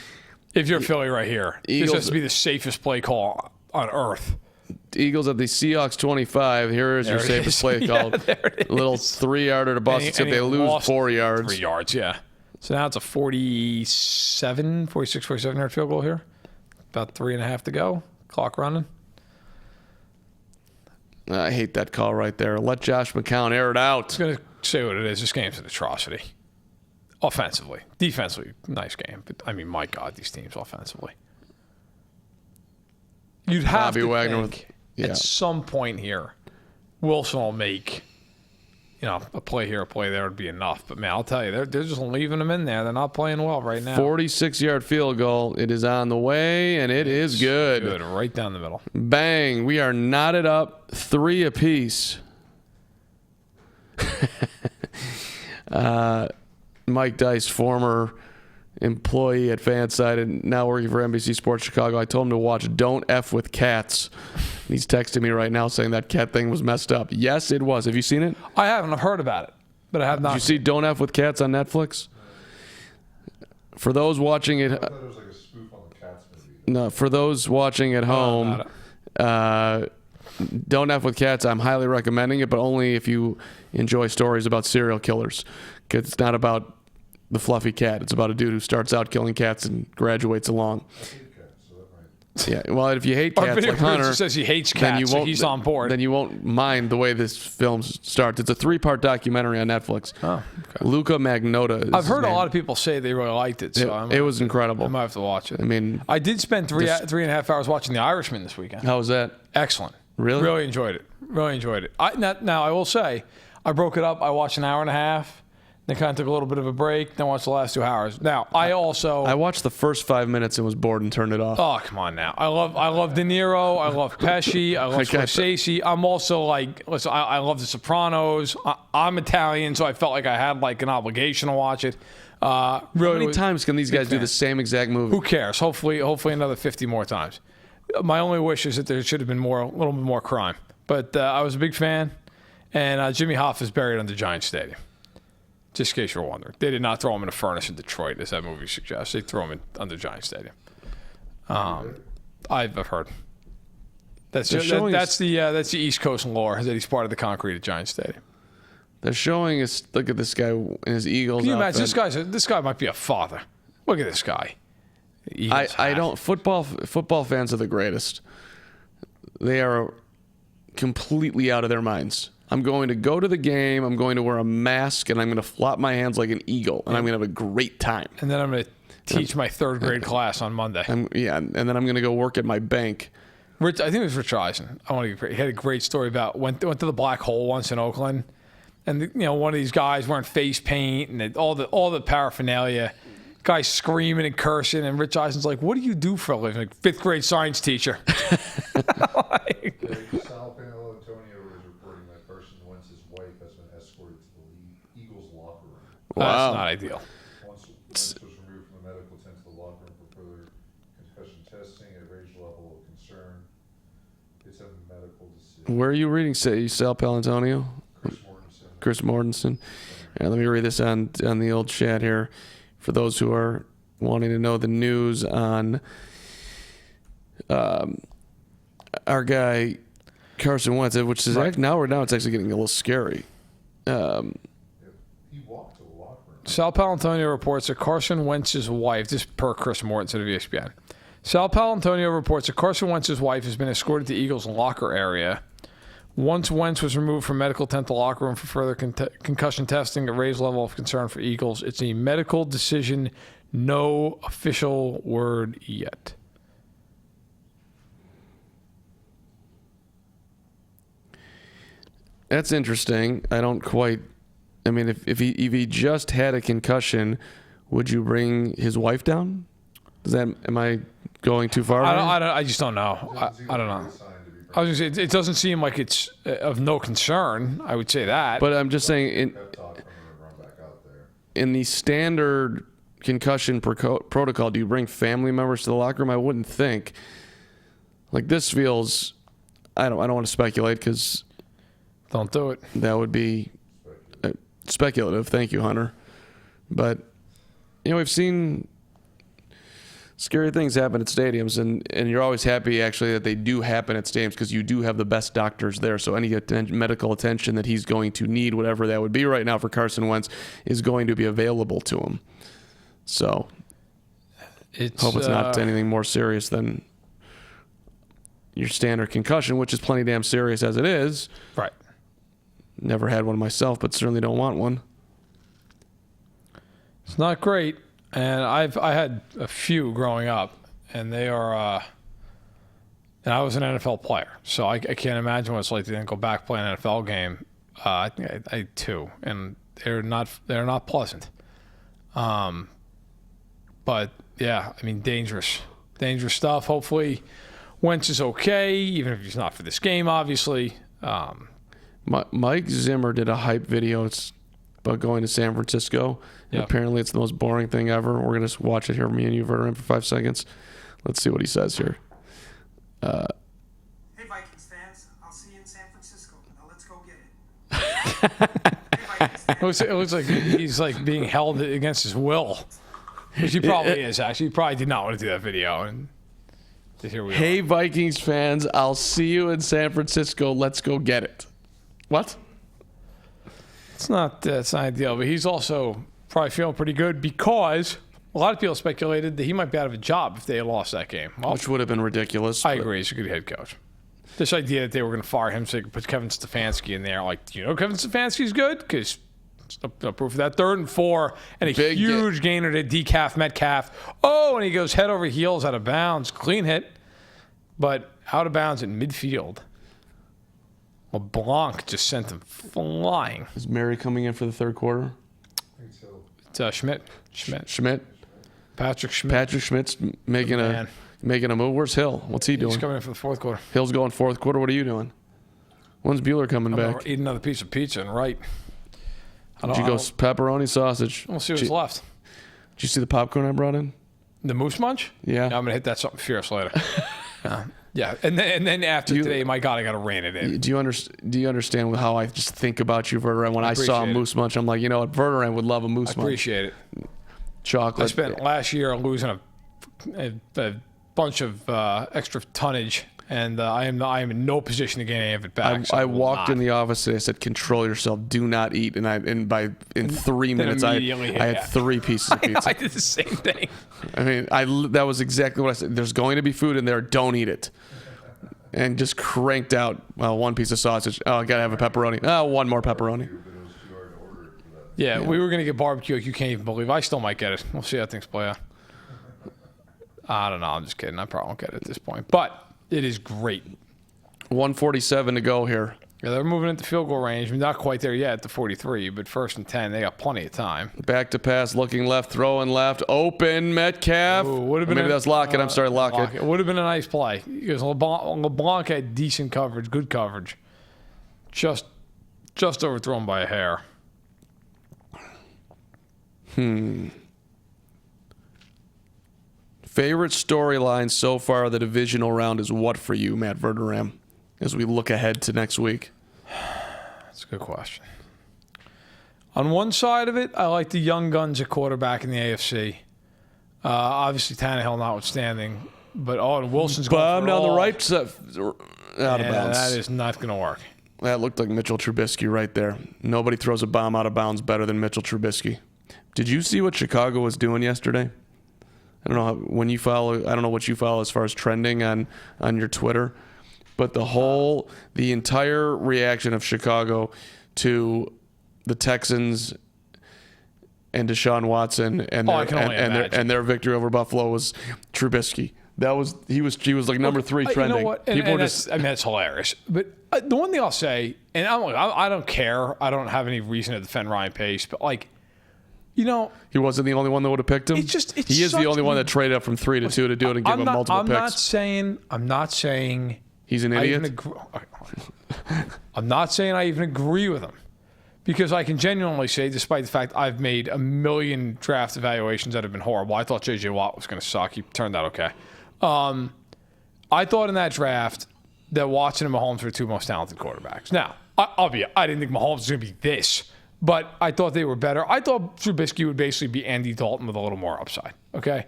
If you're Philly right here, Eagles, this has to be the safest play call on earth. Eagles at the Seahawks 25. Here is your safest play call. Little 3-yarder to Boston. Except they lose 4 yards. 3 yards, yeah. So now it's a 47-yard field goal here. About 3.5 to go. Clock running. I hate that call right there. Let Josh McCown air it out. I was going to say what it is. This game's an atrocity. Offensively. Defensively, nice game. But, I mean, my God, these teams offensively. You'd have Bobby to Wagner think at some point here, Wilson will make, a play here, a play there would be enough. But, man, I'll tell you, they're just leaving them in there. They're not playing well right now. 46-yard field goal. It is on the way, and it is good. Good, right down the middle. Bang. We are knotted up 3 apiece. Mike Dice, former employee at FanSided, now working for NBC Sports Chicago. I told him to watch Don't F with Cats. He's texting me right now saying that cat thing was messed up. Yes, it was. Have you seen it? I haven't. I've heard about it, but I have not. Did you see Don't F with Cats on Netflix? For those watching it, I thought it was like a spoof on the Cats movie. no. For those watching at home, Don't F with Cats. I'm highly recommending it, but only if you enjoy stories about serial killers. Because it's not about the fluffy cat. It's about a dude who starts out killing cats and graduates along. I hate cats, so that might. Yeah, well, if you hate Our cats video like Hunter, producer says he hates then cats, you so won't, he's on board. Then you won't mind the way this film starts. It's a 3-part documentary on Netflix. Oh, okay. Luca Magnotta. Is I've heard his a name. lot of people say they really liked it. So It was incredible. I might have to watch it. I mean, I did spend three and a half hours watching The Irishman this weekend. how was that? Excellent. Really? Really enjoyed it. Really enjoyed it. Now, I will say, I broke it up. I watched an hour and a half. Then kind of took a little bit of a break. Then watched the last 2 hours. Now, I watched the first 5 minutes and was bored and turned it off. Oh, come on now. I love De Niro. I love Pesci. I love Scorsese. I'm also like, listen, I love The Sopranos. I'm Italian, so I felt like I had like an obligation to watch it. Really, How many times can these guys do the same exact movie? Who cares? Hopefully another 50 more times. My only wish is that there should have been a little bit more crime. But I was a big fan, and Jimmy Hoffa is buried under Giant Stadium. Just in case you're wondering, they did not throw him in a furnace in Detroit, as that movie suggests. They threw him under Giant Stadium. I've heard. That's the East Coast lore, that he's part of the concrete at Giant Stadium. They're showing us. Look at this guy in his Eagles. Can you imagine outfit. this guy might be a father. Look at this guy. I don't. Football fans are the greatest. They are completely out of their minds. I'm going to go to the game. I'm going to wear a mask, and I'm going to flop my hands like an eagle, and I'm going to have a great time. And then I'm going to teach my 3rd grade class on Monday. And then I'm going to go work at my bank. I think it was Rich Eisen. He had a great story about went to the black hole once in Oakland, and one of these guys wearing face paint and all the paraphernalia. Guy screaming and cursing, and Rich Eisen's like, "What do you do for a living?" Like, 5th grade science teacher. Sal Antonio was reporting that Carson Wentz's wife has been escorted to the Eagles locker room. Wow. That's not ideal. Once Wentz was removed from the medical tent to the locker room for further concussion testing at a raised level of concern. It's a medical decision. Where are you reading? Sal Palantonio? Chris Mortensen. Let me read this on the old chat here. For those who are wanting to know the news on our guy Carson Wentz, which is now it's actually getting a little scary. He walked to the locker room. Sal Palantonio reports that Carson Wentz's wife, this per Chris Mortensen of ESPN. Sal Palantonio reports that Carson Wentz's wife has been escorted to the Eagles' locker area. Once Wentz was removed from medical tent to locker room for further concussion testing, a raised level of concern for Eagles. It's a medical decision, no official word yet. That's interesting. I don't quite I mean, if he just had a concussion, would you bring his wife down? Am I going too far? I just don't know. I don't know. I was gonna say, it doesn't seem like it's of no concern. I would say that. But I'm just saying, in the standard concussion protocol, do you bring family members to the locker room? I wouldn't think. Like, this feels, I don't want to speculate because don't do it. That would be speculative. Thank you, Hunter. But we've seen scary things happen at stadiums, and you're always happy actually that they do happen at stadiums because you do have the best doctors there. So any medical attention that he's going to need, whatever that would be right now for Carson Wentz, is going to be available to him. So hope it's not anything more serious than your standard concussion, which is plenty damn serious as it is. Right. Never had one myself, but certainly don't want one. It's not great. And I had a few growing up, and they are. And I was an NFL player, so I can't imagine what it's like to then go back play an NFL game. I think I had two, and they're not pleasant. But yeah, I mean, dangerous stuff. Hopefully, Wentz is okay, even if he's not for this game, obviously. Mike Zimmer did a hype video. It's about going to San Francisco. Yep. Apparently, it's the most boring thing ever. We're going to watch it here, me and you, Verderam, for 5 seconds. Let's see what he says here. Hey, Vikings fans. I'll see you in San Francisco. Now let's go get it. Hey, Vikings fans. It looks like he's like being held against his will. Which he probably is, actually. He probably did not want to do that video. And here we are. Hey, Vikings fans. I'll see you in San Francisco. Let's go get it. What? It's not ideal, but he's also probably feeling pretty good because a lot of people speculated that he might be out of a job if they had lost that game. Well, which would have been ridiculous. I agree. He's a good head coach. This idea that they were going to fire him so they could put Kevin Stefanski in there, like, do you know Kevin Stefanski's good? Because no proof of that. 3rd and 4, and a huge gainer to decaf Metcalf. Oh, and he goes head over heels out of bounds. Clean hit, but out of bounds at midfield. LeBlanc just sent him flying. Is Mary coming in for the third quarter? It's Schmidt. Patrick Schmidt. Patrick Schmidt's making a move. Where's Hill? What's he doing? He's coming in for the fourth quarter. Hill's going fourth quarter. What are you doing? When's Bueller coming back? Eat another piece of pizza and right. Did you go pepperoni sausage? We'll see what's left. Did you see the popcorn I brought in? The Moose Munch? Yeah. I'm going to hit that something fierce later. Yeah, and then after today, my God, I got to rein it in. Do you understand how I just think about you, Verderam? When I saw a Moose Munch, I'm like, you know what, Verderam would love a Moose Munch. I appreciate it. Chocolate. I spent last year losing a bunch of extra tonnage, and I am in no position to gain any of it back. I walked in the office and I said, "Control yourself. Do not eat." And in 3 minutes, I had 3 pieces of pizza. I did the same thing. I mean, that was exactly what I said. There's going to be food in there. Don't eat it. And just cranked out 1 piece of sausage. Oh, I gotta have a pepperoni. Oh, 1 more pepperoni. Yeah, we were gonna get barbecue. You can't even believe. I still might get it. We'll see how things play out. I don't know. I'm just kidding. I probably won't get it at this point. But it is great. 1:47 to go here. Yeah, they're moving into field goal range. I mean, not quite there yet at the 43, but 1st and 10. They got plenty of time. Back to pass, looking left, throwing left, open, Metcalf. Ooh, maybe that's Lockett. I'm sorry, Lockett. It would have been a nice play because LeBlanc had decent coverage, good coverage. Just overthrown by a hair. Favorite storyline so far of the divisional round is what for you, Matt Verderam, as we look ahead to next week? That's a good question. On one side of it, I like the young guns at quarterback in the AFC. Obviously, Tannehill notwithstanding. But and Wilson's going bomb for down all. the right side, out of bounds. That is not going to work. That looked like Mitchell Trubisky right there. Nobody throws a bomb out of bounds better than Mitchell Trubisky. Did you see what Chicago was doing yesterday? I don't know what you follow as far as trending on your Twitter, but the entire reaction of Chicago to the Texans and Deshaun Watson and their victory over Buffalo was Trubisky. He was like number 3 trending. You know what? People were that's, that's hilarious. But the one thing I'll say, and I don't care. I don't have any reason to defend Ryan Pace, but he wasn't the only one that would have picked him. It's he is the only one that traded up from 3 to 2 to do it and give him multiple picks. I'm not saying he's an idiot. I'm not saying I even agree with him, because I can genuinely say, despite the fact I've made a million draft evaluations that have been horrible, I thought J.J. Watt was going to suck. He turned out okay. I thought in that draft that Watson and Mahomes were the 2 most talented quarterbacks. Now, I didn't think Mahomes was going to be this, but I thought they were better. I thought Trubisky would basically be Andy Dalton with a little more upside, okay?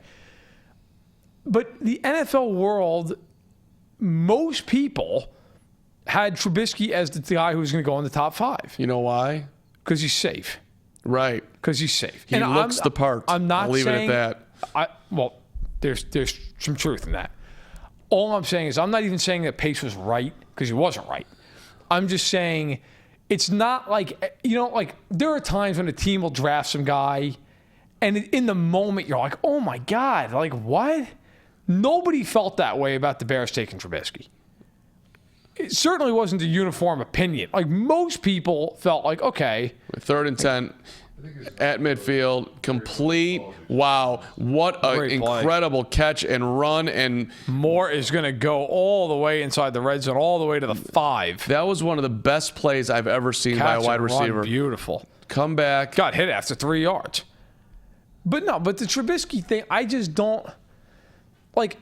But the NFL world, most people had Trubisky as the guy who was going to go in the top 5. You know why? Because he's safe. Right. Because he's safe. He looks the part. I'm not I'll leave saying, it at that. Well, there's some truth in that. All I'm saying is I'm not even saying that Pace was right, because he wasn't right. I'm just saying it's not like, there are times when a team will draft some guy and in the moment you're like, oh my God, like what? Nobody felt that way about the Bears taking Trubisky. It certainly wasn't a uniform opinion. Like most people felt like, okay. 3rd and 10 at midfield, complete. Wow, what an incredible catch and run. And Moore is going to go all the way inside the red zone, all the way to the 5. that was one of the best plays I've ever seen by a wide receiver. Beautiful. Come back. Got hit after 3 yards. But the Trubisky thing, I just don't, like,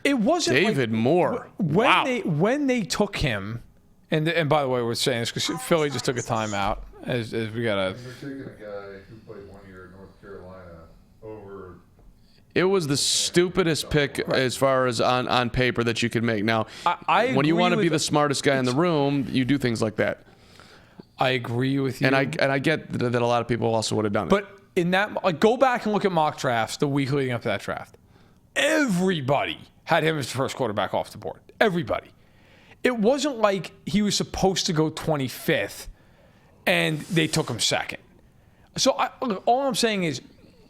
it wasn't David Moore. When they took him, and by the way, we're saying this because Philly just took a timeout. As we got They're taking a guy who played 1 year in North Carolina over. It was the stupidest pick as far as on paper that you could make. Now, when you agree want to be with the smartest guy in the room, you do things like that. I agree with you. And I get that a lot of people also would have done it. But in that, go back and look at mock drafts the week leading up to that draft. Everybody had him as the first quarterback off the board. Everybody. It wasn't like he was supposed to go 25th and they took him 2nd. So all I'm saying is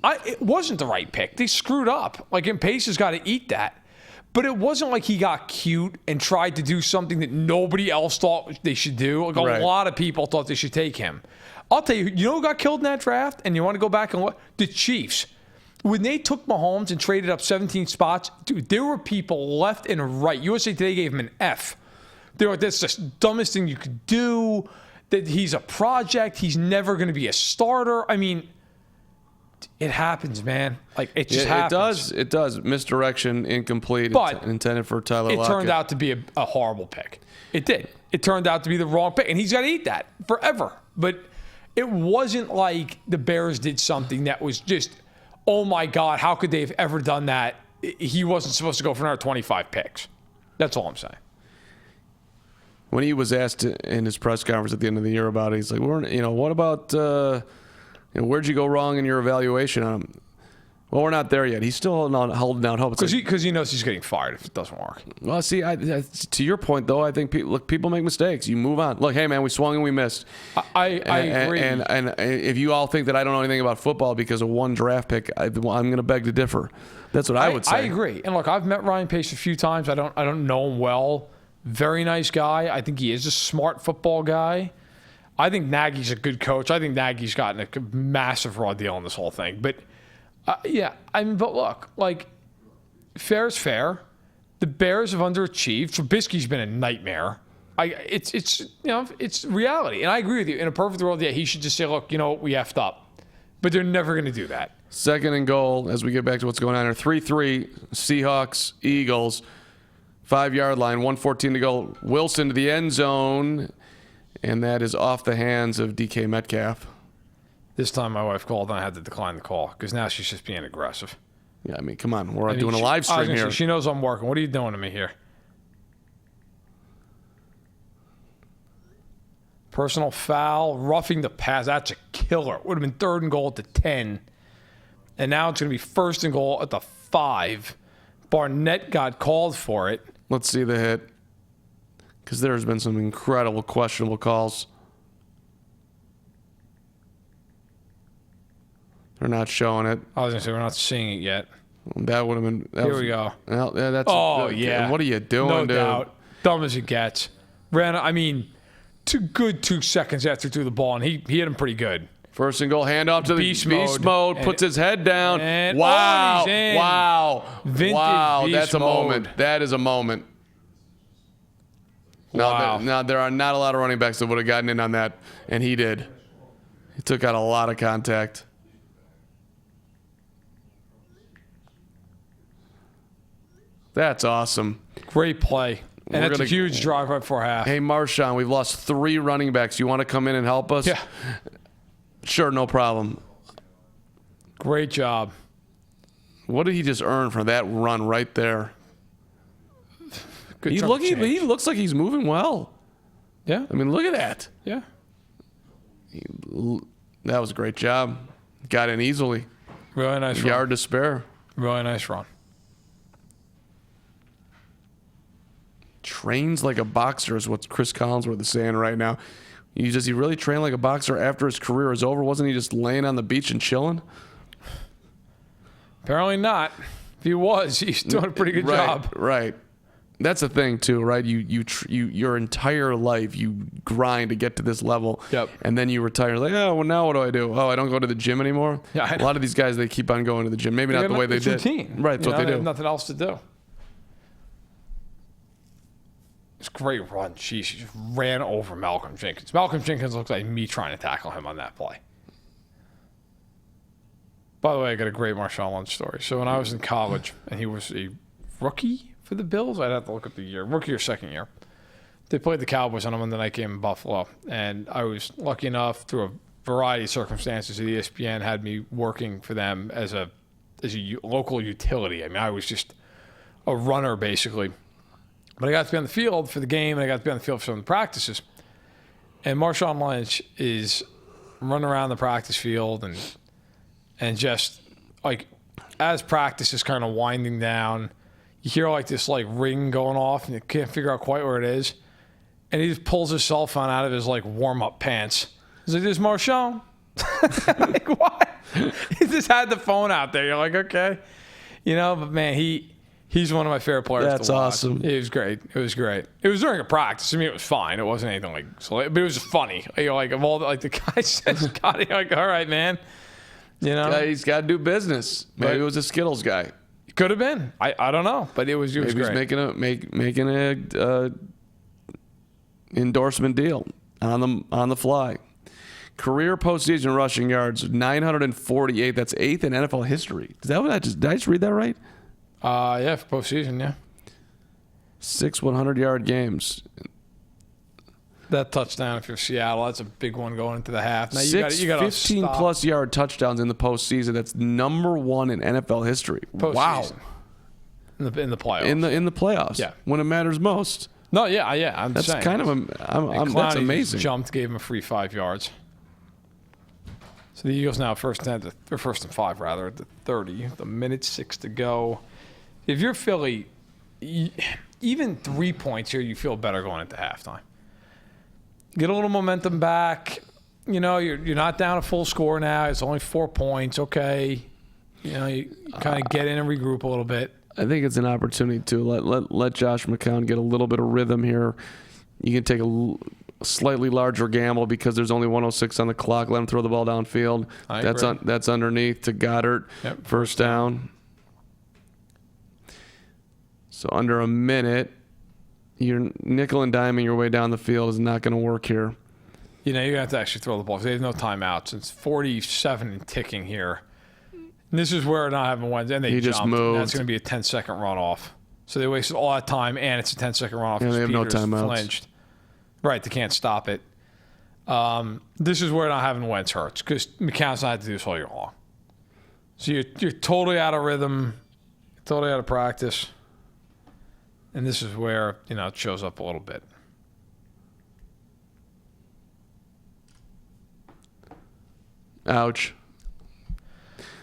it wasn't the right pick. They screwed up. And Pace has got to eat that. But it wasn't like he got cute and tried to do something that nobody else thought they should do. A lot of people thought they should take him. I'll tell you, who got killed in that draft? And you want to go back and look? The Chiefs. When they took Mahomes and traded up 17 spots, dude, there were people left and right. USA Today gave him an F. They were like, that's the dumbest thing you could do. That he's a project. He's never going to be a starter. I mean, it happens, man. It just happens. It does. Misdirection, incomplete, but intended for Tyler Lockett. It turned out to be a horrible pick. It did. It turned out to be the wrong pick, and he's got to eat that forever. But it wasn't like the Bears did something that was just, oh my God, how could they have ever done that? He wasn't supposed to go for another 25 picks. That's all I'm saying. When he was asked in his press conference at the end of the year about it, he's like, what about, where'd you go wrong in your evaluation on him? Well, we're not there yet. He's still holding out hope. Because he knows he's getting fired if it doesn't work. Well, see, to your point, though, I think people make mistakes. You move on. Look, hey, man, we swung and we missed. I agree. And if you all think that I don't know anything about football because of one draft pick, I'm going to beg to differ. That's what I would say. I agree. And look, I've met Ryan Pace a few times. I don't know him well. Very nice guy. I think he is a smart football guy. I think Nagy's a good coach. I think Nagy's gotten a massive raw deal on this whole thing. But but look, fair is fair. The Bears have underachieved. Trubisky's been a nightmare. It's reality. And I agree with you. In a perfect world, he should just say, look, we effed up. But they're never going to do that. 2nd and goal, as we get back to what's going on here. 3-3, Seahawks, Eagles. 5-yard line, 1:14 to go. Wilson to the end zone, and that is off the hands of DK Metcalf. This time my wife called, and I had to decline the call because now she's just being aggressive. Yeah, I mean, come on. We're doing a live stream here. She knows I'm working. What are you doing to me here? Personal foul, roughing the pass. That's a killer. It would have been 3rd and goal at the 10. And now it's going to be 1st and goal at the 5. Barnett got called for it. Let's see the hit. Because there's been some incredible questionable calls. They're not showing it. I was going to say, we're not seeing it yet. That would have been. Here we go. Well, yeah, that's. Oh, yeah. What are you doing, No dude? doubt. Dumb as it gets. Ran, 2 seconds after he threw the ball, and he hit him pretty good. First and goal, handoff to the Beast beast mode. mode, puts his head down. And Wow. he's in. Wow. Vintage wow. beast That's a mode. moment. That is a moment. Wow. Now, there are not a lot of running backs that would have gotten in on that, and he did. He took out a lot of contact. That's awesome. Great play. And We're that's a gonna- huge drive right before half. Hey, Marshawn, we've lost 3 running backs. You want to come in and help us? Yeah. Sure, no problem. Great job. What did he just earn for that run right there? Good He chunk of change. looks like he's moving well. Yeah. I mean, look at that. Yeah. That was a great job. Got in easily. Really nice run. Yard to spare. Really nice run. Trains like a boxer is what Chris Collinsworth is saying right now. Does he really train like a boxer after his career is over? Wasn't he just laying on the beach and chilling? Apparently not. If he was, he's doing a pretty good job. Right. That's the thing too, right? Your entire life you grind to get to this level. Yep. And then you retire. Like, oh, well, now what do I do? Oh, I don't go to the gym anymore. Yeah, I a know. lot of these guys, they keep on going to the gym. Maybe not the way they it's did. routine. Right. That's what they They do. have nothing else to do. It's a great run. Jeez, he just ran over Malcolm Jenkins. Malcolm Jenkins looks like me trying to tackle him on that play. By the way, I got a great Marshawn Lynch story. So when I was in college and he was a rookie for the Bills, I'd have to look at the year, rookie or second year. They played the Cowboys on a Monday night game in Buffalo, and I was lucky enough through a variety of circumstances that ESPN had me working for them as a local utility. I mean, I was just a runner basically. But I got to be on the field for the game, and I got to be on the field for some of the practices. And Marshawn Lynch is running around the practice field and just, like, as practice is kind of winding down, you hear, like, this, like, ring going off, and you can't figure out quite where it is. And he just pulls his cell phone out of his, like, warm-up pants. He's like, "This is Marshawn." Like, what? He just had the phone out there. You're like, okay. But, man, He's one of my favorite players. That's to watch. awesome. It was great. It was great. It was during a practice. I mean, it was fine. It wasn't anything like, but it was just funny. Like of all the guys said, Scotty, like, all right, man. Yeah, he's got to do business. Maybe it was a Skittles guy. Could have been. I don't know, but it was Maybe great. he's making a endorsement deal on the fly. Career postseason rushing yards 948. That's 8th in NFL history. Did I just read that right? Yeah, for postseason, yeah. 6 100-yard games. That touchdown, if you're Seattle, that's a big one going into the half. Now you 6 got 15-plus yard touchdowns in the postseason. That's number 1 in NFL history. Wow. In the playoffs. In the playoffs. Yeah. When it matters most. No, yeah. I'm That's saying. kind of that's amazing. Jumped, gave him a free 5 yards. So the Eagles now first and 5 rather at the 30. The minute 6 to go. If you're Philly, even 3 points here, you feel better going into halftime. Get a little momentum back. You're not down a full score now. It's only 4 points. Okay. You kind of get in and regroup a little bit. I think it's an opportunity to let Josh McCown get a little bit of rhythm here. You can take a slightly larger gamble because there's only 106 on the clock. Let him throw the ball downfield. I agree. That's underneath to Goddard. Yep. First down. So under a minute, you're nickel and diming your way down the field is not going to work here. You're going to have to actually throw the ball. They have no timeouts. It's 47 and ticking here. And this is where not having one. Then they He jumped. just moved. And that's going to be a 10-second runoff. So they wasted all that time, and it's a 10-second runoff. And they have no Peters timeouts. Flinched. Right, they can't stop it. This is where not having Wentz hurts because McCown's not had to do this all year long. So you're totally out of rhythm, totally out of practice. And this is where, it shows up a little bit. Ouch.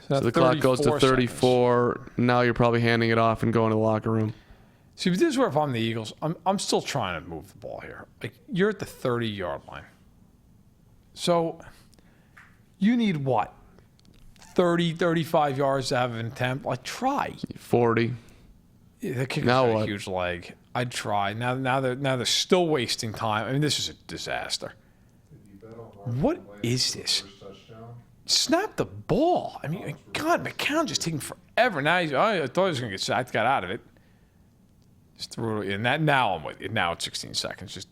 So the clock goes to 34. Seconds. Now you're probably handing it off and going to the locker room. See, but this is where if I'm the Eagles, I'm still trying to move the ball here. Like, you're at the 30-yard line. So you need what? 30, 35 yards to have an attempt, like try. 40. The kicker's Now got a what? huge leg. I'd try. Now they're still wasting time. I mean, this is a disaster. What is this? Snap the ball. I mean, God, McCown just taking forever. Now I thought he was going to get sacked. Got out of it. Just threw it in. Now I'm with you. Now it's 16 seconds. Just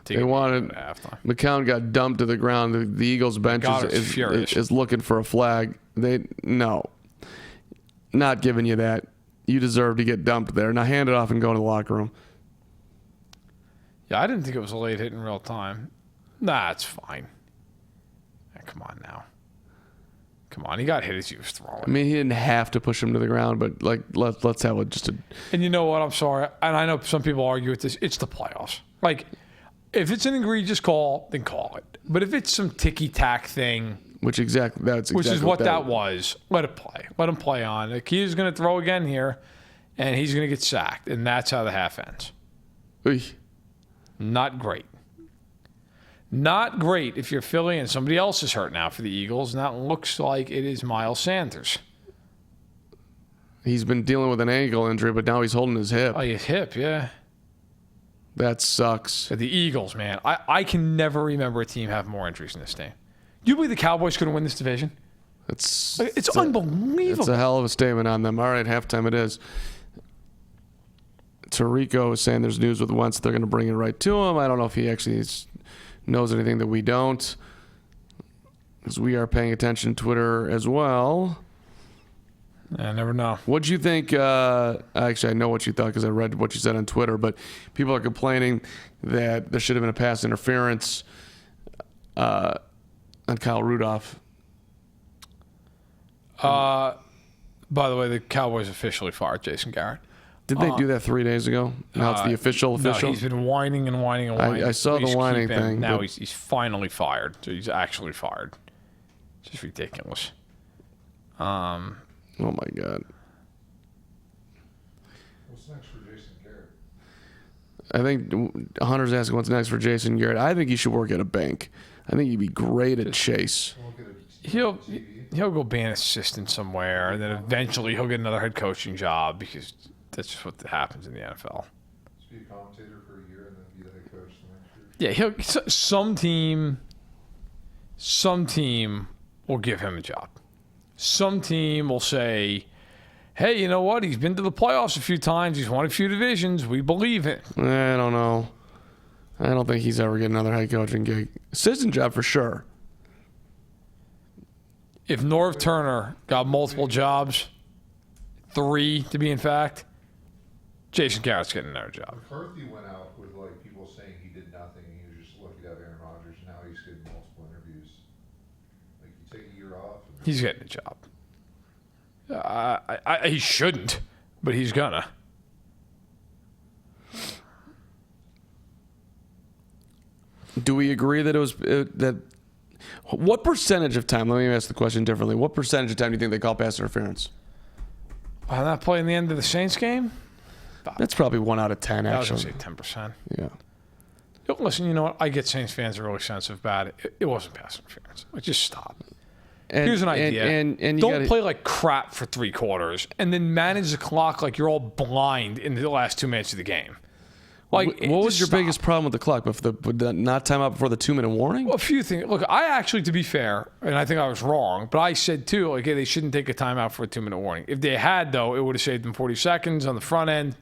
take They it wanted at halftime. McCown got dumped to the ground. The Eagles bench is looking for a flag. No, not giving you that. You deserve to get dumped there. Now hand it off and go to the locker room. Yeah, I didn't think it was a late hit in real time. Nah, it's fine. Come on now. Come on, he got hit as he was throwing. I mean, he didn't have to push him to the ground, but like let's have just a. And you know what? I'm sorry, and I know some people argue with this. It's the playoffs. Like, if it's an egregious call, then call it. But if it's some ticky-tack thing, Which is what that was, let it play. Let him play on. The key is going to throw again here, and he's going to get sacked, and that's how the half ends. Eesh. Not great. Not great if you're Philly and somebody else is hurt now for the Eagles, and that looks like it is Miles Sanders. He's been dealing with an ankle injury, but now he's holding his hip. Oh, his hip, yeah. That sucks. The Eagles, man. I can never remember a team have more injuries in this game. Do you believe the Cowboys couldn't win this division? It's unbelievable. It's a hell of a statement on them. All right, halftime it is. Tarico is saying there's news with Wentz. They're going to bring it right to him. I don't know if he actually knows anything that we don't, because we are paying attention to Twitter as well. I never know. What'd you think? Actually, I know what you thought because I read what you said on Twitter, but people are complaining that there should have been a pass interference on Kyle Rudolph. By the way, the Cowboys officially fired Jason Garrett. Did they do that 3 days ago? Now it's the official? No, he's been whining and whining and whining. I saw the Please whining keep him. thing. Now but he's finally fired. So he's actually fired. It's just ridiculous. oh my God. What's next for Jason Garrett? I think Hunter's asking what's next for Jason Garrett. I think he should work at a bank. I think he'd be great at Chase. He'll go be an assistant somewhere, and then eventually he'll get another head coaching job because that's just what happens in the NFL. Just be a commentator for a year and then be the head coach the next year. Yeah, some team will give him a job. Some team will say, hey, you know what? He's been to the playoffs a few times. He's won a few divisions. We believe it. I don't know. I don't think he's ever getting another head coaching gig. Assistant job for sure. If Norv Turner got multiple jobs, 3 to be in fact, Jason Garrett's getting another job. McCarthy went out with like people saying he did nothing and he was just lucky to have Aaron Rodgers. Now he's getting multiple interviews. Like you take a year off. He's getting a job. He shouldn't, but he's gonna. Do we agree that it was that? What percentage of time? Let me ask the question differently. What percentage of time do you think they call pass interference? I'm not playing the end of the Saints game. That's probably 1 out of 10. I was Actually, gonna say 10%. yeah. Listen, you know what? I get Saints fans are really sensitive about it. It wasn't pass interference. Like, just stop. And, Here's an idea. And you don't gotta, play like crap for 3 quarters and then manage the clock like you're all blind in the last 2 minutes of the game. Like, what was just your stop. biggest problem with the clock? With the not time out before the 2-minute warning? Well, a few things. Look, I actually, to be fair, and I think I was wrong, but I said too, like, hey, they shouldn't take a timeout for a 2-minute warning. If they had, though, it would have saved them 40 seconds on the front end.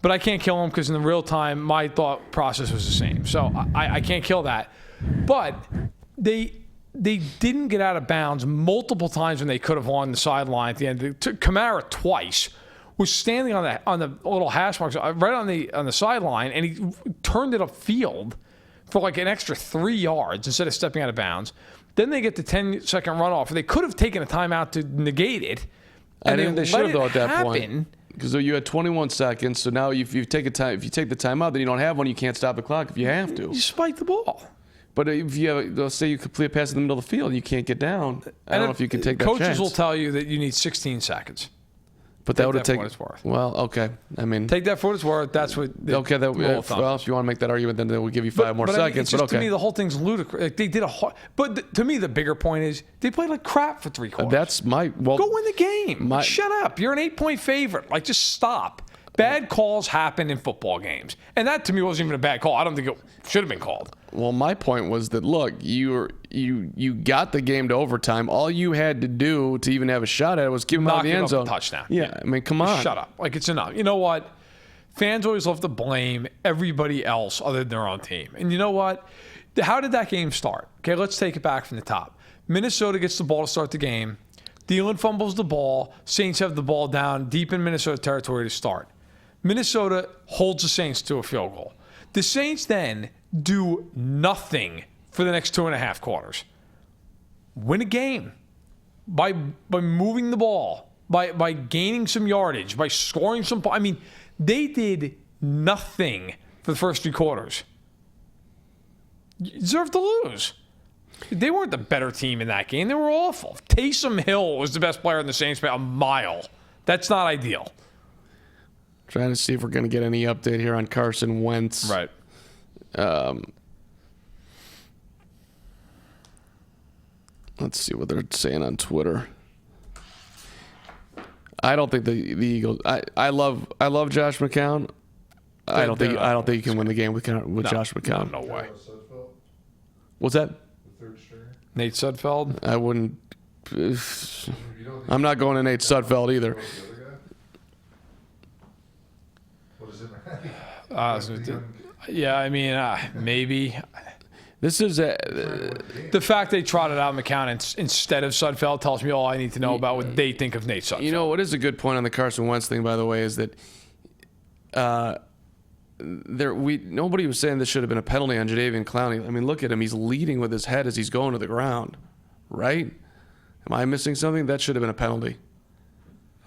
But I can't kill them because in the real time, my thought process was the same. So I can't kill that. But they didn't get out of bounds multiple times when they could have on the sideline at the end. Kamara twice was standing on the little hash marks right on the sideline, and he turned it upfield for like an extra 3 yards instead of stepping out of bounds. Then they get the 10-second runoff. They could have taken a timeout to negate it. And then they should have, though, at that happen. point. Because you had 21 seconds, so now if you take the timeout, then you don't have one. You can't stop the clock if you have to. You spike the ball. But if you have, let's say you complete a pass in the middle of the field, and you can't get down. I don't know if you can take that chance. Coaches will tell you that you need 16 seconds. But that would have Take that taken. for what it's worth. Well, okay. I mean, Take that for what it's worth. That's what. okay. That, well, if you want to make that argument, then we'll give you 5 more I mean, seconds. it's just, but okay. to me, the whole thing's ludicrous. Like, they did but to me, the bigger point is they played like crap for 3 quarters. That's my well. Go win the game. Shut up. You're an 8-point favorite. Like, just stop. Bad calls happen in football games, and that to me wasn't even a bad call. I don't think it should have been called. Well, my point was that look, you got the game to overtime. All you had to do to even have a shot at it was give them out of the end zone. Touchdown. Yeah, I mean, come on. Shut up. Like, it's enough. You know what? Fans always love to blame everybody else other than their own team. And you know what? How did that game start? Okay, let's take it back from the top. Minnesota gets the ball to start the game. Thielen fumbles the ball. Saints have the ball down deep in Minnesota territory to start. Minnesota holds the Saints to a field goal. The Saints then do nothing for the next 2.5 quarters. Win a game by moving the ball, by gaining some yardage, by scoring some. I mean, they did nothing for the first 3 quarters. You deserve to lose. They weren't the better team in that game. They were awful. Taysom Hill was the best player in the Saints by a mile. That's not ideal. Trying to see if we're going to get any update here on Carson Wentz. Right. Let's see what they're saying on Twitter. I don't think the Eagles. I love Josh McCown. I don't think you can win the game with Josh McCown. No way. Sudfeld, What's that? the third stringer. Nate Sudfeld. I wouldn't. You don't think I'm not going to Nate Sudfeld either. the other guy? What does it matter? Yeah, I mean, maybe. This is The fact they trotted out McCown instead of Sudfeld tells me all I need to know about what they think of Nate Sudfeld. You know what is a good point on the Carson Wentz thing, by the way, is that nobody was saying this should have been a penalty on Jadeveon Clowney. I mean, look at him; he's leading with his head as he's going to the ground, right? Am I missing something? That should have been a penalty.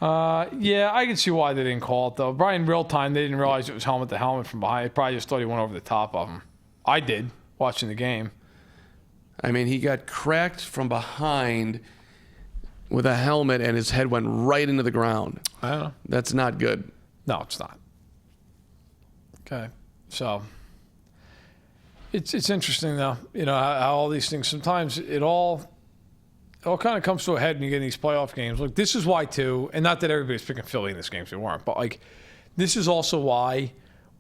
Yeah, I can see why they didn't call it, though. Probably in real time, they didn't realize it was helmet to helmet from behind. They probably just thought he went over the top of him. I did, watching the game. I mean, he got cracked from behind with a helmet, and his head went right into the ground. I don't know. That's not good. No, it's not. Okay, so it's interesting, though. You know, how all these things, sometimes it all kind of comes to a head when you get in these playoff games. Look, this is why, too, and not that everybody's picking Philly in this game, so they weren't, but, like, this is also why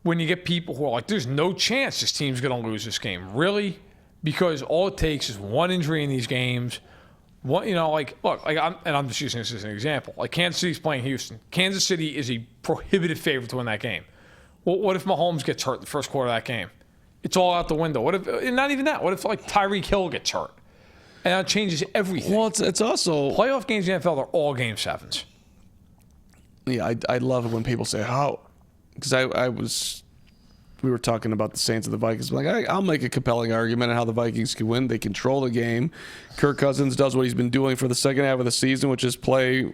when you get people who are like, there's no chance this team's going to lose this game. Really? Because all it takes is one injury in these games. One, you know, like, look, like I'm just using this as an example. Like, Kansas City's playing Houston. Kansas City is a prohibitive favorite to win that game. Well, what if Mahomes gets hurt in the first quarter of that game? It's all out the window. What if, and not even that, what if, like, Tyreek Hill gets hurt? And that changes everything. Well, it's also Playoff games in the NFL are all game 7s. Yeah, I love it when people say how, because we were talking about the Saints and the Vikings. Like, I'll make a compelling argument on how the Vikings can win. They control the game. Kirk Cousins does what he's been doing for the second half of the season, which is play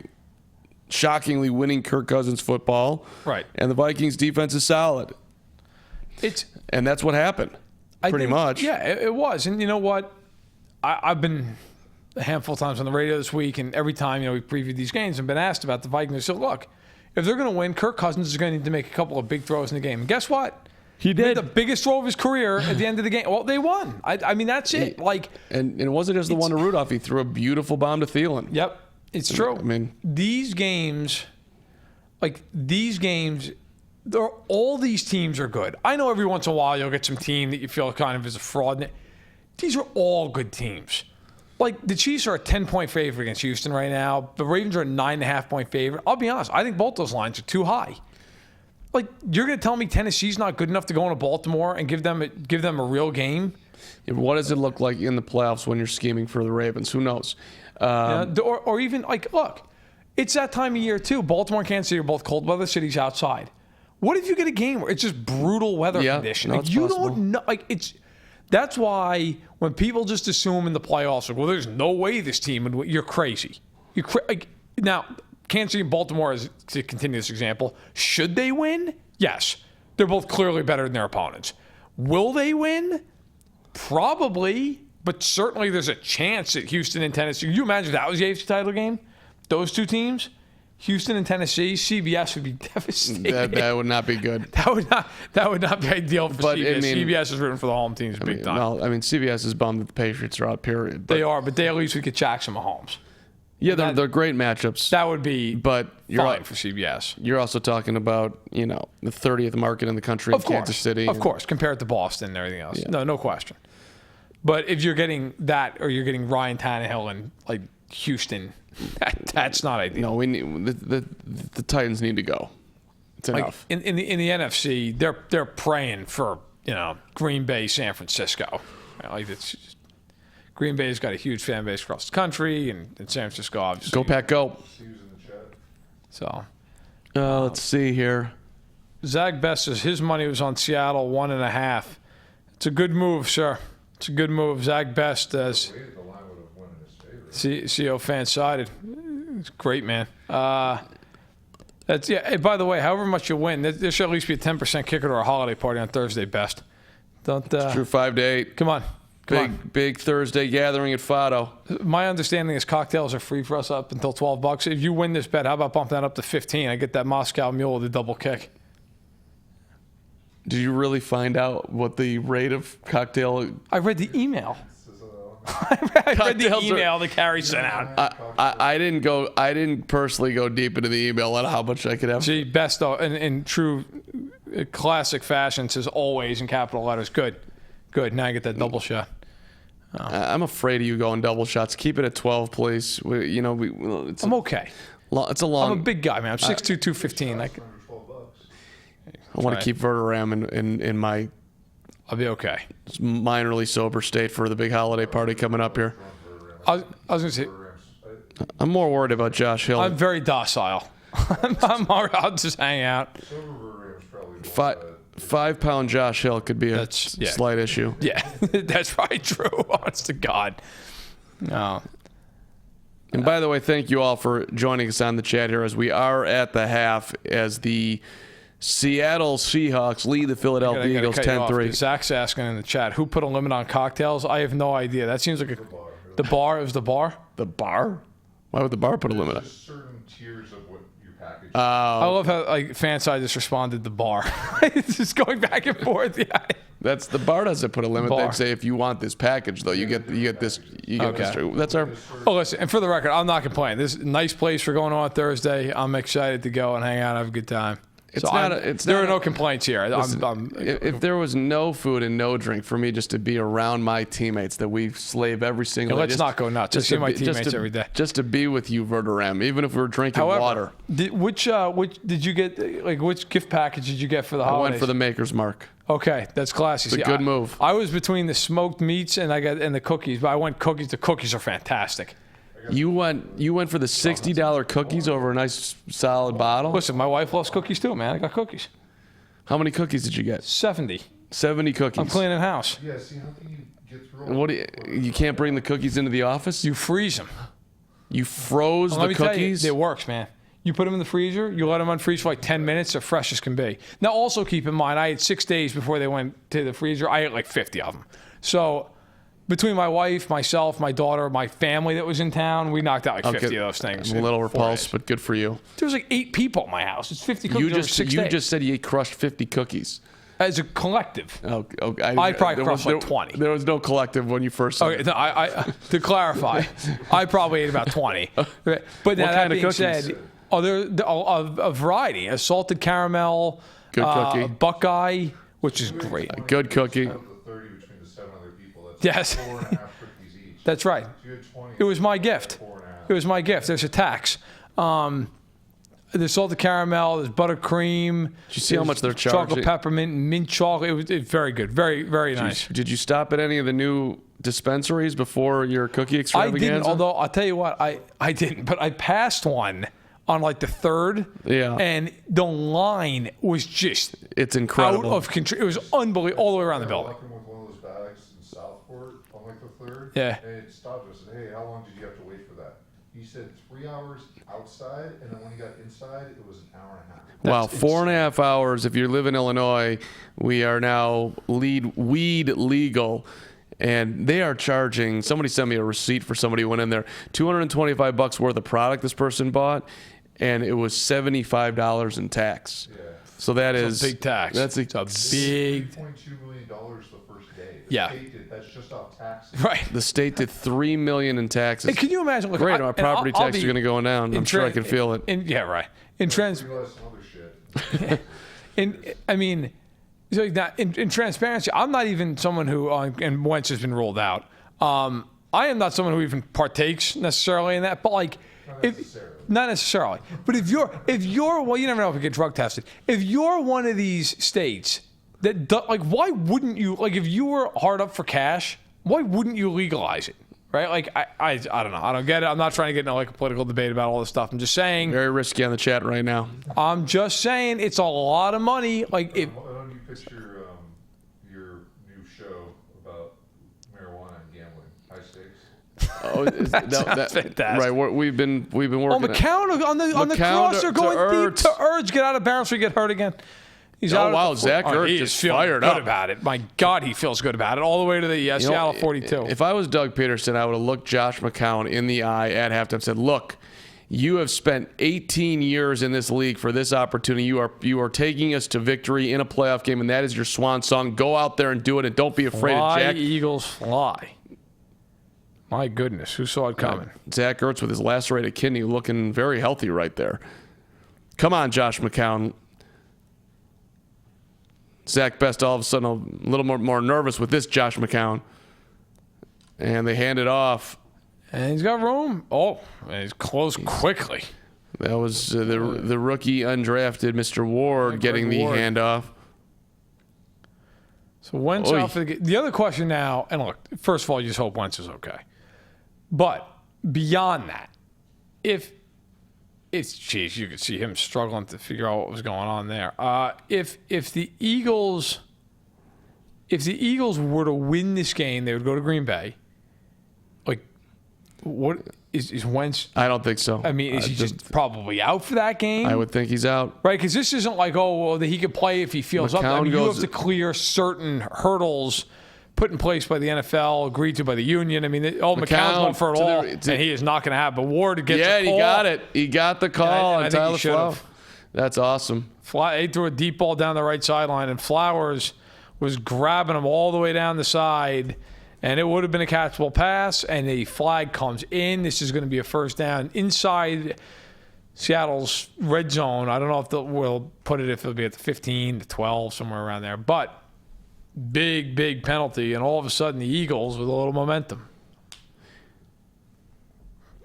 shockingly winning Kirk Cousins football. Right. And the Vikings defense is solid. And that's what happened, pretty much. Yeah, it was. And you know what? I've been a handful of times on the radio this week, and every time, you know, we previewed these games and been asked about the Vikings. So look, if they're going to win, Kirk Cousins is going to need to make a couple of big throws in the game. And guess what? He did the biggest throw of his career at the end of the game. Well, they won. I mean, that's it. Like, and it wasn't just the one to Rudolph. He threw a beautiful bomb to Thielen. Yep, it's true. I mean, these games, all these teams are good. I know every once in a while you'll get some team that you feel kind of is a fraud. These are all good teams. Like, the Chiefs are a 10-point favorite against Houston right now. The Ravens are a 9.5-point favorite. I'll be honest. I think both those lines are too high. Like, you're going to tell me Tennessee's not good enough to go into Baltimore and give them a real game? What does it look like in the playoffs when you're scheming for the Ravens? Who knows? Or even, like, look, it's that time of year, too. Baltimore and Kansas City are both cold weather cities outside. What if you get a game where it's just brutal weather conditions? No, like, you don't know. Like, that's why when people just assume in the playoffs, like, well, there's no way this team would win, you're crazy. Now, Kansas City and Baltimore, is to continue this example, should they win? Yes. They're both clearly better than their opponents. Will they win? Probably, but certainly there's a chance that Houston and Tennessee. Can you imagine if that was the AFC title game? Those two teams? Houston and Tennessee, CBS would be devastated. That would not be good. That would not be ideal for But, CBS. I mean- CBS is rooting for the home teams big time. Well, I mean, CBS is bummed that the Patriots are out, period. But, They are, but they at least would get Jackson Mahomes. yeah, they're great matchups. That would be But fine for CBS. you're also talking about, the 30th market in the country in Kansas City. Of course, compared to Boston and everything else. Yeah. No question. But if you're getting that or you're getting Ryan Tannehill and like Houston, that's not ideal. No, we need the Titans need to go. It's Like enough. in the NFC, they're praying for Green Bay, San Francisco. Like it's just, Green Bay's got a huge fan base across the country, and San Francisco obviously. Go Pack, go. See who's in the chat. So Let's see here. Zach Best says his money was on Seattle 1.5. It's a good move, sir. It's a good move. Zach Best as Wait, the line would have won in his favor. CO FanSided. It's great, man. That's yeah. Hey, by the way, however much you win, there should at least be a 10% kicker to our holiday party on Thursday. Best. Don't. True 5 to 8. Come on. Big Thursday gathering at Fado. My understanding is cocktails are free for us up until $12. If you win this bet, how about bump that up to 15? I get that Moscow Mule with a double kick. Did you really find out what the rate of cocktail? I read the email. This is, I read the Cocktails are- email that Carrie sent out. I didn't personally go deep into the email on how much I could have. See, Best though, in true classic fashion, says always in capital letters. Good. Now I get that double shot. I'm afraid of you going double shots. Keep it at 12, please. It's I'm okay. It's a long. I'm a big guy, man. I'm 6'2", 215. under $12. I want right. to keep Verderam in my I'll be okay. minorly sober state for the big holiday party coming up here. I was going to say, I'm more worried about Josh Hill. I'm very docile. I'll just hang out. Silver Rams probably the Five, one 5-pound Josh Hill could be a That's- yeah. slight issue. Yeah, that's probably true. Honest to God. No. And by the way, thank you all for joining us on the chat here as we are at the half as the Seattle Seahawks lead the Philadelphia I gotta Eagles cut you off, 10-3. because Zach's asking in the chat, who put a limit on cocktails? I have no idea. That seems like the bar. It was the bar? The bar? Why would the bar put a limit on? There's certain tiers of what your package. I love how Fanside just responded the bar. It's just going back and forth. Yeah. That's the bar doesn't put a limit. Bar. They say if you want this package though, you get this. Okay. That's our. Oh, listen, and for the record, I'm not complaining. This is a nice place for going on Thursday. I'm excited to go and hang out, have a good time. There are no complaints here. If there was no food and no drink for me just to be around my teammates that we slave every single day. Let's not go nuts. Just see my teammates every day. Just to be with you, Verderam, even if we're drinking water. Which did you get? Like, which gift package did you get for the I holidays? went for the Maker's Mark. Okay, that's classy. It's a good move. I was between the smoked meats and the cookies, but I went cookies. The cookies are fantastic. You went for the $60 cookies over a nice solid bottle. Listen, my wife loves cookies too, man. I got cookies. How many cookies did you get? 70. 70 cookies. I'm cleaning house. yeah, see, how can you get through all What do you can't bring the cookies into the office? You freeze them. You froze Let the me tell you, cookies? it works, man. You put them in the freezer, you let them unfreeze for like 10 minutes, they're fresh as can be. Now, also keep in mind, I had 6 days before they went to the freezer. I ate like 50 of them. So between my wife, myself, my daughter, my family that was in town, we knocked out like 50 of those things. I'm a little in 4 repulsed, days. but good for you. There was like 8 people at my house. It's 50 cookies over 6 You days. just said you crushed 50 cookies. As a collective. Oh, okay. I probably crushed like 20. There was no collective when you first said Okay, it. no, I to clarify, I probably ate about 20. But now What that kind of being cookies? said, there's a variety. A salted caramel, Good cookie. Buckeye, which is great. Good cookie. the 30 between the 7 other people. That's Yes. 4.5 cookies each. That's right. If you had 20, It was my gift. 4.5. It was my gift. There's a tax. There's salted caramel. There's buttercream. Did you see how much they're charging? Chocolate peppermint, mint chocolate. It was very good. Very, very nice. Did you stop at any of the new dispensaries before your cookie I extravaganza? didn't, although I'll tell you what, I didn't, but I passed one on like the 3rd. Yeah. And the line was just It's incredible. out of control. It was unbelievable all the way around the I building. walked in with one of those bags in Southport on like the 3rd. Yeah. And it stopped us and said, hey, how long did you have to wait for that? He said 3 hours outside, and then when he got inside, it was an hour and a half. Wow, 4.5 hours. If you live in Illinois, we are now weed legal. And they are charging, somebody sent me a receipt for somebody who went in there, $225 worth of product this person bought. and it was $75 in tax. Yeah. So that It's is a big tax. That's It's a big. $3.2 million the first day. Yeah. That's just off taxes. Right. The state did $3 million in taxes. Hey, can you imagine? Look, Great, our property taxes are going to go down. I'm sure I can feel it. Yeah, right. In trans, Realize some other shit. I mean, so in transparency, I'm not even someone who, and Wentz has been ruled out. I am not someone who even partakes necessarily in that, but like, not necessarily. But if you're, well, you never know if you get drug tested. If you're one of these states that, like, why wouldn't you, like, if you were hard up for cash, why wouldn't you legalize it? Right? Like, I don't know. I don't get it. I'm not trying to get into like a political debate about all this stuff. I'm just saying. Very risky on the chat right now. I'm just saying it's a lot of money. Like, if. Why don't you picture your new show about marijuana and gambling? High stakes. Oh, That's fantastic. Right, we've been working. McCown on the McCown crosser to going Ertz. deep to Ertz. Get out of bounds or get hurt again. He's Oh, out. wow, Zach Ertz he just is feeling fired good up. about it. My God, he feels good about it. All the way to the You know, Seattle 42. If I was Doug Peterson, I would have looked Josh McCown in the eye at halftime and said, look, you have spent 18 years in this league for this opportunity. You are taking us to victory in a playoff game, and that is your swan song. Go out there and do it, and don't be afraid Fly, of Jack. Eagles, fly. My goodness, who saw it coming? Zach Ertz with his lacerated kidney looking very healthy right there. Come on, Josh McCown. Zach Best all of a sudden a little more nervous with this Josh McCown. And they hand it off. And he's got room. Oh, and he's closed quickly. That was the rookie undrafted Mr. Ward getting the Ward. handoff. So Wentz Oy. out for the other question now, and look, first of all, you just hope Wentz is okay. But beyond that, if geez, you could see him struggling to figure out what was going on there. If the Eagles were to win this game, they would go to Green Bay. Like, what is Wentz? I don't think so. I mean, is he just probably out for that game? I would think he's out. Right, because this isn't like, oh, well, that he could play if he feels up. I mean, you goes- have to clear certain hurdles put in place by the NFL, agreed to by the union. I mean, McCown's going for it all, and he is not going to have. But Ward gets a call. He got it. He got the call. I And think he Tyler should Flow. have. That's awesome. He threw a deep ball down the right sideline, and Flowers was grabbing him all the way down the side, and it would have been a catchable pass, and the flag comes in. This is going to be a first down inside Seattle's red zone. I don't know if we'll put it if it'll be at the 15, the 12, somewhere around there. But big penalty, and all of a sudden the Eagles with a little momentum.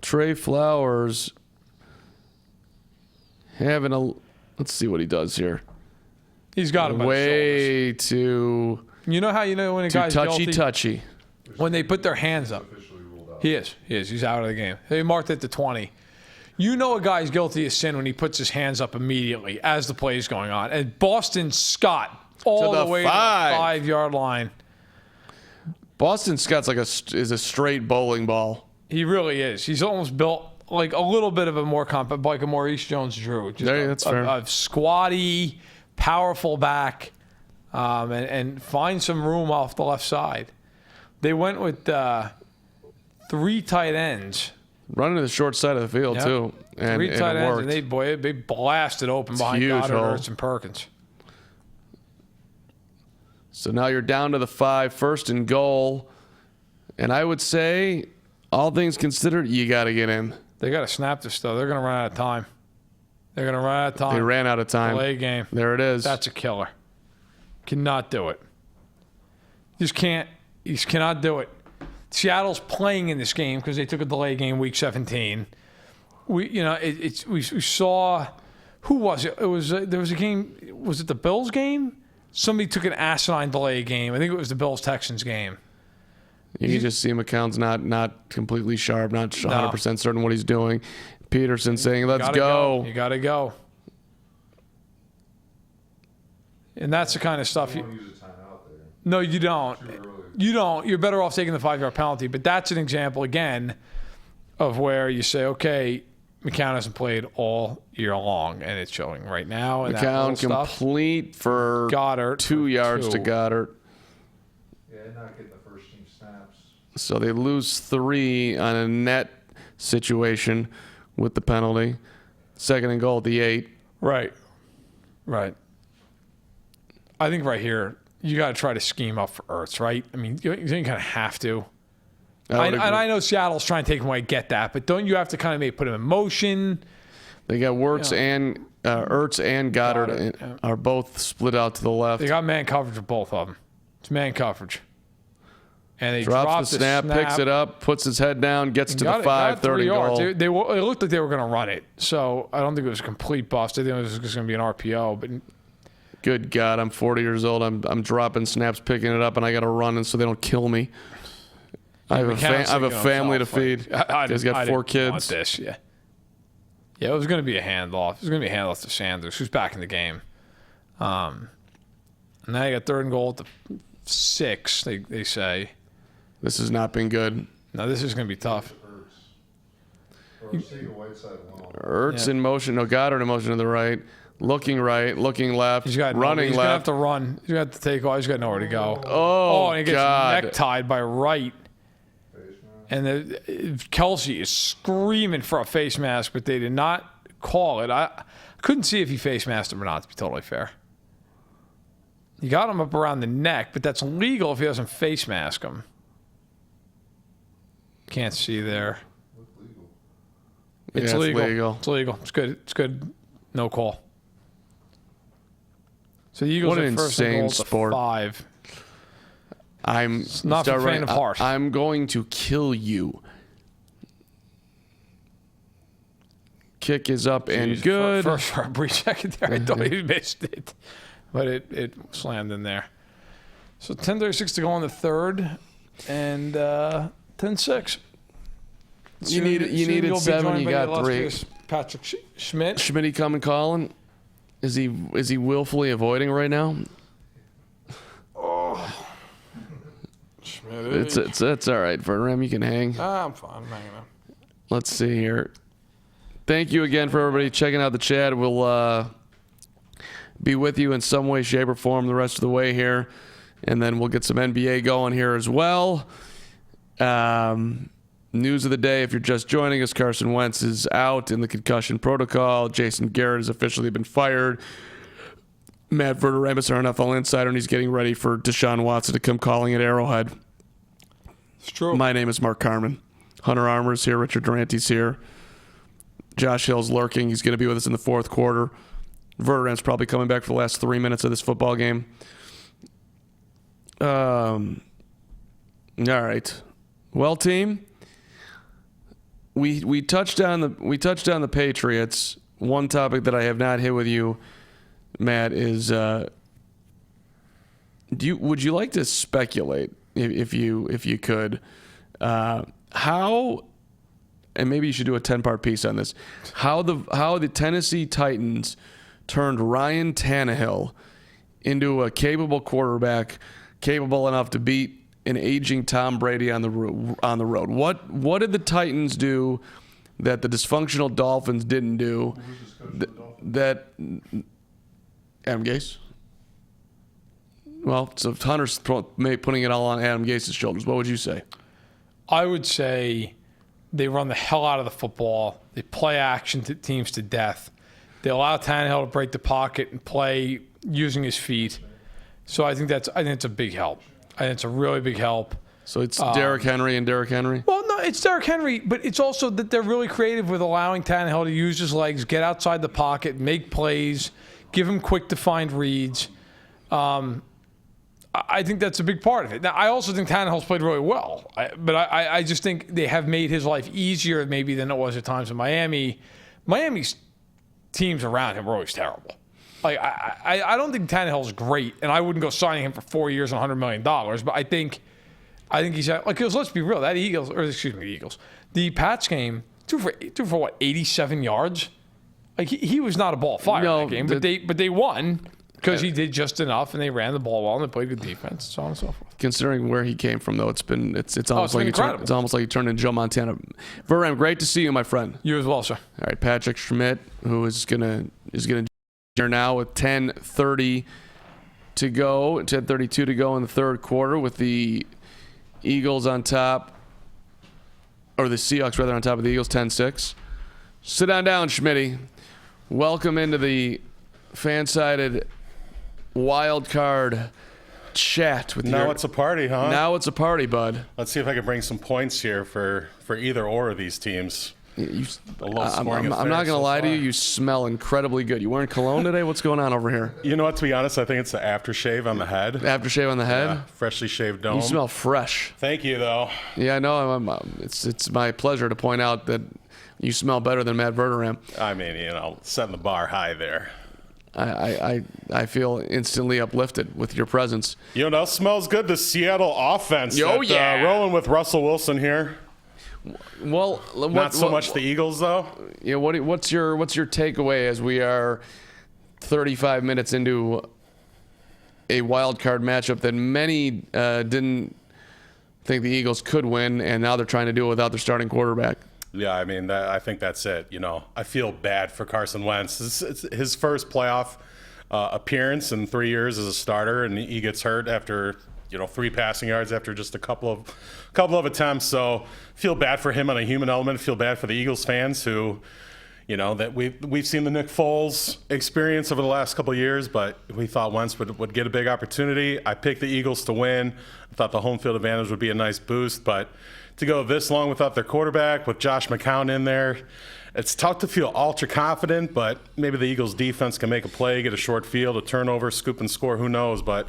Trey Flowers having a. Let's see what he does here. He's got him by the Way too shoulders. You know how you know when a guy's guilty? touchy. When they put their hands up. Officially ruled out. He is. He's out of the game. They marked it to 20. You know a guy's guilty of sin when he puts his hands up immediately as the play is going on. And Boston Scott all the the way 5. to the 5-yard line. Boston Scott's is a straight bowling ball. He really is. He's almost built like a little bit of a more like a Maurice Jones-Drew. Just That's fair. a squatty, powerful back, and find some room off the left side. They went with 3 tight ends. Running to the short side of the field, Yep. too. And 3 tight it ends, worked. and they blasted open behind huge Goddard, hole. Ertz, and Perkins. So now you're down to the 5, first and goal. And I would say, all things considered, you got to get in. They got to snap this, though. They're going to run out of time. They're going to run out of time. They ran out of time. Delay game. There it is. That's a killer. Cannot do it. Just can't. You just cannot do it. Seattle's playing in this game because they took a delay game week 17. We saw, who was it? It was there was a game. Was it the Bills game? Somebody took an asinine delay game. I think it was the Bills-Texans game. You can just see McCown's not completely sharp, not 100% certain what he's doing. Peterson saying, let's go. You got to go. And that's the kind of stuff You you. don't use a timeout there. No, you don't. Too early. You don't. You're better off taking the 5-yard penalty. But that's an example, again, of where you say, okay, McCown hasn't played all year long, and it's showing right now. And McCown complete for Goddard 2 yards to Goddard. Yeah, not getting the first team snaps. So they lose 3 on a net situation with the penalty. Second and goal at the 8. Right. I think right here, you got to try to scheme up for Ertz, right? I mean, you kind of have to. And I know Seattle's trying to take him away, get that, but don't you have to kind of maybe put him in motion? They got Ertz and Goddard are both split out to the left. They got man coverage with both of them. It's man coverage. And they drops the snap, picks it up, puts his head down, gets to the 5-30 goal. It looked like they were going to run it, so I don't think it was a complete bust. I think it was just going to be an RPO. But good God, I'm 40 years old. I'm dropping snaps, picking it up, and I got to run, and so they don't kill me. I have a family to feed. He's got 4 kids. Want this, yeah, it was going to be a handoff. It was going to be a handoff to Sanders, who's back in the game. Now you got 3rd and goal at the 6. They say. This has not been good. No, this is going to be tough. Ertz in motion. No, Goddard in motion to the right. Looking left. He's got running he's left. He's going to have to run. He's going to have to take off. He's got nowhere to go. Oh, and he gets God. necktied by Wright. And Kelsey is screaming for a face mask, but they did not call it. I couldn't see if he face masked him or not, to be totally fair. You got him up around the neck, but that's legal if he doesn't face mask him. Can't see there. It's legal. It's legal. It's good. It's good. No call. So the Eagles what an are first insane and goal sport. To 5. I'm not a fan of heart. I'm going to kill you. Kick is up and good. For a brief second there, I thought he missed it, but it slammed in there. So 10:36 to go on the 3rd, and 10-6. You needed 7. You got 3. Patrick Schmidt. Schmitty coming calling. Is he willfully avoiding right now? Oh, Schmidt. It's all right, Vernon. You can hang. I'm fine. I'm hanging out. Let's see here. Thank you again for everybody checking out the chat. We'll be with you in some way, shape, or form the rest of the way here. And then we'll get some NBA going here as well. News of the day, if you're just joining us, Carson Wentz is out in the concussion protocol. Jason Garrett has officially been fired. Matt Verderame, our NFL insider, and he's getting ready for Deshaun Watson to come calling at Arrowhead. It's true. My name is Mark Carman. Hunter Armour's here. Richard Durante's here. Josh Hill's lurking. He's going to be with us in the 4th quarter. Verderame's probably coming back for the last 3 minutes of this football game. All right. Well, team, we touched on the Patriots. One topic that I have not hit with you, Matt, is would you like to speculate if you could how, and maybe you should do a 10-part piece on this, how the Tennessee Titans turned Ryan Tannehill into a capable quarterback, capable enough to beat an aging Tom Brady on the road. What did the Titans do that the dysfunctional Dolphins didn't do? That Adam Gase? Well, so Hunter's putting it all on Adam Gase's shoulders. What would you say? I would say they run the hell out of the football. They play action to teams to death. They allow Tannehill to break the pocket and play using his feet. So I think it's a big help. I think it's a really big help. So it's Derrick Henry and Derrick Henry? Well, no, it's Derrick Henry, but it's also that they're really creative with allowing Tannehill to use his legs, get outside the pocket, make plays, give him quick defined reads. I think that's a big part of it. Now, I also think Tannehill's played really well, but I just think they have made his life easier maybe than it was at times in Miami. Miami's teams around him were always terrible. Like I don't think Tannehill's great, and I wouldn't go signing him for 4 years and $100 million. But I think he's like, because let's be real, the Pats game, threw for what, 87 yards? Like he was not a ball fire in that game, but they won because he did just enough, and they ran the ball well, and they played good defense, so on and so forth. Considering where he came from, though, it's almost like he turned into Joe Montana. Verram, great to see you, my friend. You as well, sir. All right, Patrick Schmidt, who is gonna here now with 10:30 to go, 10:32 to go in the 3rd quarter, with the Eagles on top, or the Seahawks rather on top of the Eagles, 10-6. Sit down, Schmitty. Welcome into the FanSided wild card chat with Now it's a party, huh? Now it's a party, bud. Let's see if I can bring some points here for either or of these teams. I'm not going to lie to you. You smell incredibly good. You wearing cologne today? What's going on over here? You know what? To be honest, I think it's the aftershave on the head. Aftershave on the head? Yeah, freshly shaved dome. You smell fresh. Thank you, though. Yeah, I know. It's my pleasure to point out that you smell better than Matt Verderam. I mean, setting the bar high there. I feel instantly uplifted with your presence. You know what else smells good? The Seattle offense. Rolling with Russell Wilson here. Well, not so much the Eagles, though. Yeah, what's your takeaway as we are 35 minutes into a wild card matchup that many didn't think the Eagles could win, and now they're trying to do it without their starting quarterback? Yeah, I mean, I think that's it. I feel bad for Carson Wentz. It's his first playoff appearance in 3 years as a starter, and he gets hurt after 3 passing yards after just a couple of attempts. So feel bad for him on a human element. Feel bad for the Eagles fans who, that we've seen the Nick Foles experience over the last couple of years, but we thought Wentz would get a big opportunity. I picked the Eagles to win. I thought the home field advantage would be a nice boost, but to go this long without their quarterback, with Josh McCown in there, it's tough to feel ultra confident, but maybe the Eagles defense can make a play, get a short field, a turnover, scoop and score, who knows, but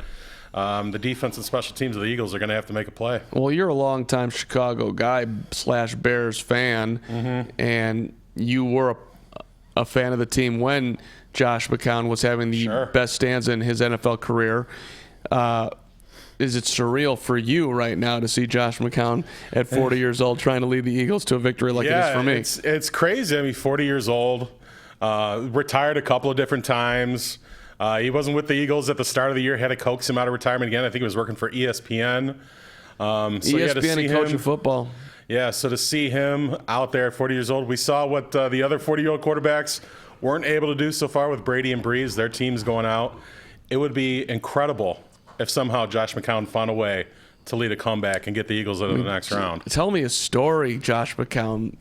the defense and special teams of the Eagles are going to have to make a play. Well, you're a longtime Chicago guy / Bears fan, and you were a fan of the team when Josh McCown was having the best stanza in his NFL career. Is it surreal for you right now to see Josh McCown at 40 years old trying to lead the Eagles to a victory like it is for me? It's crazy. I mean, 40 years old, retired a couple of different times. He wasn't with the Eagles at the start of the year, had to coax him out of retirement again. I think he was working for ESPN. ESPN and coaching football. Yeah, so to see him out there at 40 years old, we saw what the other 40-year-old quarterbacks weren't able to do so far with Brady and Breeze. Their team's going out. It would be incredible if somehow Josh McCown found a way to lead a comeback and get the Eagles into the next round. Tell me a story, Josh McCown.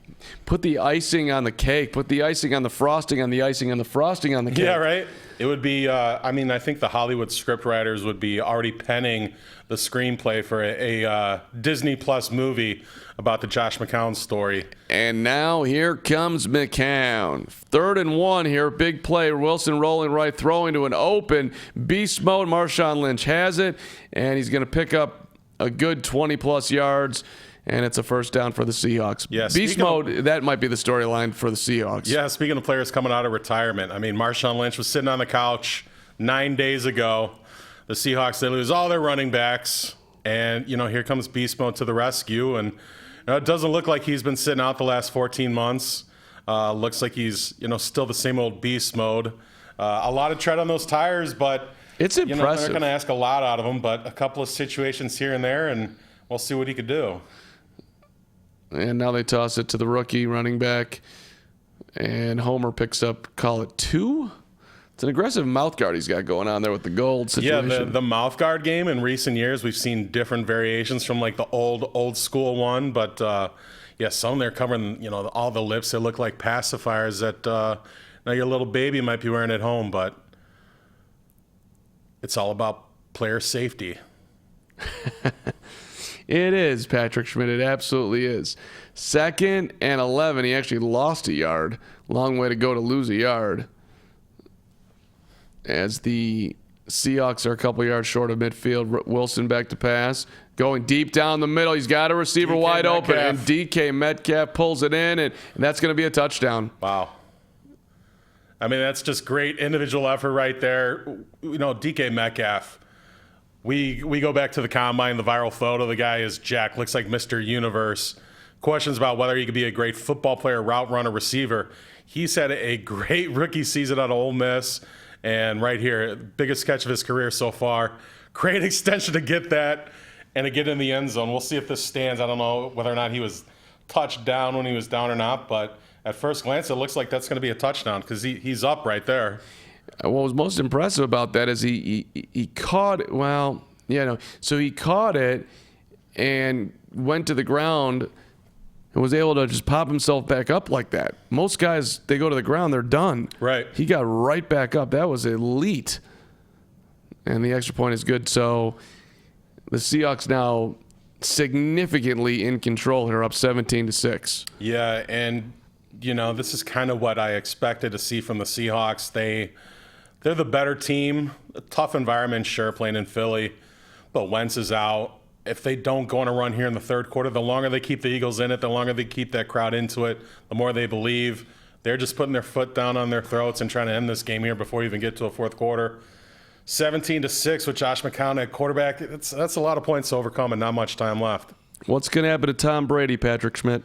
Put the icing on the cake. Put the icing on the frosting on the icing on the frosting on the cake. Yeah, right? It would be, I think the Hollywood scriptwriters would be already penning the screenplay for a Disney Plus movie about the Josh McCown story. And now here comes McCown. 3rd and 1 here. Big play. Wilson rolling right, throwing to an open beast mode. Marshawn Lynch has it, and he's going to pick up a good 20-plus yards. And it's a first down for the Seahawks. Yeah, beast mode, that might be the storyline for the Seahawks. Yeah, speaking of players coming out of retirement, I mean, Marshawn Lynch was sitting on the couch 9 days ago. The Seahawks, they lose all their running backs. And, here comes beast mode to the rescue. And it doesn't look like he's been sitting out the last 14 months. Looks like he's, still the same old beast mode. A lot of tread on those tires, but it's impressive. They're not going to ask a lot out of him, but a couple of situations here and there, and we'll see what he could do. And now they toss it to the rookie running back, and Homer picks up, call it 2? It's an aggressive mouth guard he's got going on there with the gold situation. Yeah, the mouth guard game in recent years, we've seen different variations from like the old school one, but some they're covering, all the lips. They look like pacifiers that now your little baby might be wearing at home, but it's all about player safety. It is, Patrick Schmidt. It absolutely is. 2nd and 11. He actually lost a yard. Long way to go to lose a yard. As the Seahawks are a couple yards short of midfield. Wilson back to pass. Going deep down the middle. He's got a receiver wide open. And DK Metcalf pulls it in, and that's going to be a touchdown. Wow. I mean, that's just great individual effort right there. DK Metcalf. We go back to the combine, the viral photo. The guy is jacked, looks like Mr. Universe. Questions about whether he could be a great football player, route runner, receiver. He's had a great rookie season at Ole Miss. And right here, biggest catch of his career so far. Great extension to get that and to get in the end zone. We'll see if this stands. I don't know whether or not he was touched down when he was down or not. But at first glance, it looks like that's going to be a touchdown because he's up right there. What was most impressive about that is he caught it. Well, so he caught it and went to the ground and was able to just pop himself back up like that. Most guys, they go to the ground, they're done. Right. He got right back up. That was elite. And the extra point is good. So the Seahawks now significantly in control here, up 17-6. Yeah, and this is kind of what I expected to see from the Seahawks. They're the better team. A tough environment, sure, playing in Philly, but Wentz is out. If they don't go on a run here in the third quarter, the longer they keep the Eagles in it, the longer they keep that crowd into it, the more they believe. They're just putting their foot down on their throats and trying to end this game here before you even get to a fourth quarter. 17-6 with Josh McCown at quarterback. That's a lot of points to overcome and not much time left. What's going to happen to Tom Brady, Patrick Schmidt?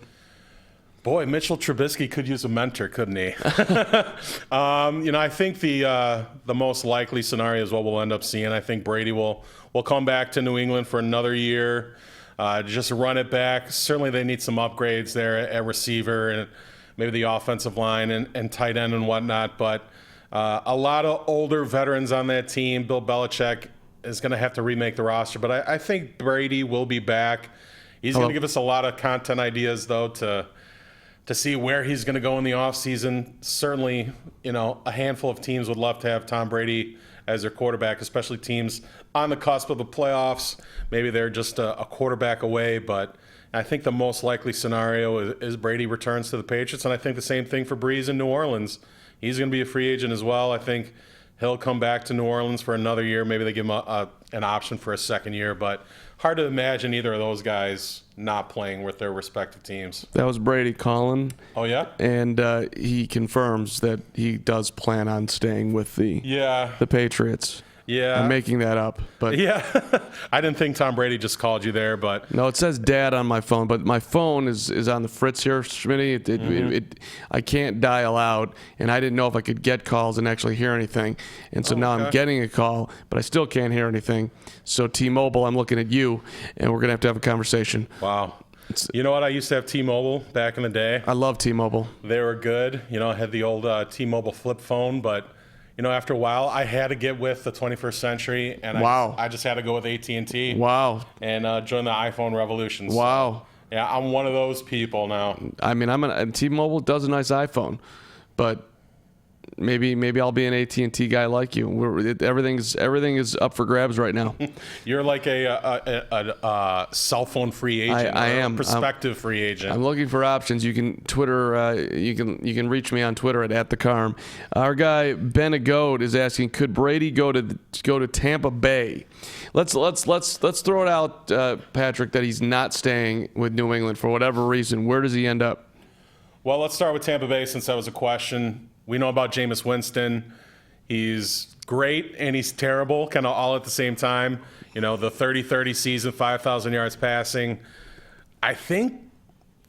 Boy, Mitchell Trubisky could use a mentor, couldn't he? I think the most likely scenario is what we'll end up seeing. I think Brady will come back to New England for another year, just run it back. Certainly they need some upgrades there at receiver and maybe the offensive line and tight end and whatnot. But a lot of older veterans on that team. Bill Belichick is going to have to remake the roster. But I think Brady will be back. He's going to give us a lot of content ideas, though, to see where he's going to go in the offseason. Certainly, a handful of teams would love to have Tom Brady as their quarterback, especially teams on the cusp of the playoffs. Maybe they're just a quarterback away, but I think the most likely scenario is Brady returns to the Patriots, and I think the same thing for Breeze in New Orleans. He's going to be a free agent as well. I think he'll come back to New Orleans for another year. Maybe they give him an option for a second year, but hard to imagine either of those guys not playing with their respective teams. That was Brady calling. Oh, yeah? And he confirms that he does plan on staying with the Patriots. Yeah. I'm making that up. But yeah. I didn't think Tom Brady just called you there, but. No, it says Dad on my phone, but my phone is on the fritz here, Schmitty. I can't dial out, and I didn't know if I could get calls and actually hear anything. And so now I'm getting a call, but I still can't hear anything. So T-Mobile, I'm looking at you, and we're going to have a conversation. Wow. You know what? I used to have T-Mobile back in the day. I love T-Mobile. They were good. I had the old T-Mobile flip phone, but after a while, I had to get with the 21st century, and I just had to go with AT&T. Wow. And join the iPhone revolution. Wow. So, yeah, I'm one of those people now. I mean, T-Mobile does a nice iPhone, but maybe I'll be an AT&T guy like you. Everything is up for grabs right now. You're like a cell phone free agent. I am a prospective free agent. I'm looking for options. You can Twitter. You can reach me on Twitter at @thecarm. Our guy Ben Agode is asking, could Brady go to Tampa Bay? Let's throw it out, Patrick, that he's not staying with New England for whatever reason. Where does he end up? Well, let's start with Tampa Bay since that was a question. We know about Jameis Winston. He's great and he's terrible, kind of all at the same time. The 30-30 season, 5,000 yards passing. I think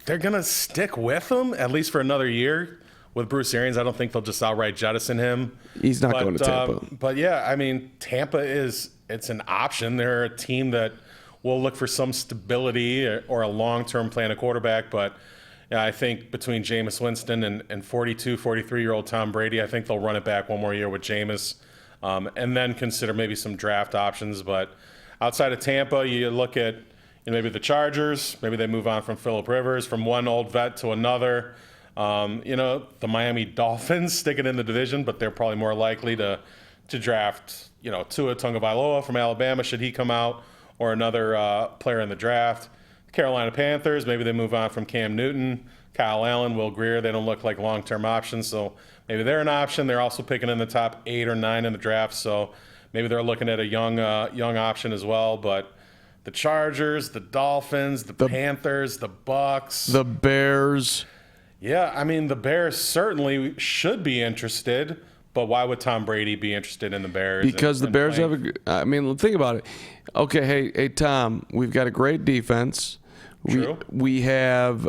they're going to stick with him, at least for another year. With Bruce Arians, I don't think they'll just outright jettison him. He's not going to Tampa. But yeah, I mean, Tampa it's an option. They're a team that will look for some stability or a long-term plan of quarterback, but yeah, I think between Jameis Winston and 42, 43-year-old Tom Brady, I think they'll run it back one more year with Jameis and then consider maybe some draft options. But outside of Tampa, you look at maybe the Chargers. Maybe they move on from Phillip Rivers, from one old vet to another. The Miami Dolphins sticking in the division, but they're probably more likely to draft, Tua Tagovailoa from Alabama, should he come out, or another player in the draft. Carolina Panthers, maybe they move on from Cam Newton, Kyle Allen, Will Grier. They don't look like long-term options, so maybe they're an option. They're also picking in the top 8 or 9 in the draft, so maybe they're looking at a young option as well. But the Chargers, the Dolphins, the Panthers, the Bucks, the Bears. Yeah, I mean, the Bears certainly should be interested, but why would Tom Brady be interested in the Bears? Because the Bears think about it. Okay, hey, Tom, we've got a great defense. True. We have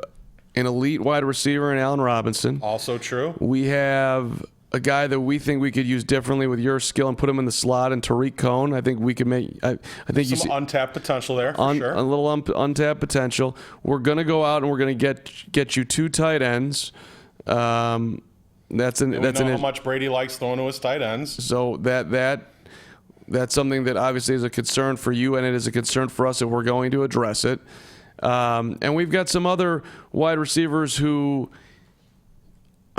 an elite wide receiver in Allen Robinson. Also true. We have a guy that we think we could use differently with your skill and put him in the slot, and Tariq Cohen. I think we could make. I think some you see untapped potential there. For sure. A little untapped potential. We're gonna go out and we're gonna get you 2 tight ends. That's how much Brady likes throwing to his tight ends. So that's something that obviously is a concern for you, and it is a concern for us if we're going to address it. And we've got some other wide receivers who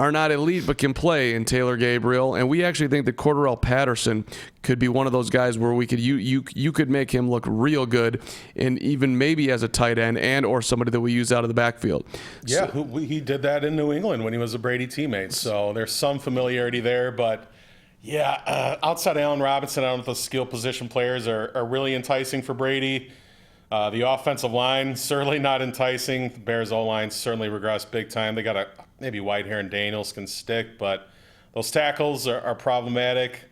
are not elite but can play in Taylor Gabriel, and we actually think that Cordarrelle Patterson could be one of those guys where we could you could make him look real good, and even maybe as a tight end and or somebody that we use out of the backfield. Yeah, he did that in New England when he was a Brady teammate, so there's some familiarity there. But yeah, outside of Allen Robinson, I don't know if the skill position players are really enticing for Brady. The offensive line, certainly not enticing. The Bears O-line certainly regressed big time. They got maybe Whitehair and Daniels can stick, but those tackles are problematic.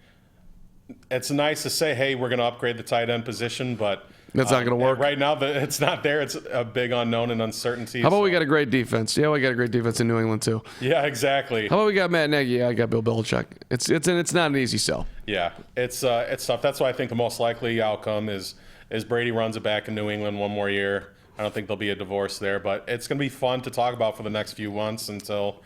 It's nice to say, hey, we're going to upgrade the tight end position, but that's not going to work. Right now, it's not there. It's a big unknown and uncertainty. How about we got a great defense? Yeah, we got a great defense in New England, too. Yeah, exactly. How about we got Matt Nagy? Yeah, I got Bill Belichick. It's not an easy sell. Yeah, it's tough. That's why I think the most likely outcome is Brady runs it back in New England one more year. I don't think there'll be a divorce there, but it's going to be fun to talk about for the next few months until,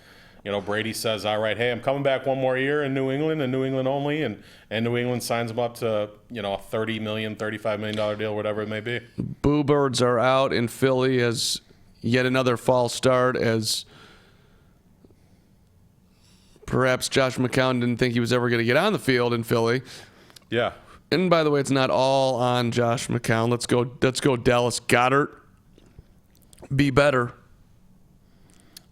Brady says, all right, hey, I'm coming back one more year in New England and New England only, and New England signs him up to, a $30 million, $35 million deal, whatever it may be. Boo Birds are out in Philly as yet another false start, as perhaps Josh McCown didn't think he was ever going to get on the field in Philly. Yeah. And by the way, it's not all on Josh McCown. Let's go Dallas Goedert. Be better.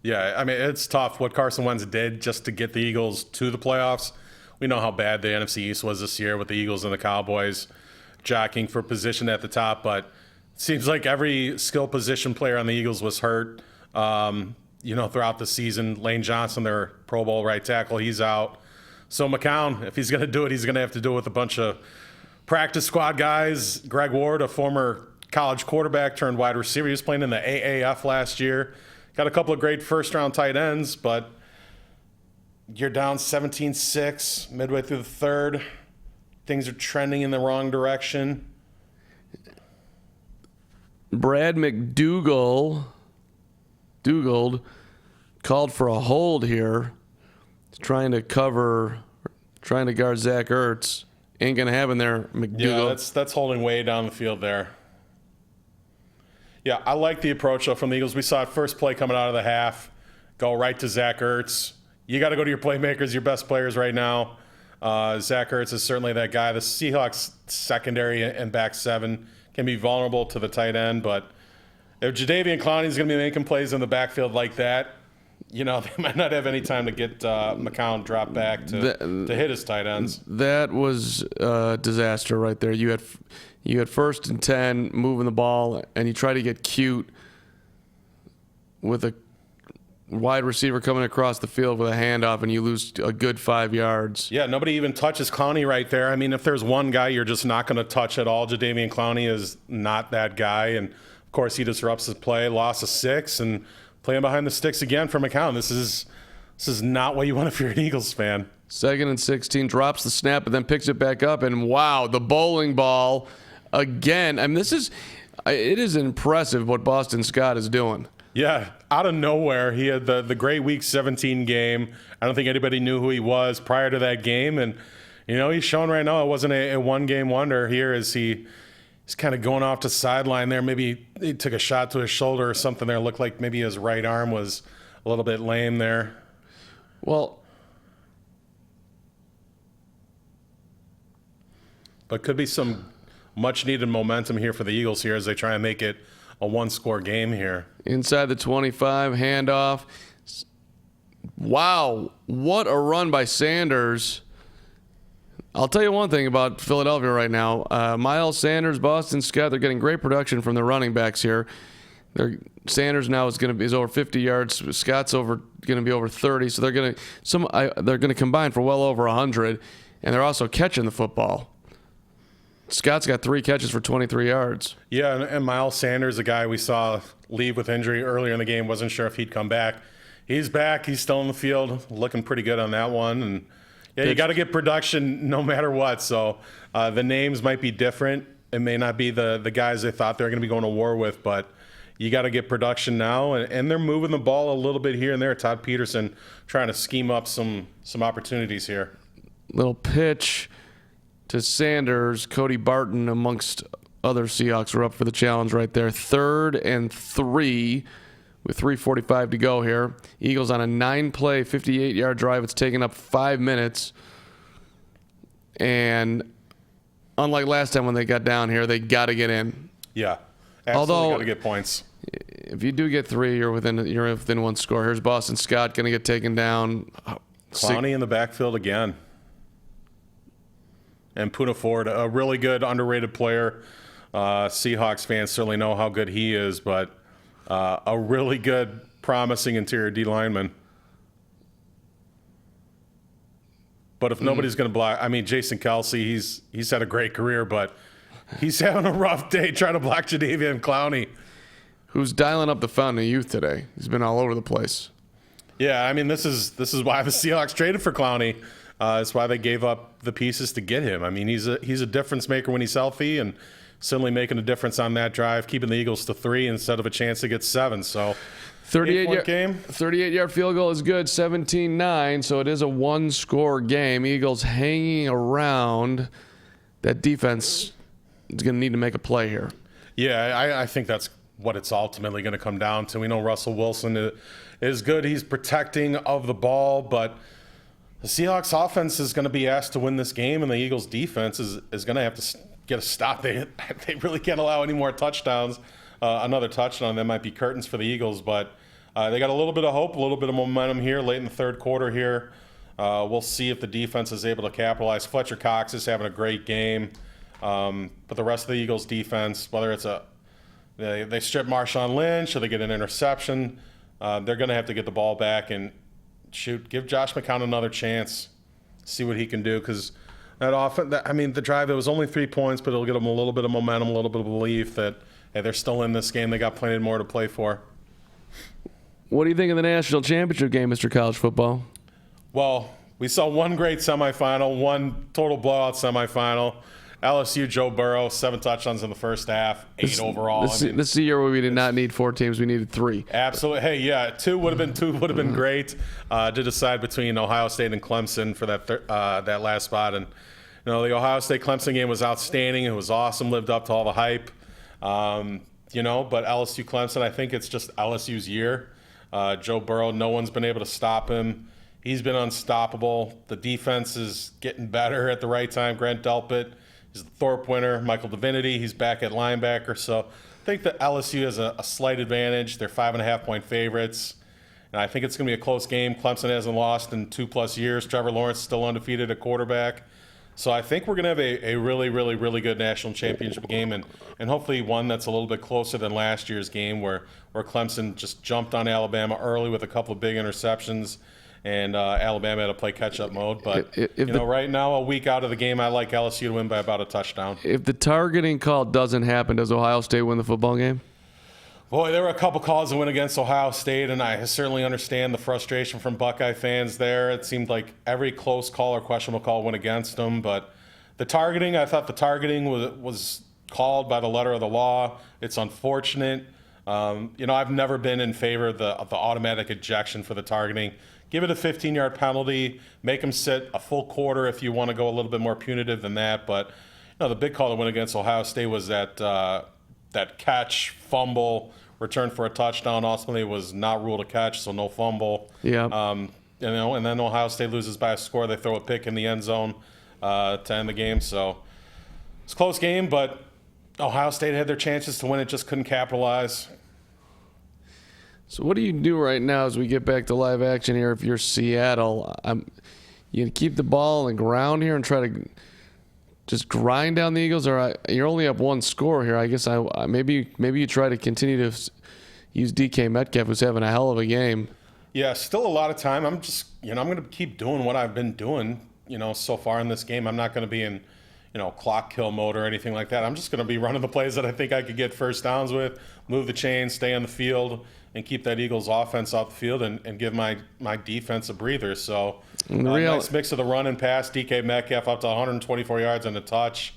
Yeah, I mean, it's tough what Carson Wentz did just to get the Eagles to the playoffs. We know how bad the NFC East was this year with the Eagles and the Cowboys jockeying for position at the top, but it seems like every skill position player on the Eagles was hurt. Throughout the season, Lane Johnson, their Pro Bowl right tackle, he's out. So McCown, if he's going to do it, he's going to have to do it with a bunch of practice squad guys. Greg Ward, a former college quarterback turned wide receiver. He was playing in the AAF last year. Got a couple of great first-round tight ends, but you're down 17-6 midway through the third. Things are trending in the wrong direction. Brad McDougald called for a hold here. He's trying to guard Zach Ertz. Ain't going to happen there, McDougald. Yeah, that's holding way down the field there. Yeah, I like the approach, though, from the Eagles. We saw it first play coming out of the half. Go right to Zach Ertz. You got to go to your playmakers, your best players right now. Zach Ertz is certainly that guy. The Seahawks secondary and back seven can be vulnerable to the tight end, but if Jadeveon Clowney is going to be making plays in the backfield like that, they might not have any time to get McCown dropped back to hit his tight ends. That was a disaster right there. You had 1st and 10 moving the ball, and you try to get cute with a wide receiver coming across the field with a handoff, and you lose a good 5 yards. Yeah, nobody even touches Clowney right there. I mean, if there's one guy you're just not going to touch at all, Jadeveon Clowney is not that guy. And, of course, he disrupts his play, loss of 6, and playing behind the sticks again for McCown. This is not what you want if you're an Eagles fan. 2nd and 16, drops the snap, but then picks it back up, and wow, the bowling ball again. I mean, it is impressive what Boston Scott is doing. Yeah, out of nowhere, he had the great Week 17 game. I don't think anybody knew who he was prior to that game, and he's showing right now it wasn't a one-game wonder here as he's kind of going off the sideline there. Maybe he took a shot to his shoulder or something there. It looked like maybe his right arm was a little bit lame there. Well, but could be some much-needed momentum here for the Eagles here as they try and make it a one-score game here. Inside the 25, handoff. Wow, what a run by Sanders. I'll tell you one thing about Philadelphia right now. Miles Sanders, Boston Scott, they're getting great production from their running backs here. Sanders now is over 50 yards. Scott's going to be over 30, so they're going to combine for well over 100, and they're also catching the football. Scott's got 3 catches for 23 yards. Yeah, and Miles Sanders, a guy we saw leave with injury earlier in the game, wasn't sure if he'd come back. He's back. He's still in the field, looking pretty good on that one. And yeah, you got to get production no matter what. So the names might be different. It may not be the guys they thought they were going to be going to war with, but you got to get production now. And they're moving the ball a little bit here and there. Todd Peterson trying to scheme up some opportunities here. Little pitch to Sanders, Cody Barton amongst other Seahawks are up for the challenge right there. 3rd and 3 with 3:45 to go here. Eagles on a 9-play, 58-yard drive. It's taken up 5 minutes. And unlike last time when they got down here, they got to get in. Yeah. Absolutely Although, got to get points. If you do get 3, you're within 1 score. Here's Boston Scott going to get taken down. Clowney in the backfield again. And Puna Ford, a really good, underrated player. Seahawks fans certainly know how good he is, but a really good, promising interior D lineman. But if nobody's going to block, I mean, Jason Kelsey, he's had a great career, but he's having a rough day trying to block Jadeveon Clowney. Who's dialing up the fountain of youth today. He's been all over the place. Yeah, I mean, this is why the Seahawks traded for Clowney. It's why they gave up the pieces to get him. I mean, he's a difference maker when he's healthy, and certainly making a difference on that drive, keeping the Eagles to 3 instead of a chance to get 7. So 38-yard game. 38-yard field goal is good, 17-9, so it is a 1-score game. Eagles hanging around. That defense is going to need to make a play here. Yeah, I think that's what it's ultimately going to come down to. We know Russell Wilson is good. He's protecting of the ball, but the Seahawks offense is going to be asked to win this game, and the Eagles defense is going to have to get a stop. They really can't allow any more touchdowns. Another touchdown, that might be curtains for the Eagles, but they got a little bit of hope, a little bit of momentum here late in the 3rd quarter here. We'll see if the defense is able to capitalize. Fletcher Cox is having a great game, but the rest of the Eagles defense, whether it's they strip Marshawn Lynch or they get an interception, they're going to have to get the ball back and give Josh McCown another chance, see what he can do, because the drive, it was only 3 points, but it'll get them a little bit of momentum, a little bit of belief that hey, they're still in this game. They got plenty more to play for. What do you think of the national championship game, Mr. College Football? Well, we saw one great semifinal, one total blowout semifinal. LSU, Joe Burrow, 7 touchdowns in the first half, 8 overall. This is the year where we did not need 4 teams. We needed 3. Absolutely. Hey, yeah, 2 would have been great to decide between Ohio State and Clemson for that last spot. And the Ohio State Clemson game was outstanding. It was awesome. Lived up to all the hype. But LSU Clemson, I think it's just LSU's year. Joe Burrow, no one's been able to stop him. He's been unstoppable. The defense is getting better at the right time. Grant Delpit is the Thorpe winner. Michael Divinity, he's back at linebacker. So I think that LSU has a slight advantage. They're 5.5-point favorites. And I think it's going to be a close game. Clemson hasn't lost in 2+ years. Trevor Lawrence still undefeated at quarterback. So I think we're going to have a really, really, really good national championship game, and hopefully one that's a little bit closer than last year's game where Clemson just jumped on Alabama early with a couple of big interceptions, and Alabama had to play catch-up mode. But, right now, a week out of the game, I like LSU to win by about a touchdown. If the targeting call doesn't happen, does Ohio State win the football game? Boy, there were a couple calls that went against Ohio State, and I certainly understand the frustration from Buckeye fans there. It seemed like every close call or questionable call went against them. But I thought the targeting was called by the letter of the law. It's unfortunate. I've never been in favor of the automatic ejection for the targeting. Give it a 15-yard penalty. Make them sit a full quarter if you want to go a little bit more punitive than that. But the big call that went against Ohio State was that catch, fumble, return for a touchdown. Ultimately, was not ruled a catch, so no fumble. Yeah. And then Ohio State loses by a score. They throw a pick in the end zone to end the game. So it's a close game, but Ohio State had their chances to win it, just couldn't capitalize. So what do you do right now as we get back to live action here if you're Seattle? You keep the ball on the ground here and try to just grind down the Eagles, or you're only up 1 score here. I guess maybe you try to continue to use DK Metcalf, who's having a hell of a game. Yeah, still a lot of time. I'm just, I'm going to keep doing what I've been doing, so far in this game. I'm not going to be in, clock kill mode or anything like that. I'm just going to be running the plays that I think I could get first downs with, move the chain, stay on the field, and keep that Eagles offense off the field and give my defense a breather. So nice mix of the run and pass. DK Metcalf up to 124 yards and a touch.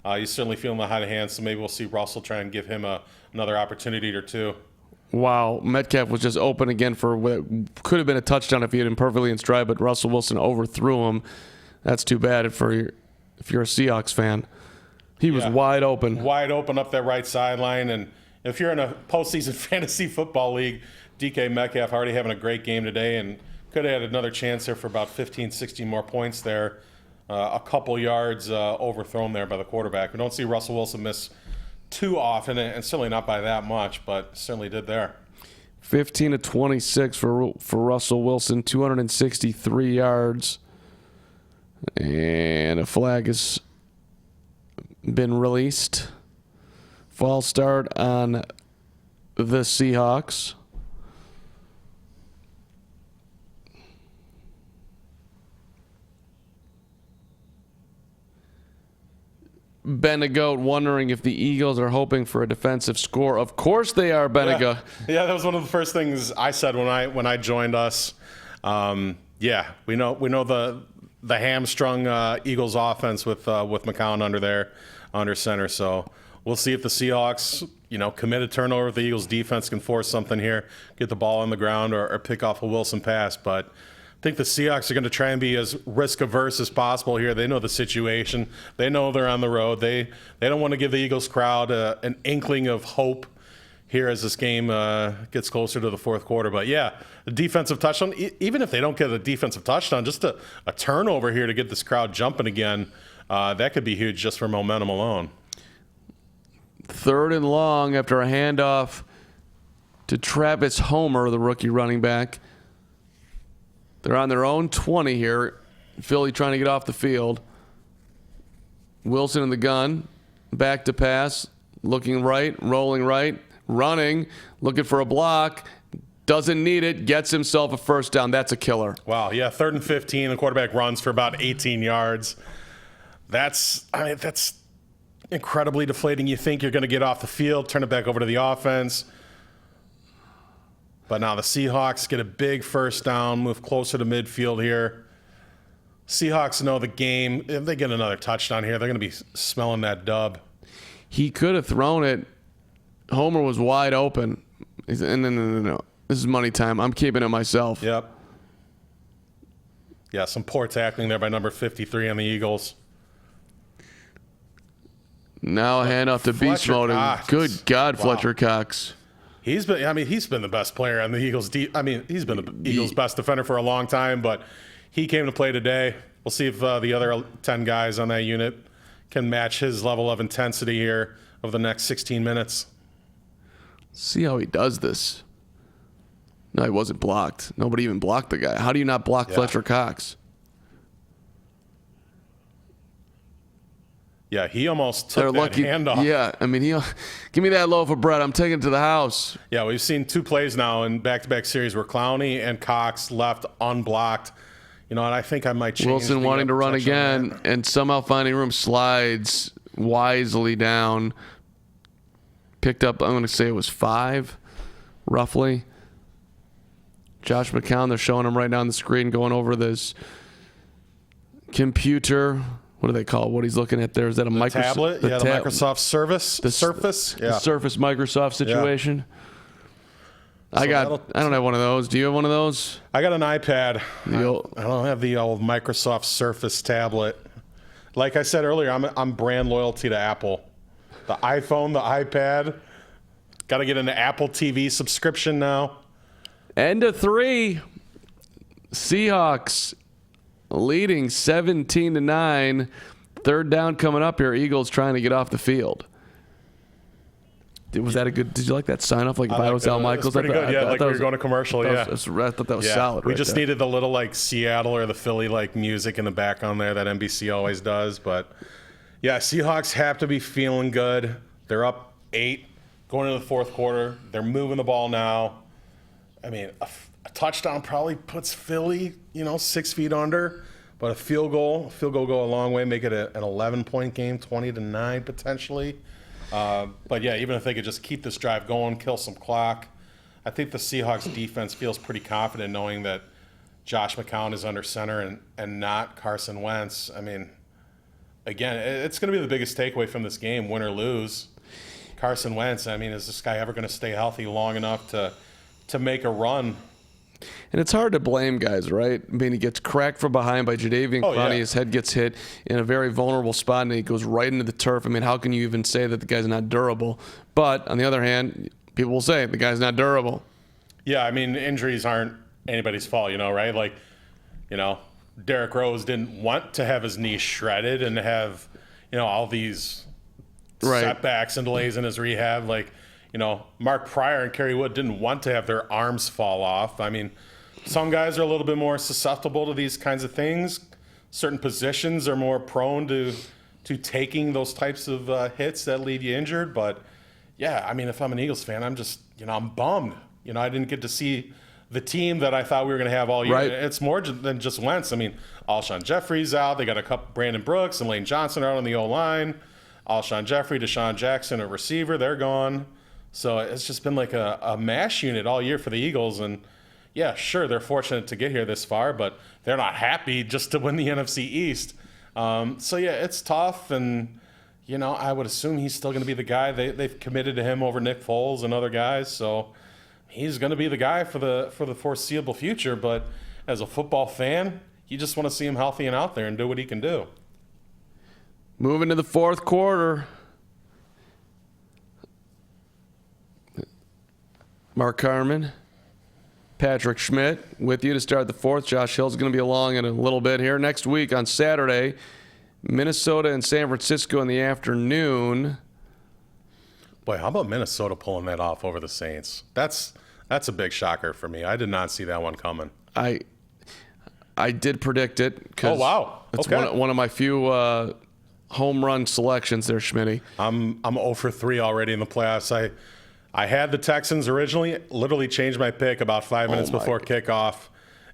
He's certainly feeling the hot hand, so maybe we'll see Russell try and give him another opportunity or 2. Wow, Metcalf was just open again for what could have been a touchdown if he had been perfectly in stride, but Russell Wilson overthrew him. That's too bad if you're a Seahawks fan. He was wide open. Wide open up that right sideline. And if you're in a postseason fantasy football league, DK Metcalf already having a great game today and could have had another chance there for about 15, 16 more points there. A couple yards overthrown there by the quarterback. We don't see Russell Wilson miss too often, and certainly not by that much, but certainly did there. 15 of 26 for Russell Wilson, 263 yards. And a flag has been released. False start on the Seahawks. Benegoat wondering if the Eagles are hoping for a defensive score. Of course they are, Benegoat. Yeah, that was one of the first things I said when I joined us. Yeah, we know the hamstrung Eagles offense with McCown under center. So we'll see if the Seahawks, commit a turnover. If the Eagles defense can force something here, get the ball on the ground or pick off a Wilson pass. But I think the Seahawks are going to try and be as risk-averse as possible here. They know the situation. They know they're on the road. They don't want to give the Eagles crowd an inkling of hope here as this game gets closer to the fourth quarter. But, yeah, a defensive touchdown, even if they don't get a defensive touchdown, just a turnover here to get this crowd jumping again, that could be huge just for momentum alone. 3rd and long after a handoff to Travis Homer, the rookie running back. They're on their own 20 here. Philly trying to get off the field. Wilson in the gun. Back to pass. Looking right. Rolling right. Running. Looking for a block. Doesn't need it. Gets himself a first down. That's a killer. Wow. Yeah. 3rd and 15. The quarterback runs for about 18 yards. That's incredibly deflating. You think you're going to get off the field, turn it back over to the offense. But now the Seahawks get a big first down, move closer to midfield here. Seahawks know the game. If they get another touchdown here, they're going to be smelling that dub. He could have thrown it. Homer was wide open. No. This is money time. I'm keeping it myself. Yep. Yeah, some poor tackling there by number 53 on the Eagles. Now a handoff to Beast Mode. Good God, wow. Fletcher Cox. He's been the best player on the Eagles. He's been the Eagles' best defender for a long time, but he came to play today. We'll see if the other 10 guys on that unit can match his level of intensity here over the next 16 minutes. See how he does this. No, he wasn't blocked. Nobody even blocked the guy. How do you not block Fletcher Cox? Yeah, he almost took that handoff. Yeah, give me that loaf of bread. I'm taking it to the house. Yeah, we've seen 2 plays now in back-to-back series where Clowney and Cox left unblocked. And I think I might change. Wilson wanting to run again and somehow finding room, slides wisely down. Picked up, I'm going to say it was 5, roughly. Josh McCown, they're showing him right now on the screen, going over this computer. What do they call it? What he's looking at there? Is that a Microsoft tablet? The Microsoft Surface. The Surface. Yeah. The Surface Microsoft situation. Yeah. I don't have one of those. Do you have one of those? I got an iPad. I don't have the old Microsoft Surface tablet. Like I said earlier, I'm brand loyalty to Apple. The iPhone, the iPad. Got to get an Apple TV subscription now. End of 3. Seahawks leading 17-9. 3rd down coming up here. Eagles trying to get off the field. Was that a good? Did you like that sign off? Like if I was Al Michaels, pretty good. Yeah, like we were going to commercial. I thought that was solid. We just needed the little like Seattle or the Philly like music in the background there that NBC always does. But yeah, Seahawks have to be feeling good. They're up 8 going into the fourth quarter. They're moving the ball now. A touchdown probably puts Philly, 6 feet under. But a field goal go a long way, make it an 11-point game, 20-9 potentially. But yeah, even if they could just keep this drive going, kill some clock, I think the Seahawks defense feels pretty confident knowing that Josh McCown is under center and not Carson Wentz. Again, it's going to be the biggest takeaway from this game, win or lose. Carson Wentz, is this guy ever going to stay healthy long enough to make a run And it's hard to blame guys, right? I mean, he gets cracked from behind by Jadeveon Clowney. Yeah. His head gets hit in a very vulnerable spot, and he goes right into the turf. I mean, how can you even say that the guy's not durable? But on the other hand, people will say the guy's not durable. Yeah, I mean, injuries aren't anybody's fault, right? Like, Derrick Rose didn't want to have his knee shredded and have, all these setbacks and delays in his rehab. Like, Mark Pryor and Kerry Wood didn't want to have their arms fall off. I mean, some guys are a little bit more susceptible to these kinds of things. Certain positions are more prone to taking those types of hits that leave you injured. But, yeah, I mean, if I'm an Eagles fan, I'm just, I'm bummed. I didn't get to see the team that I thought we were going to have all year. Right. It's more than just Wentz. I mean, Alshon Jeffrey's out. They got a couple, Brandon Brooks and Lane Johnson out on the O-line. Alshon Jeffrey, Deshaun Jackson, a receiver, they're gone. So it's just been like a mash unit all year for the Eagles. And, yeah, sure, they're fortunate to get here this far, but they're not happy just to win the NFC East. So, yeah, it's tough. And, I would assume he's still going to be the guy. They've committed to him over Nick Foles and other guys. So he's going to be the guy for the foreseeable future. But as a football fan, you just want to see him healthy and out there and do what he can do. Moving to the fourth quarter. Mark Carman, Patrick Schmidt with you to start the fourth. Josh Hill's going to be along in a little bit here. Next week on Saturday, Minnesota and San Francisco in the afternoon. Boy, how about Minnesota pulling that off over the Saints? That's a big shocker for me. I did not see that one coming. I did predict it. Oh, wow. It's Okay. one of my few home run selections there, Schmitty. I'm 0 for 3 already in the playoffs. I had the Texans originally, literally changed my pick about 5 minutes before kickoff.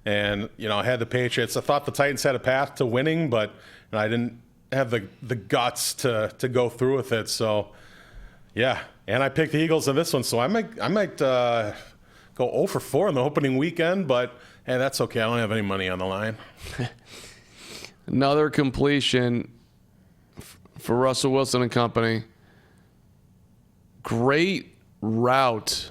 And, I had the Patriots. I thought the Titans had a path to winning, but I didn't have the guts to go through with it. So, yeah. And I picked the Eagles in this one. So I might go 0 for 4 in the opening weekend, but hey, that's okay. I don't have any money on the line. Another completion for Russell Wilson and company. Great route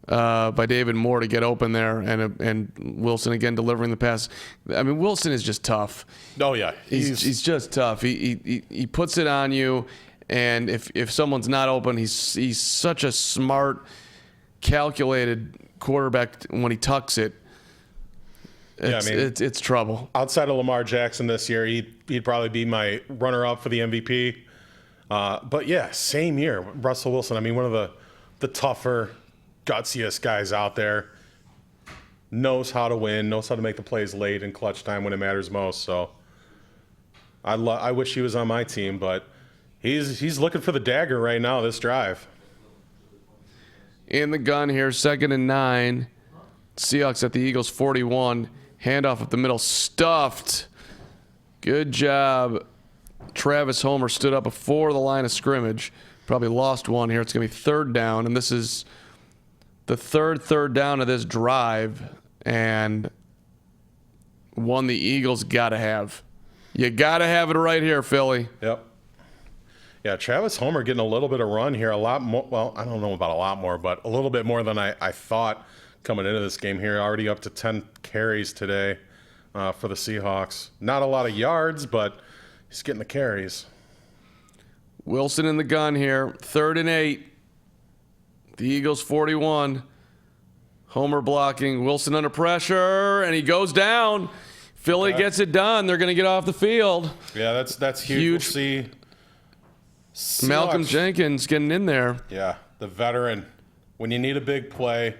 by David Moore to get open there, and Wilson again delivering the pass. I mean, Wilson is just tough. Oh yeah, he's just tough. He puts it on you, and if someone's not open, he's such a smart, calculated quarterback when he tucks it. It's trouble. Outside of Lamar Jackson this year, he'd probably be my runner-up for the MVP. But yeah, same year, Russell Wilson. I mean, one of the tougher, gutsiest guys out there. Knows how to win, knows how to make the plays late in clutch time when it matters most. So I wish he was on my team, but he's looking for the dagger right now this drive. In the gun here, 2nd and 9. Seahawks at the Eagles 41. Handoff up the middle, stuffed. Good job. Travis Homer stood up before the line of scrimmage. Probably lost one here. It's going to be 3rd down, and this is the third down of this drive, and one the Eagles got to have. You got to have it right here, Philly. Yep. Yeah, Travis Homer getting a little bit of run here, a lot more. Well, I don't know about a lot more, but a little bit more than I thought coming into this game here. Already up to 10 carries today for the Seahawks. Not a lot of yards, but he's getting the carries. Wilson in the gun here, 3rd and 8. The Eagles 41. Homer blocking. Wilson under pressure, and he goes down. Philly gets it done. They're going to get off the field. Yeah, that's huge. We'll see Seahawks. Malcolm Jenkins getting in there. Yeah, the veteran. When you need a big play,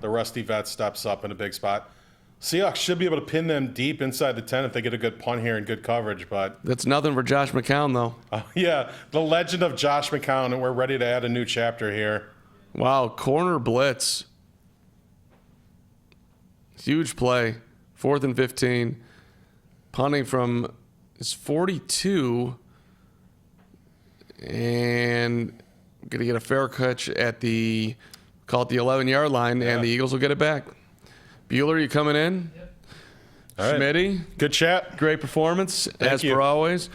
the rusty vet steps up in a big spot. Seahawks should be able to pin them deep inside the 10 if they get a good punt here and good coverage. But That's nothing for Josh McCown, though. yeah, the legend of Josh McCown, and we're ready to add a new chapter here. Wow, corner blitz. Huge play. 4th and 15. Punting from his 42. And going to get a fair catch at the 11-yard line, and the Eagles will get it back. Bueller, you coming in? Yep. All right. Schmitty, Good chat. great performance, as you. per always.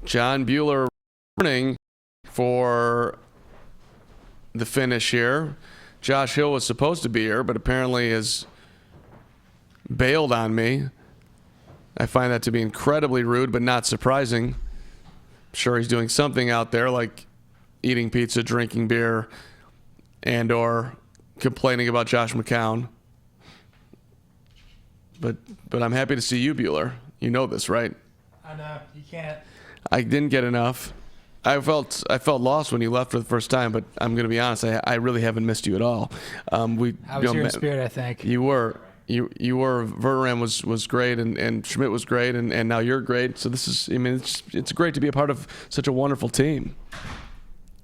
John Bueller running for the finish here. Josh Hill was supposed to be here, but apparently has bailed on me. I find that to be incredibly rude, but not surprising. I'm sure he's doing something out there like eating pizza, drinking beer, and or complaining about Josh McCown. But I'm happy to see you, Bueller. You know this, right? I know you can't. I didn't get enough. I felt lost when you left for the first time, but I'm going to be honest. I really haven't missed you at all. I was here in spirit, I think. You were. You were. Verderam was great, and Schmidt was great, and now you're great. So this is. I mean, it's great to be a part of such a wonderful team.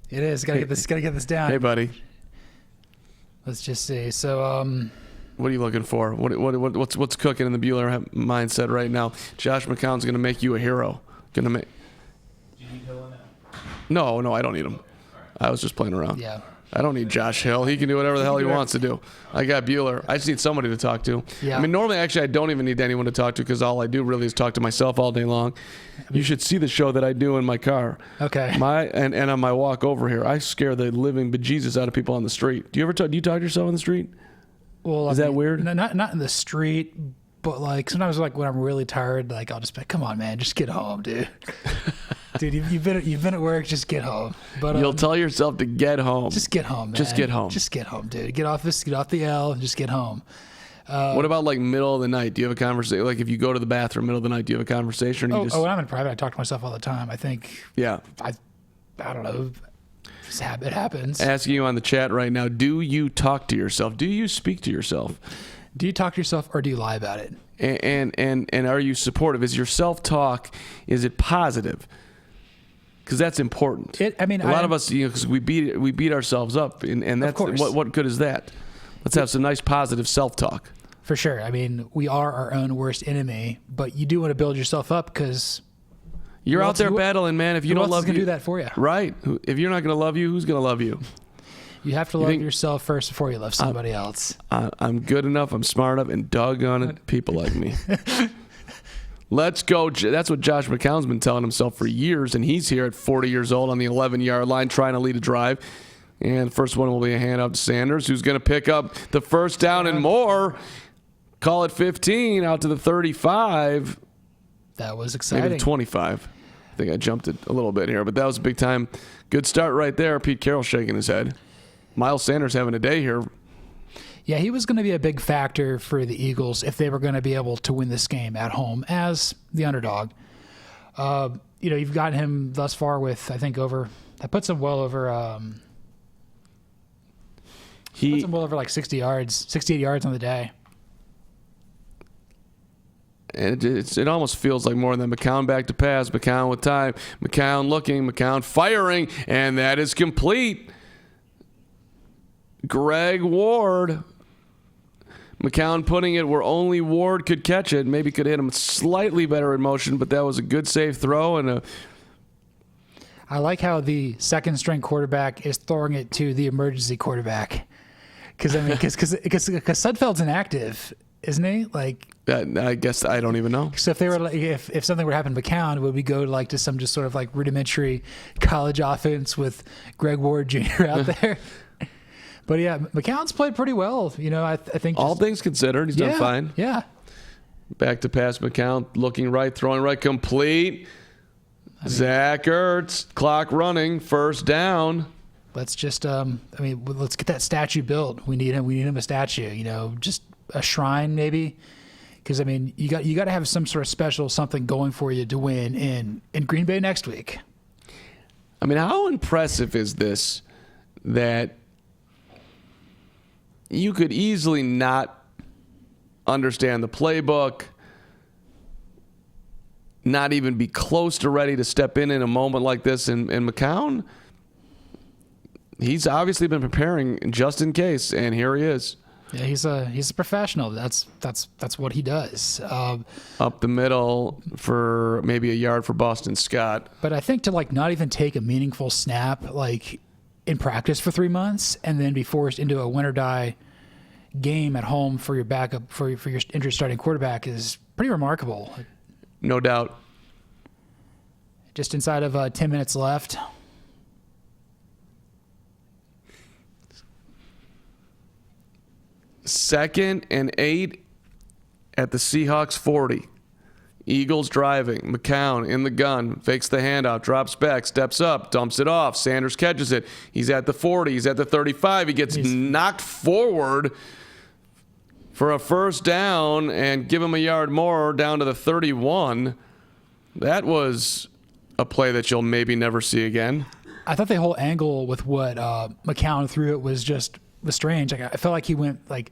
It is. Gotta get this down. Hey, buddy. Let's just see. So, what are you looking for? What's cooking in the Bueller mindset right now? Josh McCown's going to make you a hero. Gonna make. Do you need Hill in that? No, I don't need him. I was just playing around. yeah. I don't need Josh Hill. He can do whatever the hell he wants to do. I got Bueller. I just need somebody to talk to. Yeah. I mean, normally, actually, I don't even need anyone to talk to because all I do really is talk to myself all day long. You should see the show that I do in my car. Okay. And on my walk over here, I scare the living bejesus out of people on the street. Do you talk to yourself on the street? Well, Is that weird? Not in the street, but like sometimes like when I'm really tired, like I'll just be like, come on, man, just get home, dude. Dude, you've been at work, just get home. But You'll tell yourself to get home. just get home, man. Just get home. Just get home, dude. Get off the L and just get home. What about like middle of the night? Do you have a conversation? Like if you go to the bathroom middle of the night, do you have a conversation? Or you When I'm in private, I talk to myself all the time. I think yeah. I don't know. It happens. Asking you on the chat right now, do you talk to yourself? Do you speak to yourself? Do you talk to yourself or do you lie about it? And are you supportive? Is your self-talk, is it positive? Because that's important. A lot of us, because we beat ourselves up, and that's course. what good is that? Let's have some nice positive self-talk. For sure. I mean, we are our own worst enemy, but you do want to build yourself up because you're out there battling, man. If you don't love you, do that for you, right? If you're not going to love you, who's going to love you? You have to love yourself first before you love somebody else. I'm good enough. I'm smart enough, and doggone it, people like me. Let's go. That's what Josh McCown's been telling himself for years, and he's here at 40 years old on the 11-yard line trying to lead a drive. And the first one will be a hand up to Sanders, who's going to pick up the first down and more. Call it 15 out to the 35. That was exciting. Maybe the 25. I think I jumped it a little bit here, but that was a big time. Good start right there. Pete Carroll shaking his head. Miles Sanders having a day here. Yeah, he was going to be a big factor for the Eagles if they were going to be able to win this game at home as the underdog. You've got him thus far with, I think, that puts him well over like 68 yards on the day. And it almost feels like more than McCown back to pass. McCown with time. McCown looking. McCown firing. And that is complete. Greg Ward. McCown putting it where only Ward could catch it. Maybe could hit him slightly better in motion, but that was a good safe throw. I like how the second-string quarterback is throwing it to the emergency quarterback. Because Sudfeld's inactive, isn't he? Like, I guess I don't even know. so if they were like, if something were to happen to McCown, would we go to some just sort of like rudimentary college offense with Greg Ward Jr. out there? But yeah, McCown's played pretty well. I think All things considered, he's done fine. Yeah. Back to pass McCown, looking right, throwing right, complete. Zach Ertz, clock running, first down. Let's just let's get that statue built. We need him a statue. Just a shrine maybe. Because you got to have some sort of special something going for you to win in Green Bay next week. How impressive is this that you could easily not understand the playbook, not even be close to ready to step in a moment like this. And McCown, he's obviously been preparing just in case, and here he is. Yeah, he's a professional. That's what he does. Up the middle for maybe a yard for Boston Scott. But I think to not even take a meaningful snap in practice for 3 months and then be forced into a win or die game at home for your backup for your injured starting quarterback is pretty remarkable. No doubt. Just inside of 10 minutes left. 2nd and 8 at the Seahawks 40. Eagles driving. McCown in the gun. Fakes the handoff. Drops back. Steps up. Dumps it off. Sanders catches it. He's at the 40. He's at the 35. He gets knocked forward for a first down and give him a yard more down to the 31. That was a play that you'll maybe never see again. I thought the whole angle with what McCown threw it was strange. Like, I felt like he went like,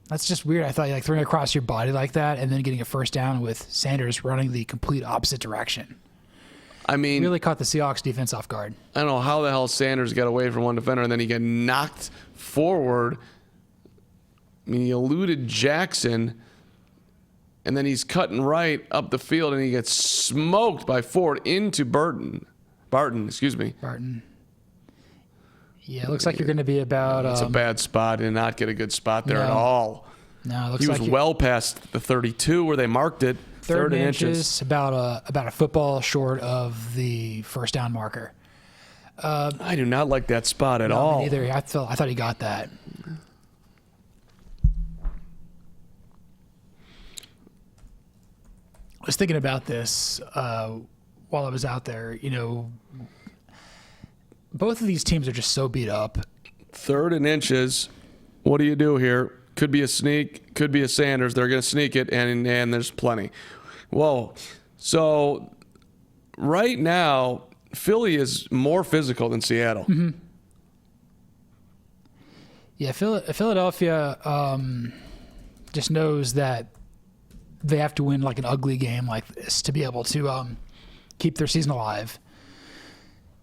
that's just weird. I thought like throwing it across your body like that and then getting a first down with Sanders running the complete opposite direction. I mean, Really caught the Seahawks defense off guard. I don't know how the hell Sanders got away from one defender and then he got knocked forward. I mean, he eluded Jackson, and then he's cutting right up the field, and he gets smoked by Ford into Barton. Yeah, it looks like you're going to be about. It's a bad spot. Did not get a good spot there at all. No, it looks he like was well past the 32 where they marked it. Third and inches, about a football short of the first down marker. I do not like that spot at all. Neither. I thought he got that. I was thinking about this while I was out there. You know, both of these teams are just so beat up. 3rd and inches. What do you do here? Could be a sneak. Could be a Sanders. They're going to sneak it, and there's plenty. Whoa. So right now, Philly is more physical than Seattle. Mm-hmm. Yeah, Philadelphia just knows that they have to win like an ugly game like this to be able to keep their season alive.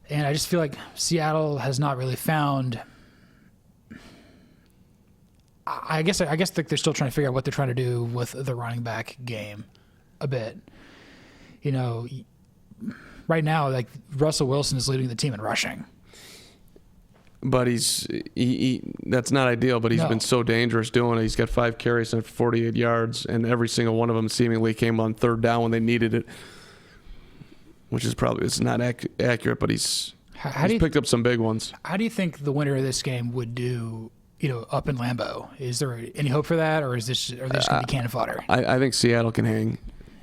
And I just feel like Seattle has not really found. I guess they're still trying to figure out what they're trying to do with the running back game a bit. You know, right now, like Russell Wilson is leading the team in rushing. But that's not ideal, but he's been so dangerous doing it. He's got 5 carries and 48 yards, and every single one of them seemingly came on 3rd down when they needed it, which is probably it's not accurate, but he's picked up some big ones. How do you think the winner of this game would do, you know, up in Lambeau? Is there any hope for that, or are they just going to be cannon fodder? I think Seattle can hang.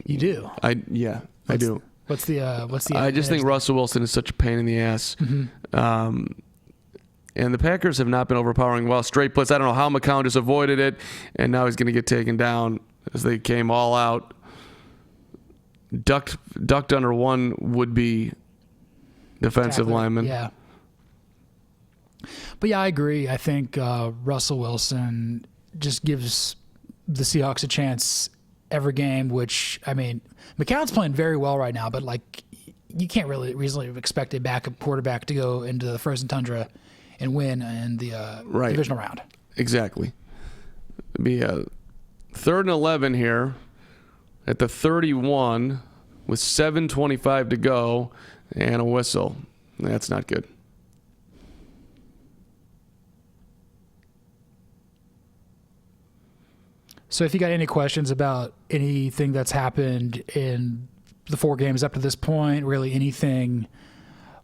You do? I do. What's the? I just think Russell Wilson is such a pain in the ass. Mm-hmm. And the Packers have not been overpowering well. Straight blitz. I don't know how McCown just avoided it, and now he's going to get taken down as they came all out. Ducked under one would-be defensive lineman. Yeah. But yeah, I agree. I think Russell Wilson just gives the Seahawks a chance every game, which, I mean, McCown's playing very well right now, but like you can't really reasonably expect a backup quarterback to go into the frozen tundra and win in the divisional round. Exactly. It'd be a 3rd and 11 here at the 31 with 7:25 to go and a whistle. That's not good. So if you got any questions about anything that's happened in the 4 games up to this point, really anything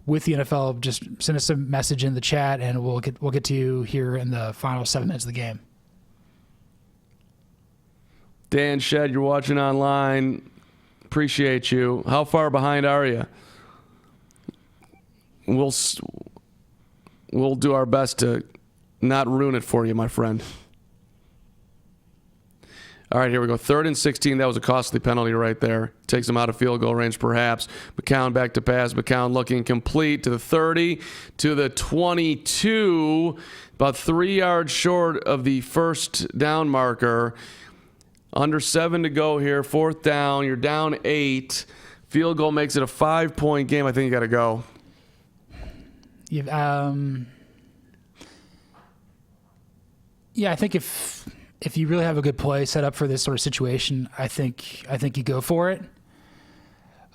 with the NFL, just send us a message in the chat, and we'll get to you here in the final 7 minutes of the game. Dan Shed, you're watching online. Appreciate you. How far behind are you? We'll do our best to not ruin it for you, my friend. All right, here we go. 3rd and 16. That was a costly penalty right there. Takes him out of field goal range, perhaps. McCown back to pass. McCown looking complete to the 30, to the 22. About 3 yards short of the first down marker. Under 7 to go here. 4th down. You're down 8. Field goal makes it a 5-point game. I think you got to go. Yeah, I think if you really have a good play set up for this sort of situation, I think you go for it.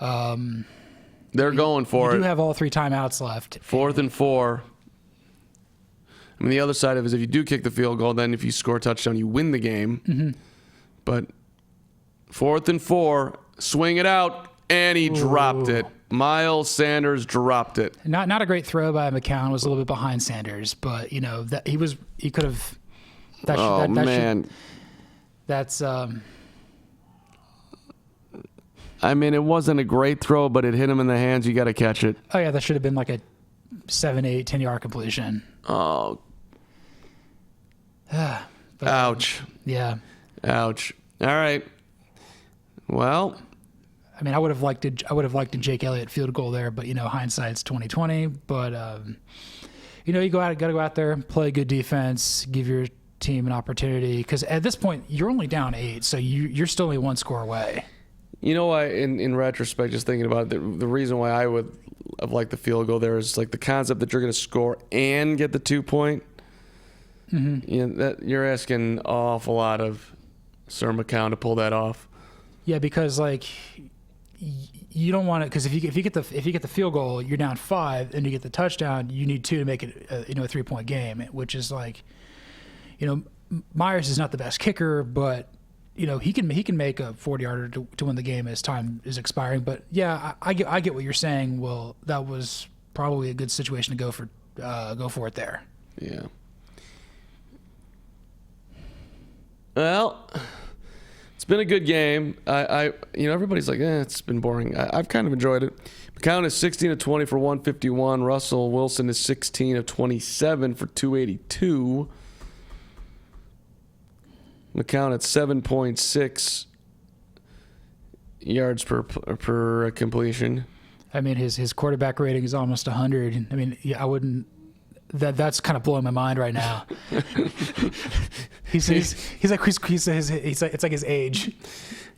They're going for it. You do have all 3 timeouts left. 4th and 4. I mean, the other side of it is if you do kick the field goal, then if you score a touchdown, you win the game. Mm-hmm. But 4th and 4, swing it out, and he dropped it. Miles Sanders dropped it. Not a great throw by McCown. Was a little bit behind Sanders, but that he could have. Man. That's I mean, it wasn't a great throw, but it hit him in the hands. You got to catch it. Oh yeah, that should have been like a 7, 8, 10-yard completion. Oh. But, Ouch. Yeah. Ouch. All right. Well, I mean, I would have liked a Jake Elliott field goal there, but hindsight's 2020. But you got to go out there, play good defense, give your team an opportunity, because at this point you're only down 8, so you're still only 1 score away. you know why? In retrospect, just thinking about it, the reason why I would have liked the field goal there is like the concept that you're going to score and get the 2-point. Mm-hmm. You know, that you're asking an awful lot of Sir McCown to pull that off. Yeah, because like you don't want it, because if you get the field goal, you're down 5, and you get the touchdown, you need 2 to make it a 3-point game, which is like, Myers is not the best kicker, but he can make a 40-yarder to win the game as time is expiring. But yeah, I get what you're saying. Well, that was probably a good situation to go for it there. Yeah. Well, it's been a good game. Everybody's like, it's been boring. I've kind of enjoyed it. McCown is 16 of 20 for 151. Russell Wilson is 16 of 27 for 282. McCown at 7.6 yards per completion. I mean, his quarterback rating is almost 100. I mean, I wouldn't. That's kind of blowing my mind right now. He's like it's like his age.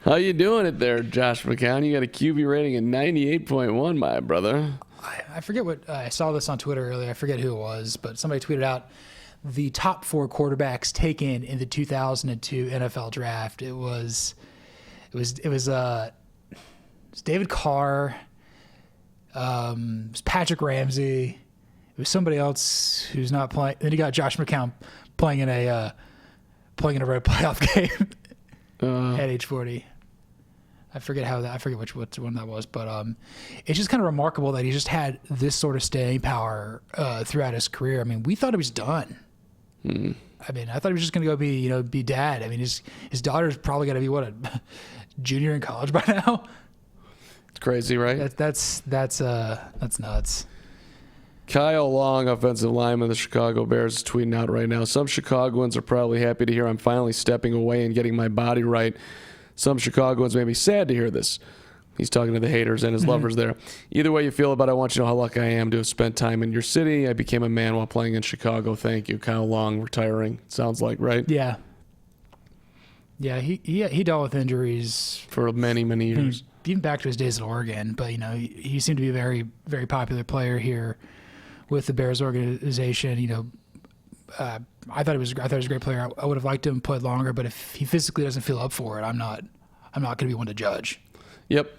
How you doing it there, Josh McCown? You got a QB rating of 98.1, my brother. I forget what I saw this on Twitter earlier. I forget who it was, but somebody tweeted out the top 4 quarterbacks taken in the 2002 NFL draft. It was David Carr. It was Patrick Ramsey. It was somebody else who's not playing. Then you got Josh McCown playing in a road playoff game at age 40. I forget which one that was, but it's just kind of remarkable that he just had this sort of staying power throughout his career. I mean, we thought he was done. I mean, I thought he was just going to go be dad. I mean, his daughter's probably got to be a junior in college by now. It's crazy, right? That's nuts. Kyle Long, offensive lineman of the Chicago Bears, is tweeting out right now. Some Chicagoans are probably happy to hear I'm finally stepping away and getting my body right. Some Chicagoans may be sad to hear this. He's talking to the haters and his lovers there. Either way you feel about it, I want you to know how lucky I am to have spent time in your city. I became a man while playing in Chicago. Thank you. Kyle Long retiring, sounds like, right? Yeah. Yeah, he dealt with injuries for many, many years. Even back to his days at Oregon. But, he seemed to be a very, very popular player here with the Bears organization. I thought he was a great player. I would have liked him to play longer, but if he physically doesn't feel up for it, I'm not going to be one to judge. Yep.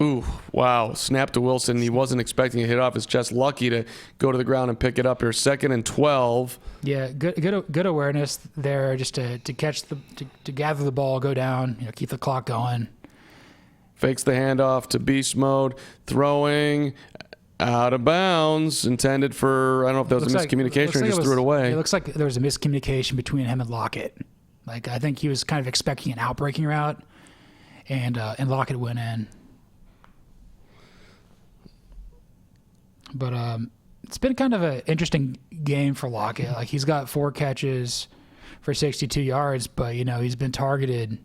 Ooh, wow. Snap to Wilson. He wasn't expecting a hit off his chest. Lucky to go to the ground and pick it up here. 2nd and 12. Yeah, good awareness there, just to catch to gather the ball, go down, keep the clock going. Fakes the handoff to beast mode. Throwing out of bounds. Intended for, I don't know if that was a miscommunication or just threw it away. It looks like there was a miscommunication between him and Lockett. Like, I think he was kind of expecting an out-breaking route, and Lockett went in. But it's been kind of an interesting game for Lockett. Like, he's got 4 catches for 62 yards, but, he's been targeted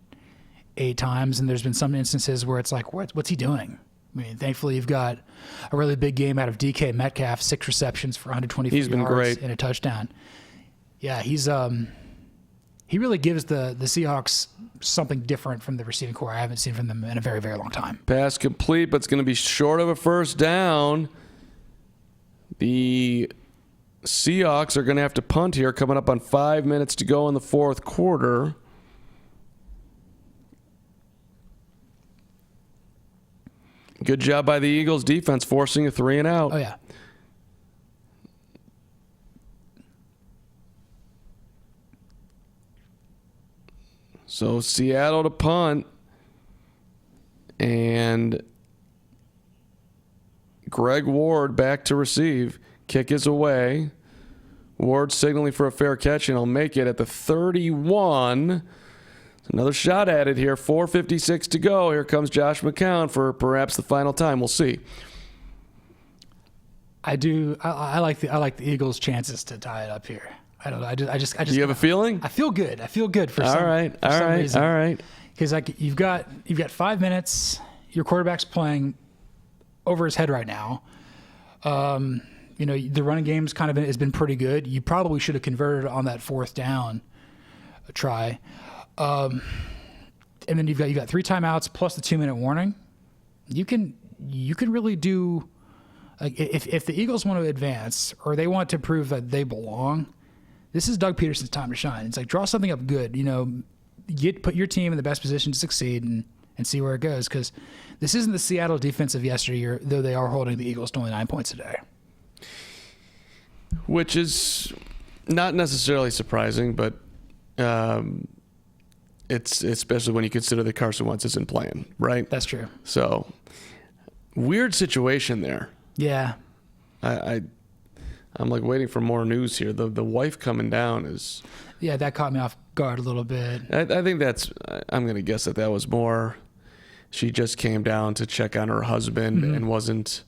8 times, and there's been some instances where it's like, what's he doing? I mean, thankfully, you've got a really big game out of DK Metcalf, 6 receptions for 124 He's been yards great. and a touchdown. Yeah, he's he really gives the Seahawks something different from the receiving core I haven't seen from them in a very, very long time. Pass complete, but it's going to be short of a first down. The Seahawks are going to have to punt here, coming up on 5 minutes to go in the 4th quarter. Good job by the Eagles defense forcing a 3 and out. Oh, yeah. So Seattle to punt. And Greg Ward back to receive. Kick is away. Ward signaling for a fair catch, and he'll make it at the 31. Another shot at it here. 4:56 to go. Here comes Josh McCown for perhaps the final time. We'll see. I do. I like the Eagles' chances to tie it up here. I don't know. I just. Do you have a feeling? I feel good. I feel good for some reason. All right. Because like you've got 5 minutes. Your quarterback's playing over his head right now. The running game's has been pretty good. You probably should have converted on that fourth down try. And then you've got 3 timeouts plus the 2-minute warning. You can really do. Like if the Eagles want to advance or they want to prove that they belong, this is Doug Peterson's time to shine. It's like draw something up good. Put your team in the best position to succeed and see where it goes. Because this isn't the Seattle defense of yesteryear, though they are holding the Eagles to only 9 points a day. Which is not necessarily surprising, but it's especially when you consider that Carson Wentz isn't playing, right? That's true. So weird situation there. Yeah. I'm like waiting for more news here. The wife coming down is. Yeah, that caught me off guard a little bit. I think I'm going to guess that was more. She just came down to check on her husband and wasn't.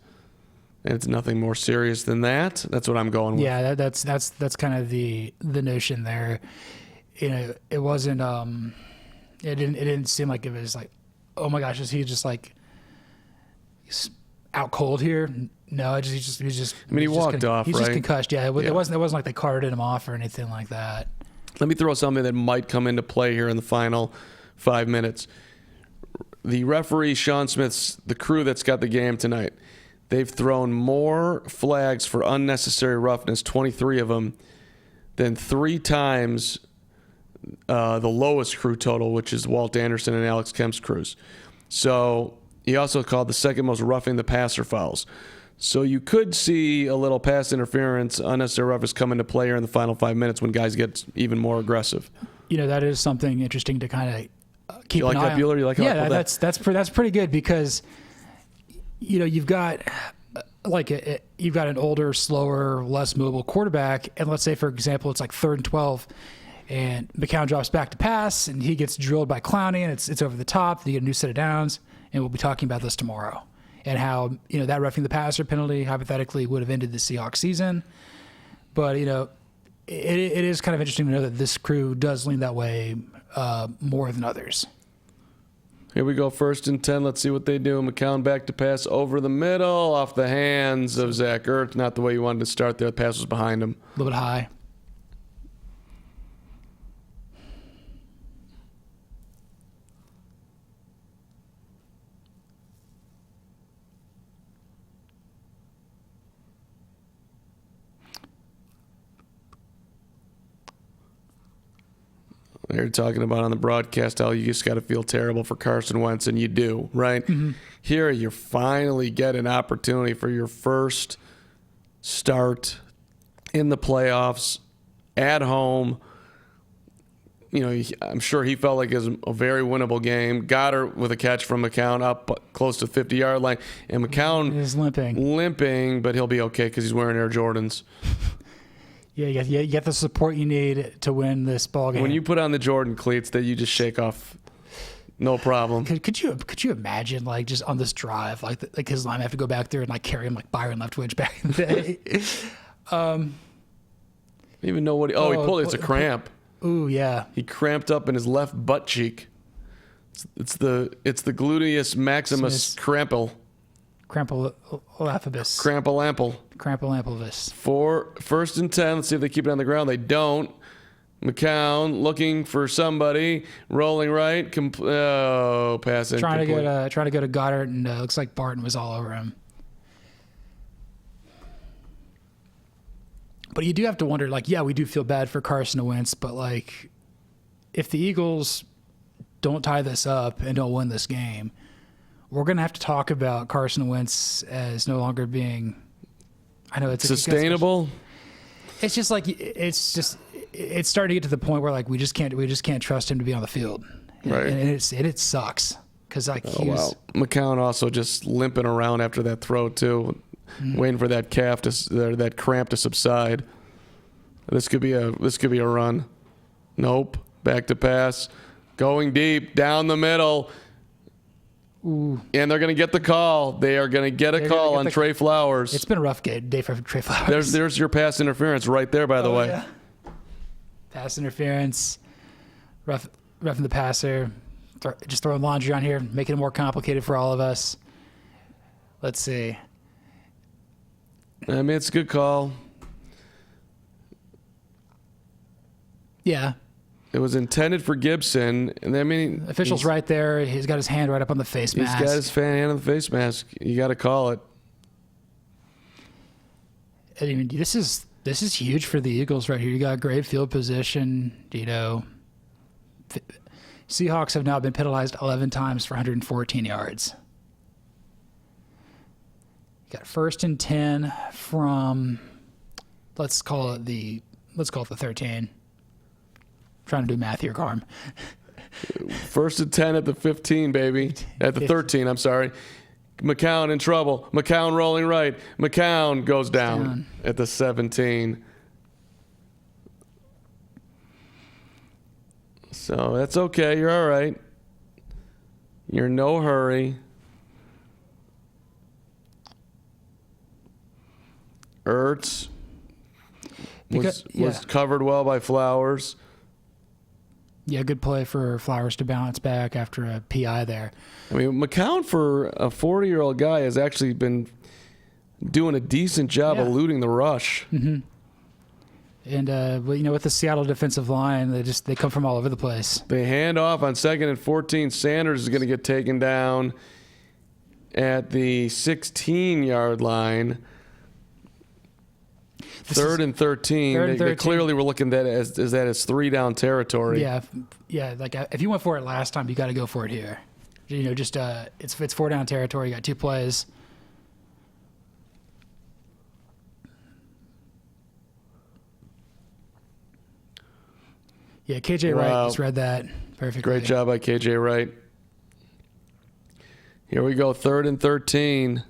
It's nothing more serious than that. That's what I'm going with. Yeah, that's kind of the notion there. It wasn't. It didn't seem like it was like, oh my gosh, is he just like out cold here? No, he walked off. He's right? just concussed. Yeah, it wasn't like they carted him off or anything like that. Let me throw something that might come into play here in the final 5 minutes. The referee, Sean Smith's, the crew that's got the game tonight, they've thrown more flags for unnecessary roughness, 23 of them, than 3 times the lowest crew total, which is Walt Anderson and Alex Kemp's crews. So he also called the second most roughing the passer fouls. So you could see a little pass interference, unnecessary roughness come into play here in the final 5 minutes when guys get even more aggressive. That is something interesting to kind of keep an eye on. Bueller? You like yeah, that? that's pretty good because you've got you've got an older, slower, less mobile quarterback, and let's say for example it's like 3rd and 12, and McCown drops back to pass, and he gets drilled by Clowney, and it's over the top. They get a new set of downs, and we'll be talking about this tomorrow. And how, that roughing the passer penalty hypothetically would have ended the Seahawks season. But, it is kind of interesting to know that this crew does lean that way more than others. Here we go, 1st and 10. Let's see what they do. McCown back to pass over the middle, off the hands of Zach Ertz. Not the way you wanted to start there. The pass was behind him. A little bit high. They're talking about on the broadcast how you just got to feel terrible for Carson Wentz, and you do, right? Mm-hmm. Here you finally get an opportunity for your first start in the playoffs at home. I'm sure he felt like it was a very winnable game. Goddard with a catch from McCown up close to the 50-yard line. And McCown is limping, but he'll be okay because he's wearing Air Jordans. Yeah, you get the support you need to win this ball game. When you put on the Jordan cleats that you just shake off, no problem. Could you imagine like just on this drive like his line have to go back there and like carry him like Byron Leftwich back in the day? I don't even know what he pulled. It's a cramp. Ooh, yeah. He cramped up in his left butt cheek. It's the gluteus maximus crampel. Crampalampus. Crampalampus. 1st and 10. Let's see if they keep it on the ground. They don't. McCown looking for somebody. Rolling right. Pass in. Trying to go to Goddard, and looks like Barton was all over him. But you do have to wonder, we do feel bad for Carson Wentz, but if the Eagles don't tie this up and don't win this game, we're going to have to talk about Carson Wentz as no longer being, I know it's sustainable. It's just it's starting to get to the point where we just can't trust him to be on the field. Right. And it sucks because McCown also just limping around after that throw too. waiting for that that cramp to subside. This could be a run. Nope. Back to pass. Going deep down the middle. Ooh. And they're going to get the call. They are going to get a call on Trey Flowers. It's been a rough day for Trey Flowers. There's your pass interference right there, by the way. Yeah. Pass interference. Roughing the passer. Just throwing laundry on here, making it more complicated for all of us. Let's see. I mean, it's a good call. Yeah. It was intended for Gibson, and I mean, Official's right there. He's got his hand right up on the face mask. He's got his hand on the face mask. You got to call it. I mean, this is huge for the Eagles right here. You got great field position. Seahawks have now been penalized 11 times for 114 yards. You got 1st and 10 from let's call it the 13. Trying to do math here, Carm. 1st and 10 at the 15, baby. At the 13, I'm sorry. McCown in trouble. McCown rolling right. McCown goes down at the 17. So that's okay. You're all right. You're in no hurry. Ertz was covered well by Flowers. Yeah, good play for Flowers to bounce back after a PI there. I mean, McCown, for a 40-year-old guy, has actually been doing a decent job eluding the rush. Mm-hmm. And with the Seattle defensive line, they come from all over the place. They hand off on 2nd and 14. Sanders is going to get taken down at the 16-yard line. 3rd and 13. They clearly were looking at that as 3-down territory. Yeah. Like if you went for it last time, you got to go for it here. It's 4-down territory. You got 2 plays. Yeah, KJ Wright just read that perfectly. Great job by KJ Wright. Here we go, 3rd and 13.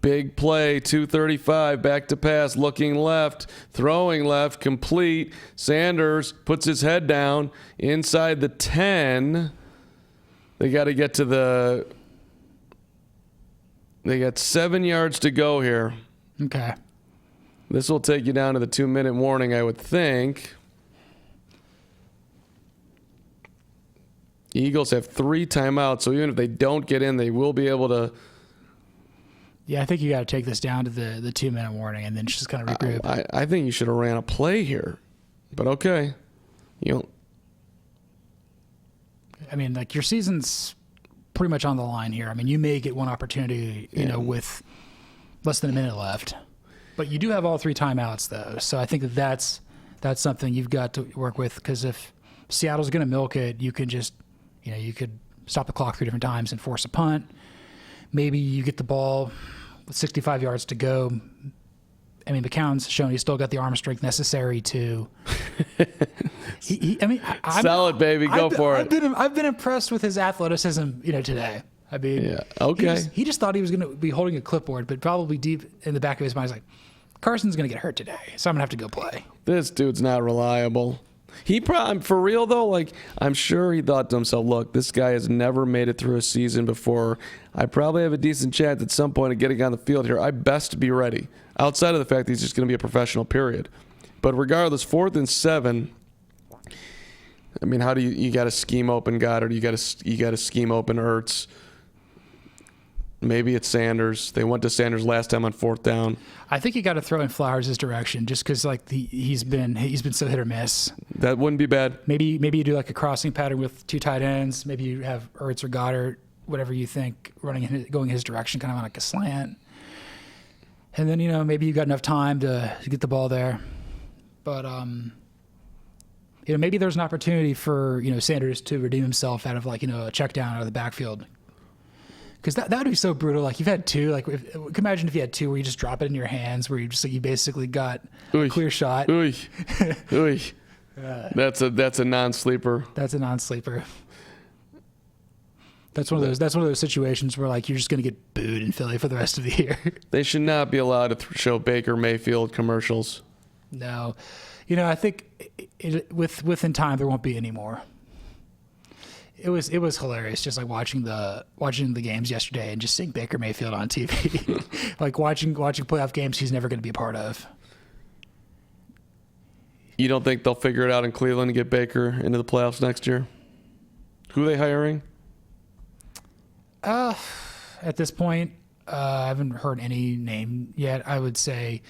Big play, 2:35, back to pass, looking left, throwing left, complete. Sanders puts his head down inside the 10. They got to get to they got 7 yards to go here. Okay. This will take you down to the 2-minute warning, I would think. Eagles have 3 timeouts, so even if they don't get in, they will be able to. Yeah, I think you got to take this down to the 2-minute warning and then just kind of regroup. I think you should have ran a play here, but okay. I mean, like, your season's pretty much on the line here. I mean, you may get one opportunity, with less than a minute left, but you do have all 3 timeouts though. So I think that's something you've got to work with, because if Seattle's going to milk it, you can just, you could stop the clock 3 different times and force a punt. Maybe you get the ball with 65 yards to go. I mean, McCown's shown he's still got the arm strength necessary to. Sell it, baby. Go for it. I've been impressed with his athleticism, today. I mean, yeah, okay. He just thought he was going to be holding a clipboard, but probably deep in the back of his mind, he's like, Carson's going to get hurt today, so I'm going to have to go play. This dude's not reliable. He probably, for real though, like, I'm sure he thought to himself, look, this guy has never made it through a season before. I probably have a decent chance at some point of getting on the field here. I best be ready. Outside of the fact that he's just going to be a professional, period. But regardless, 4th and 7. I mean, how do you got to scheme open Goddard? You got to scheme open Ertz. Maybe it's Sanders. They went to Sanders last time on 4th down. I think you got to throw in Flowers' direction, just because he's been so hit or miss. That wouldn't be bad. Maybe you do like a crossing pattern with 2 tight ends. Maybe you have Ertz or Goddard, whatever you think, going his direction, kind of on like a slant. And then maybe you got enough time to get the ball there, but maybe there's an opportunity for Sanders to redeem himself out of a check down out of the backfield. Because that would be so brutal. Like, you've had 2. Like, imagine if you had 2 where you just drop it in your hands, where you basically got a clear shot. Ooh. That's a non-sleeper. That's a non-sleeper. That's one of those situations where like you're just going to get booed in Philly for the rest of the year. They should not be allowed to show Baker Mayfield commercials. No, I think within time there won't be any more. It was hilarious just like watching the games yesterday and just seeing Baker Mayfield on TV, like watching playoff games he's never going to be a part of. You don't think they'll figure it out in Cleveland and get Baker into the playoffs next year? Who are they hiring? At this point, I haven't heard any name yet. I would say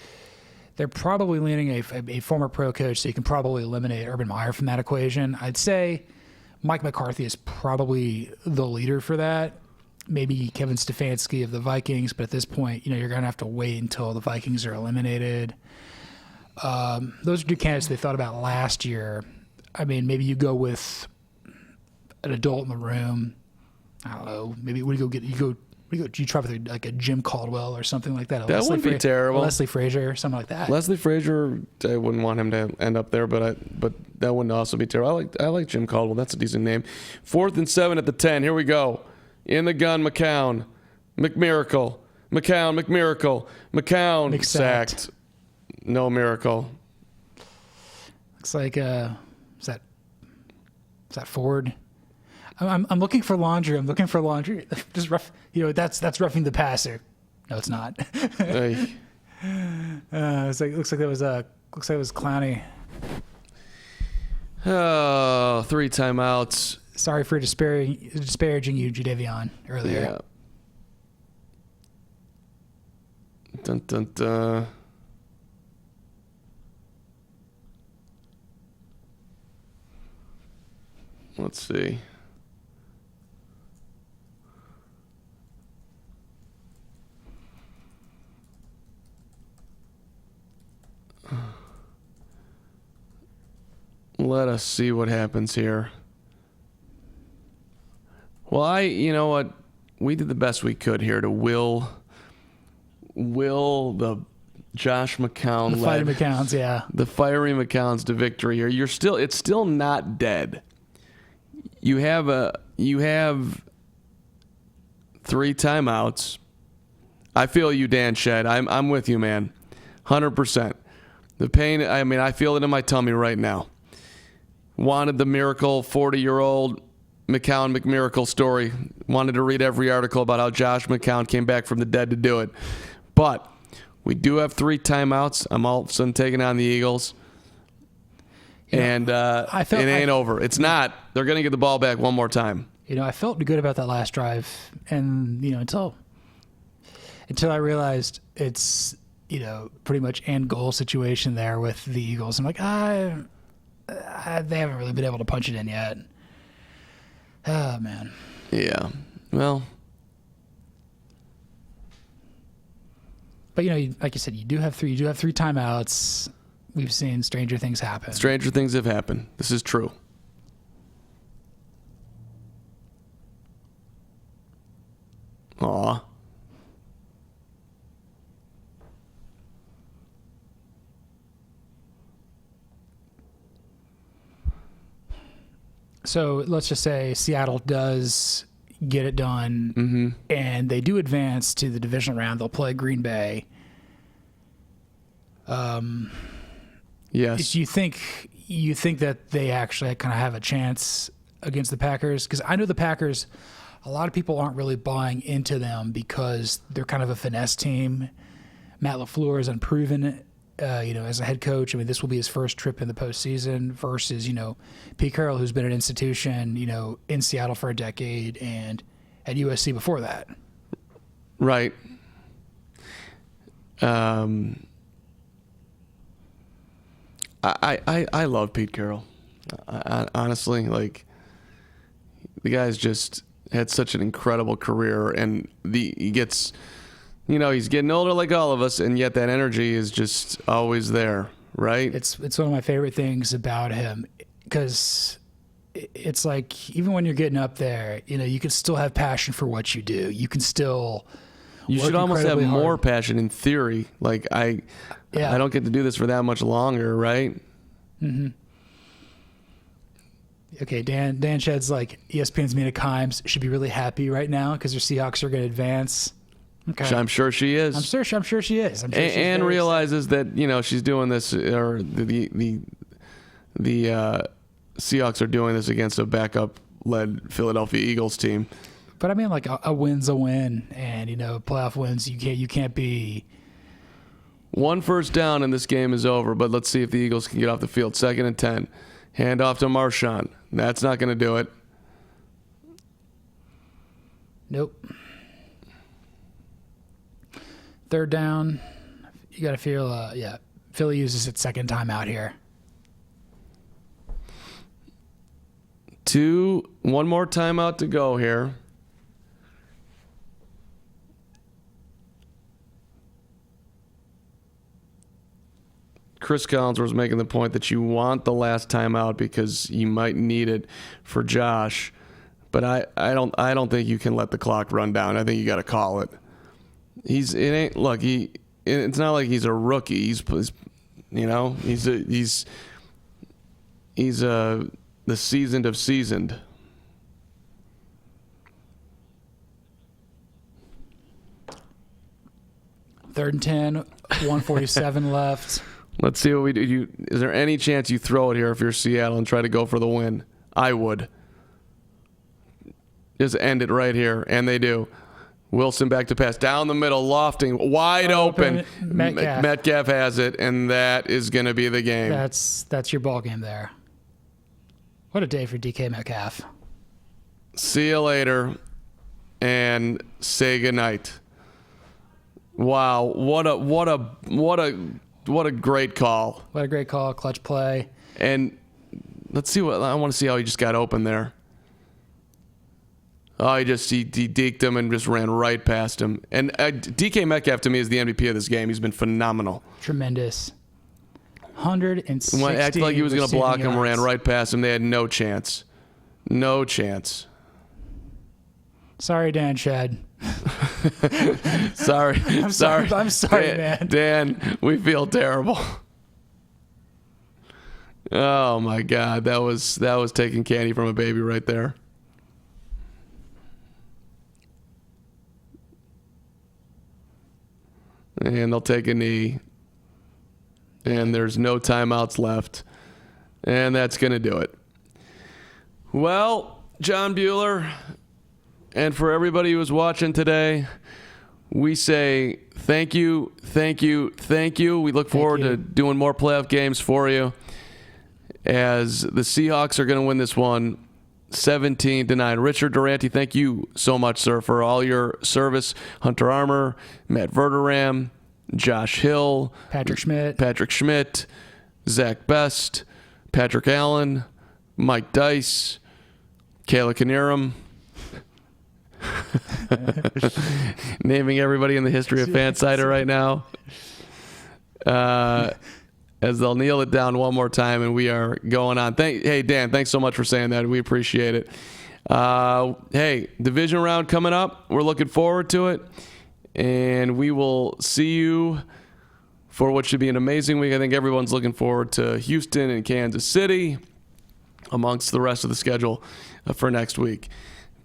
they're probably leaning a former pro coach, so you can probably eliminate Urban Meyer from that equation. I'd say Mike McCarthy is probably the leader for that. Maybe Kevin Stefanski of the Vikings, but at this point, you're going to have to wait until the Vikings are eliminated. Those are two candidates they thought about last year. I mean, maybe you go with an adult in the room. I don't know. Maybe do you try with like a Jim Caldwell or something like that? That wouldn't be terrible. Leslie Frazier, something like that. Leslie Frazier, I wouldn't want him to end up there, but that wouldn't also be terrible. I like Jim Caldwell. That's a decent name. 4th and 7 at the 10. Here we go. In the gun, McCown, McMiracle, McCown sacked. No miracle. Looks like is that Ford? I'm looking for laundry. Just rough. That's roughing the passer. No, it's not. Hey. Looks like it was Clowney. Oh, 3 timeouts. Sorry for disparaging you, Jadeveon, earlier. Yeah. Dun dun dun. Let's see. Let us see what happens here. Well, you know what? We did the best we could here to will the Josh McCown The Fiery McCowns, yeah. The Fiery McCowns to victory here. It's still not dead. You have 3 timeouts. I feel you, Dan Shed. I'm with you, man. 100%. The pain, I feel it in my tummy right now. Wanted the miracle 40-year-old McMiracle story. Wanted to read every article about how Josh McCown came back from the dead to do it. But we do have 3 timeouts. I'm all of a sudden taking on the Eagles. And it ain't over. It's not. They're going to get the ball back one more time. I felt good about that last drive. And, until I realized it's, pretty much end goal situation there with the Eagles. I'm like, they haven't really been able to punch it in yet. Oh, man. Yeah. Well. But, like you said, you do have 3 timeouts. We've seen stranger things happen. Stranger things have happened. This is true. Aw. So let's just say Seattle does get it done, and they do advance to the divisional round. They'll play Green Bay. Yes. You think that they actually kind of have a chance against the Packers? Because I know the Packers, a lot of people aren't really buying into them because they're kind of a finesse team. Matt LaFleur is unproven, as a head coach. This will be his first trip in the postseason versus, Pete Carroll, who's been an institution, in Seattle for a decade and at USC before that. Right. I love Pete Carroll. I honestly, the guy's just had such an incredible career, and he gets, he's getting older like all of us, and yet that energy is just always there, right? It's one of my favorite things about him, because it's like even when you're getting up there, you can still have passion for what you do. You can still. You should almost have more passion in theory. I don't get to do this for that much longer, right? Mm-hmm. Okay, Dan Shed's like, ESPN's Mina Kimes should be really happy right now because their Seahawks are going to advance. Okay. I'm sure she is. I'm sure she is. I'm sure she's And very realizes that, she's doing this, or the Seahawks are doing this against a backup-led Philadelphia Eagles team. But I mean, like a win's a win, and playoff wins. You can't be. One first down and this game is over. But let's see if the Eagles can get off the field. 2nd and 10. Hand off to Marshawn. That's not going to do it. Nope. 3rd down. You got to feel. Philly uses its second timeout here. One more timeout to go here. Chris Collins was making the point that you want the last timeout because you might need it for Josh, but I don't think you can let the clock run down. I think you got to call it. It's not like he's a rookie. He's the seasoned of seasoned. Third and 10, 147 left. Let's see what we do. Is there any chance you throw it here if you're Seattle and try to go for the win? I would. Just end it right here, and they do. Wilson back to pass. Down the middle, lofting, wide open. Metcalf has it, and that is going to be the game. That's your ball game there. What a day for DK Metcalf. See you later, and say goodnight. Wow, what a great call. What a great call, clutch play. And let's see I want to see how he just got open there. Oh, he deked him and just ran right past him. And DK Metcalf to me is the MVP of this game. He's been phenomenal. Tremendous. 160. When acted like he was going to block him, yards. ran right past him. They had no chance. No chance. Sorry, Dan Shed. Sorry. I'm sorry, man. Dan, we feel terrible. Oh my God, that was taking candy from a baby right there. And they'll take a knee. And there's no timeouts left. And that's going to do it. Well, John Bueller, and for everybody who was watching today, we say thank you, thank you, thank you. We look forward to doing more playoff games for you as the Seahawks are going to win this one 17-9. Richard Durante, thank you so much, sir, for all your service. Hunter Armour, Matt Verderam, Josh Hill, Patrick Schmidt, Zach Best, Patrick Allen, Mike Dice, Kayla Knierim. Naming everybody in the history of FanSided right now. As they'll kneel it down one more time, and we are going on. Hey, Dan, thanks so much for saying that. We appreciate it. Hey, division round coming up. We're looking forward to it. And we will see you for what should be an amazing week. I think everyone's looking forward to Houston and Kansas City amongst the rest of the schedule for next week.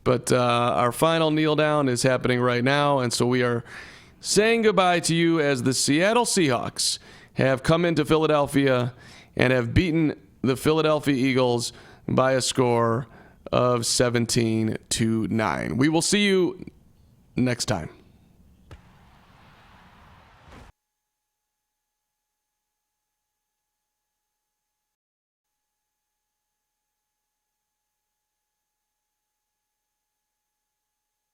But our final kneel down is happening right now, and so we are saying goodbye to you as the Seattle Seahawks have come into Philadelphia and have beaten the Philadelphia Eagles by a score of 17-9. We will see you next time.